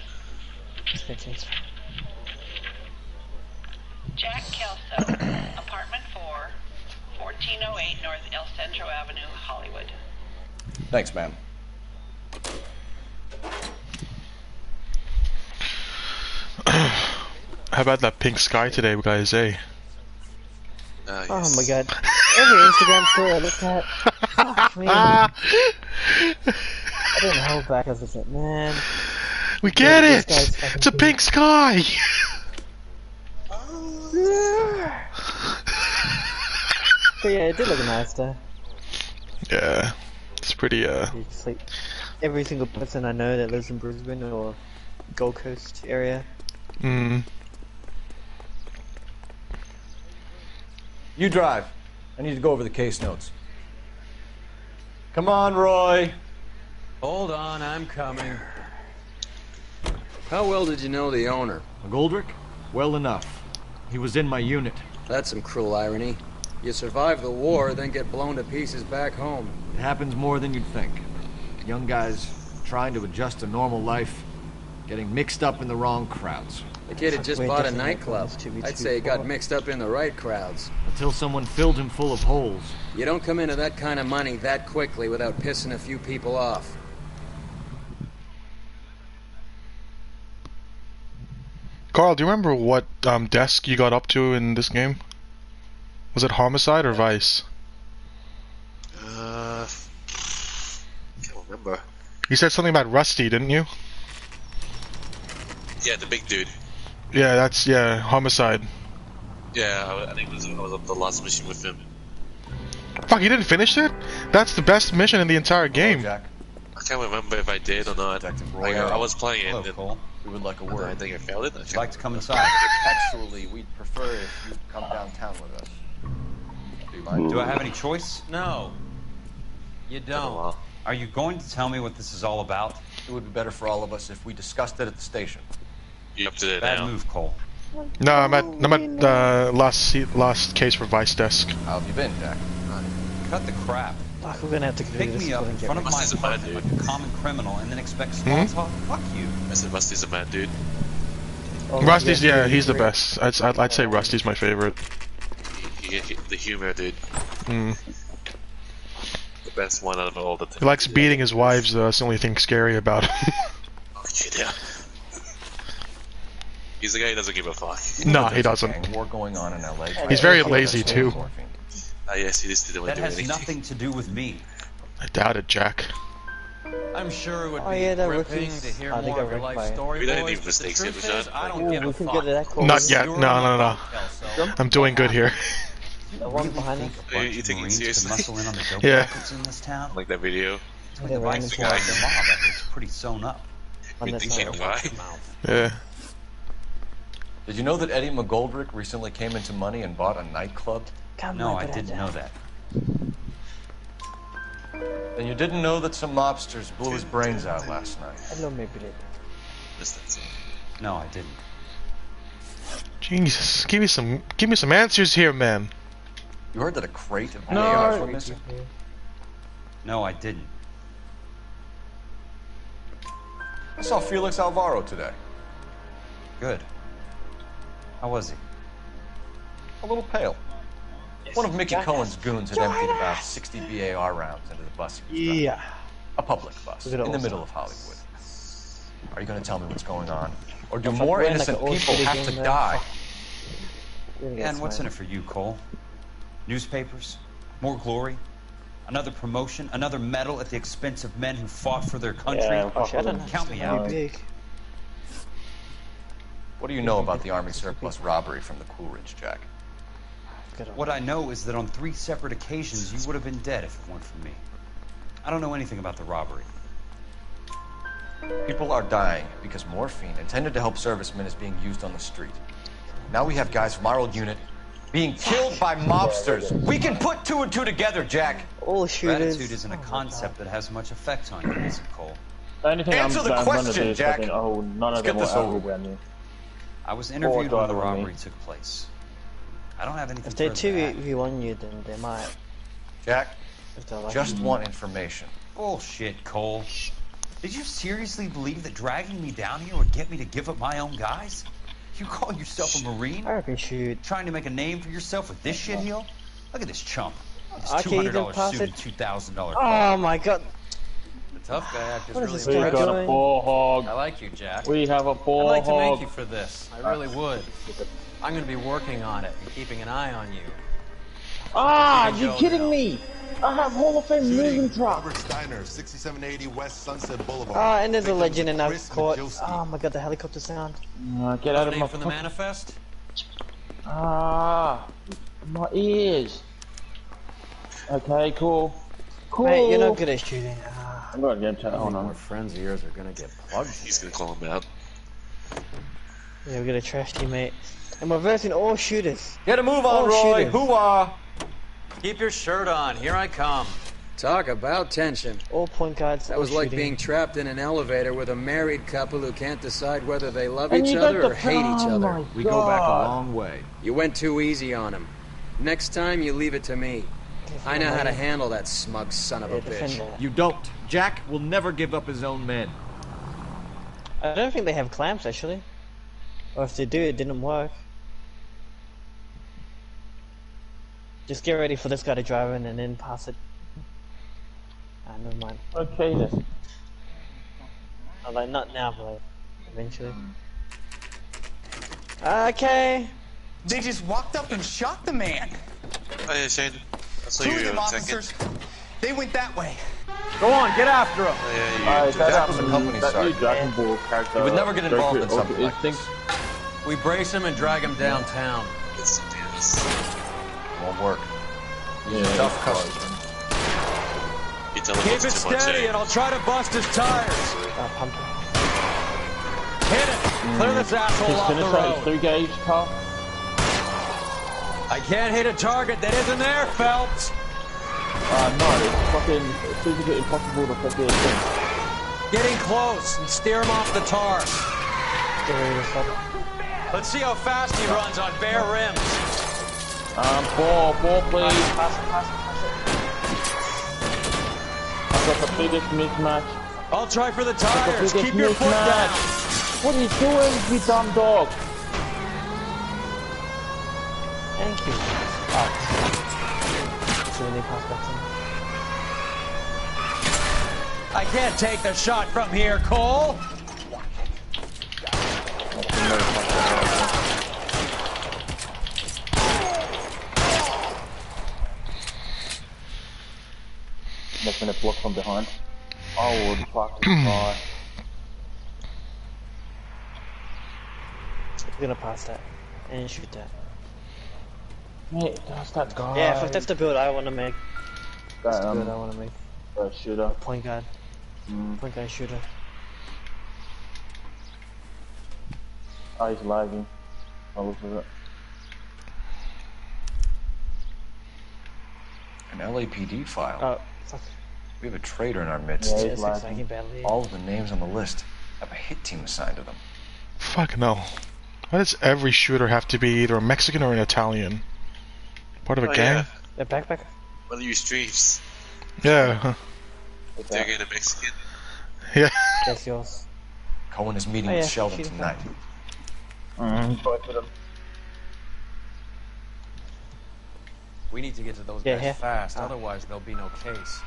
Speaker 8: Jack Kelso, apartment 4, 1408 North El Centro Avenue, Hollywood.
Speaker 16: Thanks, ma'am.
Speaker 22: How about that pink sky today, guys, eh?
Speaker 25: Yes. Oh my god. Every Instagram story I looked at. Fuck me. I didn't hold back. I was like, man.
Speaker 22: We get it! It's a pink sky!
Speaker 25: But yeah, it did look nice though.
Speaker 22: Yeah. It's pretty,
Speaker 25: It's like every single person I know that lives in Brisbane or Gold Coast area.
Speaker 16: You drive. I need to go over the case notes. Come on, Roy.
Speaker 14: Hold on, I'm coming. How well did you know the owner?
Speaker 16: McGoldrick? Well enough. He was in my unit.
Speaker 14: That's some cruel irony. You survive the war, then get blown to pieces back home.
Speaker 16: It happens more than you'd think. Young guys trying to adjust to normal life, getting mixed up in the wrong crowds.
Speaker 14: The kid had just bought a nightclub. I'd say he got mixed up in the right crowds.
Speaker 16: Until someone filled him full of holes.
Speaker 14: You don't come into that kind of money that quickly without pissing a few people off.
Speaker 22: Carl, do you remember what desk you got up to in this game? Was it Homicide or Vice?
Speaker 23: Can't remember.
Speaker 22: You said something about Rusty, didn't you?
Speaker 23: Yeah, the big dude.
Speaker 22: Yeah, that's, Homicide.
Speaker 23: Yeah, I think I was up the last mission with him.
Speaker 22: Fuck, you didn't finish it? That's the best mission in the entire game.
Speaker 23: I can't remember if I did or not. Like, I was playing it.
Speaker 16: Hello, Cole. We would like a word.
Speaker 23: I think I failed it.
Speaker 16: Would you like to come inside? Actually, we'd prefer if you'd come downtown with us. Do you mind?
Speaker 5: Do I have any choice?
Speaker 14: No. You don't.
Speaker 5: Are you going to tell me what this is all about?
Speaker 16: It would be better for all of us if we discussed it at the station.
Speaker 23: You up to it
Speaker 5: Bad
Speaker 23: now?
Speaker 5: move, Cole.
Speaker 22: No, I'm at last case for Vice desk.
Speaker 16: How have you been, Jack?
Speaker 5: Cut the crap.
Speaker 25: Fuck, we're gonna have to go
Speaker 5: Pick me up in front of my apartment like a common criminal and then expect small talk? Fuck you.
Speaker 23: I said Rusty's a bad dude.
Speaker 22: Rusty's, he's the best. I'd say Rusty's my favorite.
Speaker 23: The humor, dude. The best one out of all the
Speaker 22: He likes beating his wives, though. That's the only thing scary about him.
Speaker 23: Yeah. He's the guy who doesn't give a fuck.
Speaker 22: No, he doesn't.
Speaker 16: War going on in LA.
Speaker 22: He's very lazy, too.
Speaker 23: Yes, he just didn't want
Speaker 5: That
Speaker 23: to do
Speaker 5: has
Speaker 23: anything.
Speaker 5: nothing to do with me.
Speaker 22: I doubt it, Jack.
Speaker 14: I'm sure it would be
Speaker 25: yeah, that
Speaker 14: gripping
Speaker 25: rookies.
Speaker 14: to hear
Speaker 25: I think
Speaker 14: more
Speaker 25: I
Speaker 14: of your
Speaker 25: wrecked
Speaker 14: life
Speaker 25: my-
Speaker 14: story,
Speaker 23: We didn't
Speaker 14: boys,
Speaker 23: need
Speaker 14: but the
Speaker 23: mistakes
Speaker 14: truth
Speaker 23: here,
Speaker 14: is,
Speaker 23: John.
Speaker 14: I don't
Speaker 25: Ooh,
Speaker 14: give
Speaker 25: we
Speaker 14: a
Speaker 25: can
Speaker 14: fuck.
Speaker 25: get to that call.
Speaker 22: Not yet. No. I'm doing good here.
Speaker 25: The one behind us.
Speaker 23: You taking it seriously?
Speaker 5: Muscle in on the dope
Speaker 22: Yeah.
Speaker 5: rackets in this town?
Speaker 23: Like that video?
Speaker 5: Between the Vice Squad and the mob, that was pretty sewn up.
Speaker 23: You think why?
Speaker 22: Yeah.
Speaker 16: Did you know that Eddie McGoldrick recently came into money and bought a nightclub?
Speaker 5: No, I didn't know that.
Speaker 16: And you didn't know that some mobsters blew his brains out last night?
Speaker 25: Hello, maybe.
Speaker 5: No, I didn't.
Speaker 22: Jesus, give me some answers here, man.
Speaker 16: You heard that a crate of
Speaker 25: No.
Speaker 16: ARs were missing?
Speaker 5: No, I didn't.
Speaker 16: I saw Felix Alvaro today.
Speaker 5: Good. How was he?
Speaker 16: A little pale. One of Mickey Cohen's goons had emptied about 60 BAR rounds into the bus he was driving.
Speaker 25: Yeah.
Speaker 16: A public bus
Speaker 25: Look at
Speaker 16: in
Speaker 25: all
Speaker 16: the
Speaker 25: those
Speaker 16: middle of Hollywood. Are you going to tell me what's going on? Or do
Speaker 25: If I
Speaker 16: more
Speaker 25: ran like
Speaker 16: innocent
Speaker 25: an old
Speaker 16: people
Speaker 25: video
Speaker 16: have to
Speaker 25: game,
Speaker 16: die?
Speaker 5: And what's in it for you, Cole? Newspapers? More glory? Another promotion? Another medal at the expense of men who fought for their country?
Speaker 25: Yeah, I don't know.
Speaker 5: Count me out.
Speaker 25: Big.
Speaker 16: What do you know about the Army surplus robbery from the Coolidge, Jack?
Speaker 5: What I know is that on 3 separate occasions you would have been dead if it weren't for me. I don't know anything about the robbery.
Speaker 16: People are dying because morphine intended to help servicemen is being used on the street. Now we have guys from our old unit being killed by mobsters. We can put 2 and 2 together, Jack.
Speaker 25: All shooters.
Speaker 5: Gratitude isn't a concept that has much effect on you, is it, Cole?
Speaker 6: The only thing
Speaker 16: Answer the
Speaker 6: I'm gonna
Speaker 16: question,
Speaker 6: do is
Speaker 16: Jack.
Speaker 6: fucking, oh, none of
Speaker 16: Let's get
Speaker 6: them were
Speaker 16: this over
Speaker 6: alcohol
Speaker 16: with.
Speaker 6: brand new.
Speaker 5: I was interviewed when the
Speaker 6: driver with me.
Speaker 5: robbery took place. I don't have anything
Speaker 25: If they
Speaker 5: further to add.
Speaker 25: 2v1 you, then they might.
Speaker 16: Jack,
Speaker 25: If they're like,
Speaker 16: just want information.
Speaker 5: Bullshit, Cole.
Speaker 3: Did you seriously believe that dragging me down here would get me to give up my own guys? You call yourself a Marine?
Speaker 25: Shoot.
Speaker 3: Trying to make a name for yourself with this shitheel? Look at this chump. This
Speaker 25: Okay,
Speaker 3: $200 suit and $2,000 car.
Speaker 25: Oh my god.
Speaker 5: The tough guy act is
Speaker 25: What
Speaker 5: really
Speaker 25: is this guy
Speaker 5: impressive.
Speaker 25: doing?
Speaker 6: Ball hog.
Speaker 5: I like you, Jack.
Speaker 6: We have a ball
Speaker 5: I'd like to
Speaker 6: hog.
Speaker 5: make you for this. I really would. I'm going to be working on it and keeping an eye on you.
Speaker 6: Ah,
Speaker 5: Here
Speaker 6: you're
Speaker 5: go
Speaker 6: kidding
Speaker 5: now.
Speaker 6: me! I have Hall of Fame moving truck.
Speaker 4: Robert Steiner, 6780 West Sunset Boulevard.
Speaker 25: Ah, and there's a legend in our
Speaker 4: Chris
Speaker 25: court.
Speaker 4: Majilski.
Speaker 25: Oh my god, the helicopter sound.
Speaker 6: Get out of
Speaker 5: Name
Speaker 6: my
Speaker 5: from the manifest?
Speaker 6: Ah, my ears. Okay, cool. Cool.
Speaker 25: Mate, you're not good at shooting. Ah.
Speaker 6: I'm going to get him. Hold
Speaker 5: More
Speaker 6: on.
Speaker 5: friends of yours are going to get plugged.
Speaker 23: He's gonna call him out.
Speaker 25: Yeah, we're gonna trash you, mate. And we're versing all shooters.
Speaker 5: Get a move
Speaker 25: All
Speaker 5: on, Roy.
Speaker 25: shooters.
Speaker 5: Hoo-ah. Keep your shirt on. Here I come.
Speaker 14: Talk about tension.
Speaker 25: All point guards.
Speaker 14: That
Speaker 25: all
Speaker 14: was like
Speaker 25: shooting.
Speaker 14: being trapped in an elevator with a married couple who can't decide whether they love
Speaker 25: And
Speaker 14: each
Speaker 25: you
Speaker 14: other
Speaker 25: got
Speaker 14: or
Speaker 25: the
Speaker 14: hate each
Speaker 25: oh
Speaker 14: other.
Speaker 25: my
Speaker 14: We go back a
Speaker 25: God.
Speaker 14: long way. You went too easy on him. Next time, you leave it to me. I know how to handle that smug son of a bitch.
Speaker 16: You don't. Jack will never give up his own men.
Speaker 25: I don't think they have clamps actually. Or if they do, it didn't work. Just get ready for this guy to drive in and then pass it. Ah, never mind.
Speaker 6: Okay then.
Speaker 25: Oh, like not now, but like eventually. Okay.
Speaker 3: They just walked up and shot the man.
Speaker 23: Oh yeah, Shane. I saw
Speaker 3: Two
Speaker 23: you
Speaker 3: of them
Speaker 23: a
Speaker 3: officers,
Speaker 23: second.
Speaker 3: they went that way.
Speaker 5: Go on, get after him.
Speaker 23: Oh, yeah, you.
Speaker 6: Alright,
Speaker 16: Jack was a company
Speaker 6: that new
Speaker 16: sergeant.
Speaker 6: Dragon Ball character.
Speaker 16: You would never get involved in something like
Speaker 6: instinct.
Speaker 5: We brace him and drag him downtown.
Speaker 23: It's dance.
Speaker 16: Won't work.
Speaker 6: Yeah,
Speaker 16: Tough customer.
Speaker 23: You tell him
Speaker 5: Keep it
Speaker 23: what's too much,
Speaker 5: steady
Speaker 23: eh?
Speaker 5: and I'll try to bust his tires.
Speaker 25: Pump.
Speaker 5: Hit it. Clear this asshole
Speaker 6: His
Speaker 5: off the
Speaker 6: finisher is
Speaker 5: road.
Speaker 6: 3 gauge car.
Speaker 5: I can't hit a target that isn't there, Phelps.
Speaker 6: No, it's fucking physically impossible to fucking think.
Speaker 5: Getting close and steer him off the tar.
Speaker 25: Get ready to stop.
Speaker 5: Let's see how fast he runs on bare rims.
Speaker 6: Ball, please.
Speaker 25: Pass it.
Speaker 6: I've got the biggest mismatch.
Speaker 5: I'll try for the
Speaker 6: I've got
Speaker 5: tires.
Speaker 6: the
Speaker 5: Keep
Speaker 6: biggest
Speaker 5: your foot
Speaker 6: mismatch.
Speaker 5: down.
Speaker 6: What are you doing, you dumb dog?
Speaker 25: Thank you. Oh. So when they pass back to me.
Speaker 5: I can't take the shot from here, Cole.
Speaker 6: Making it block from behind. Oh, the fuck this guy.
Speaker 25: We're gonna pass that and shoot that.
Speaker 6: Mate, that's that guy.
Speaker 25: Yeah, if that's the build I want to make. That's the
Speaker 6: That,
Speaker 25: build I want to make.
Speaker 6: Shooter.
Speaker 25: Point guard. Point guard shooter.
Speaker 6: Oh, he's lagging. I'll look at it.
Speaker 16: An LAPD file.
Speaker 25: Oh, fuck.
Speaker 16: We have a traitor in our midst.
Speaker 25: Yeah, it's lagging badly.
Speaker 16: All of the names on the list have a hit team assigned to them.
Speaker 22: Fuck no. Why does every shooter have to be either a Mexican or an Italian? Part of a gang?
Speaker 25: A backpack?
Speaker 23: One of your streams.
Speaker 22: Yeah. Huh.
Speaker 23: Taking a Mexican.
Speaker 22: Yeah.
Speaker 25: That's yours.
Speaker 16: Cohen is meeting
Speaker 25: Oh,
Speaker 16: with
Speaker 25: yeah,
Speaker 16: Sheldon
Speaker 25: shoot him.
Speaker 16: tonight.
Speaker 6: Both of them.
Speaker 5: We need to get to those
Speaker 25: Yeah,
Speaker 5: guys
Speaker 25: yeah.
Speaker 5: fast, otherwise there'll be no case.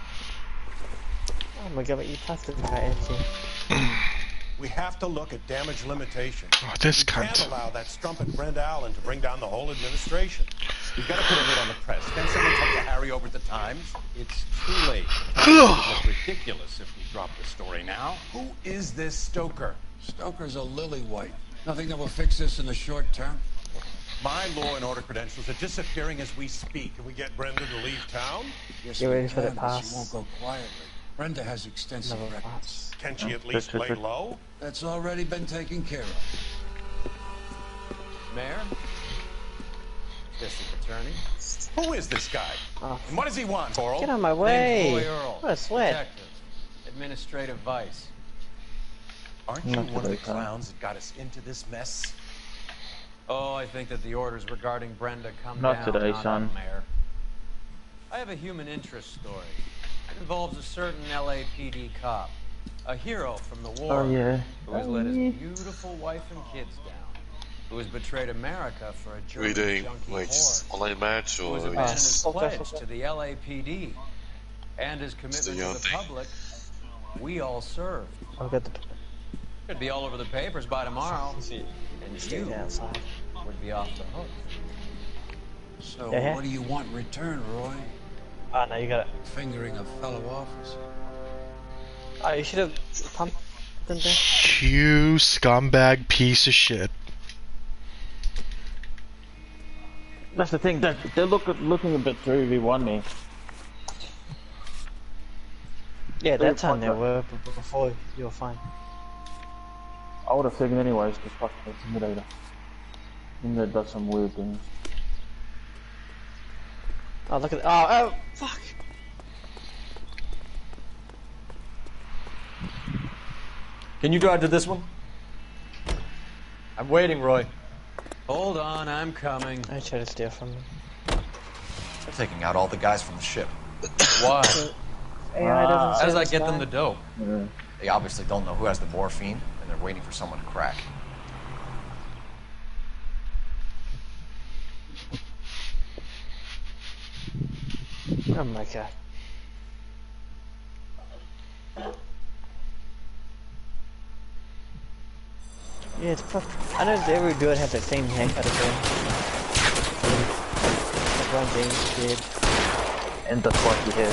Speaker 25: Oh my god, but you passed it by empty.
Speaker 12: We have to look at damage limitation.
Speaker 22: Oh, this
Speaker 12: we can't
Speaker 22: cunt.
Speaker 12: allow that strumpet Brenda Allen to bring down the whole administration. We've got to put a hit on the press. Can someone talk to Harry over at the Times?
Speaker 18: It's too late. It would look ridiculous if we drop the story now.
Speaker 12: Who is this Stoker?
Speaker 21: Stoker's a lily-white. Nothing that will fix this in the short term.
Speaker 12: My law and order credentials are disappearing as we speak. Can we get Brenda to leave town?
Speaker 21: Yes,
Speaker 25: Get
Speaker 21: we
Speaker 25: ready for the
Speaker 21: can, but
Speaker 25: pass.
Speaker 21: she won't go quietly. Brenda has extensive records.
Speaker 12: Can she at least lay low?
Speaker 21: That's already been taken care of.
Speaker 5: Mayor? District Attorney?
Speaker 12: Who is this guy?
Speaker 25: Oh.
Speaker 12: And what does he want, Coral?
Speaker 25: Get on my
Speaker 5: Name's
Speaker 25: way.
Speaker 5: Roy Earl.
Speaker 25: What a sweat.
Speaker 5: Detective. Administrative vice.
Speaker 12: Aren't you one of the clowns that got us into this mess?
Speaker 5: Oh, I think that the orders regarding Brenda come
Speaker 6: Not
Speaker 5: down,
Speaker 6: today,
Speaker 5: not
Speaker 6: son.
Speaker 5: up, Mayor. I have a human interest story. It involves a certain LAPD cop. A hero from the war.
Speaker 25: Oh yeah.
Speaker 5: Who has let his beautiful wife and kids down. Who has betrayed America for a German
Speaker 23: Reading
Speaker 5: junkie
Speaker 23: like
Speaker 5: whore.
Speaker 23: online match
Speaker 5: Who
Speaker 23: or
Speaker 5: has abandoned his pledge to the LAPD and his commitment to the public. We all served.
Speaker 25: I'll get the.
Speaker 5: Could be all over the papers by tomorrow, and
Speaker 25: Stay
Speaker 5: you
Speaker 25: outside.
Speaker 5: would be off the hook.
Speaker 21: So,
Speaker 25: Yeah.
Speaker 21: what do you want in return, Roy?
Speaker 25: Oh no, you got it.
Speaker 21: Fingering a fellow officer.
Speaker 25: Oh, you should have pumped them there.
Speaker 22: You scumbag piece of shit.
Speaker 25: That's the thing. They're looking a bit 3v1 me. Yeah, that time they were, but before you were fine. I would have figured anyways, because fuck the Intimidator. Intimidator does some weird things. Oh, look at oh, fuck!
Speaker 16: Can you drive to this one? I'm waiting, Roy.
Speaker 5: Hold on, I'm coming.
Speaker 25: I try to steal from them.
Speaker 16: They're taking out all the guys from the ship.
Speaker 5: Why?
Speaker 25: AI doesn't
Speaker 5: How does
Speaker 25: say
Speaker 5: that get
Speaker 25: this
Speaker 5: them the dope?
Speaker 25: guy.
Speaker 16: They obviously don't know who has the morphine, and they're waiting for someone to crack.
Speaker 25: Oh my god. Yeah, it's I know every dude has the same haircut as him. LeBron James did.
Speaker 6: And the funky hair.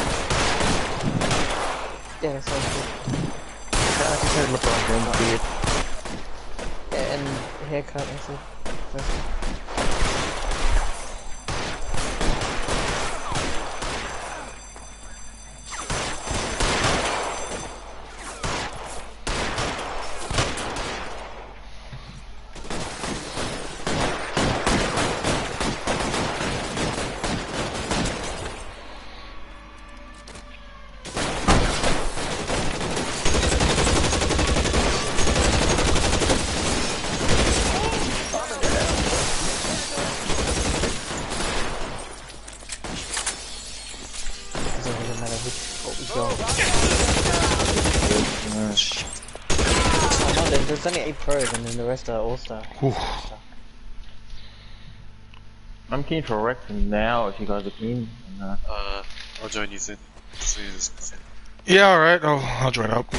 Speaker 25: Yeah, that sounds good.
Speaker 6: I just heard LeBron James beard.
Speaker 25: Yeah, and haircut, I said. There's only 8 pros and then the rest are all-star.
Speaker 6: I'm keen for Rex now if you guys are keen.
Speaker 23: I'll join you soon. As soon as
Speaker 22: Yeah, alright, I'll join up.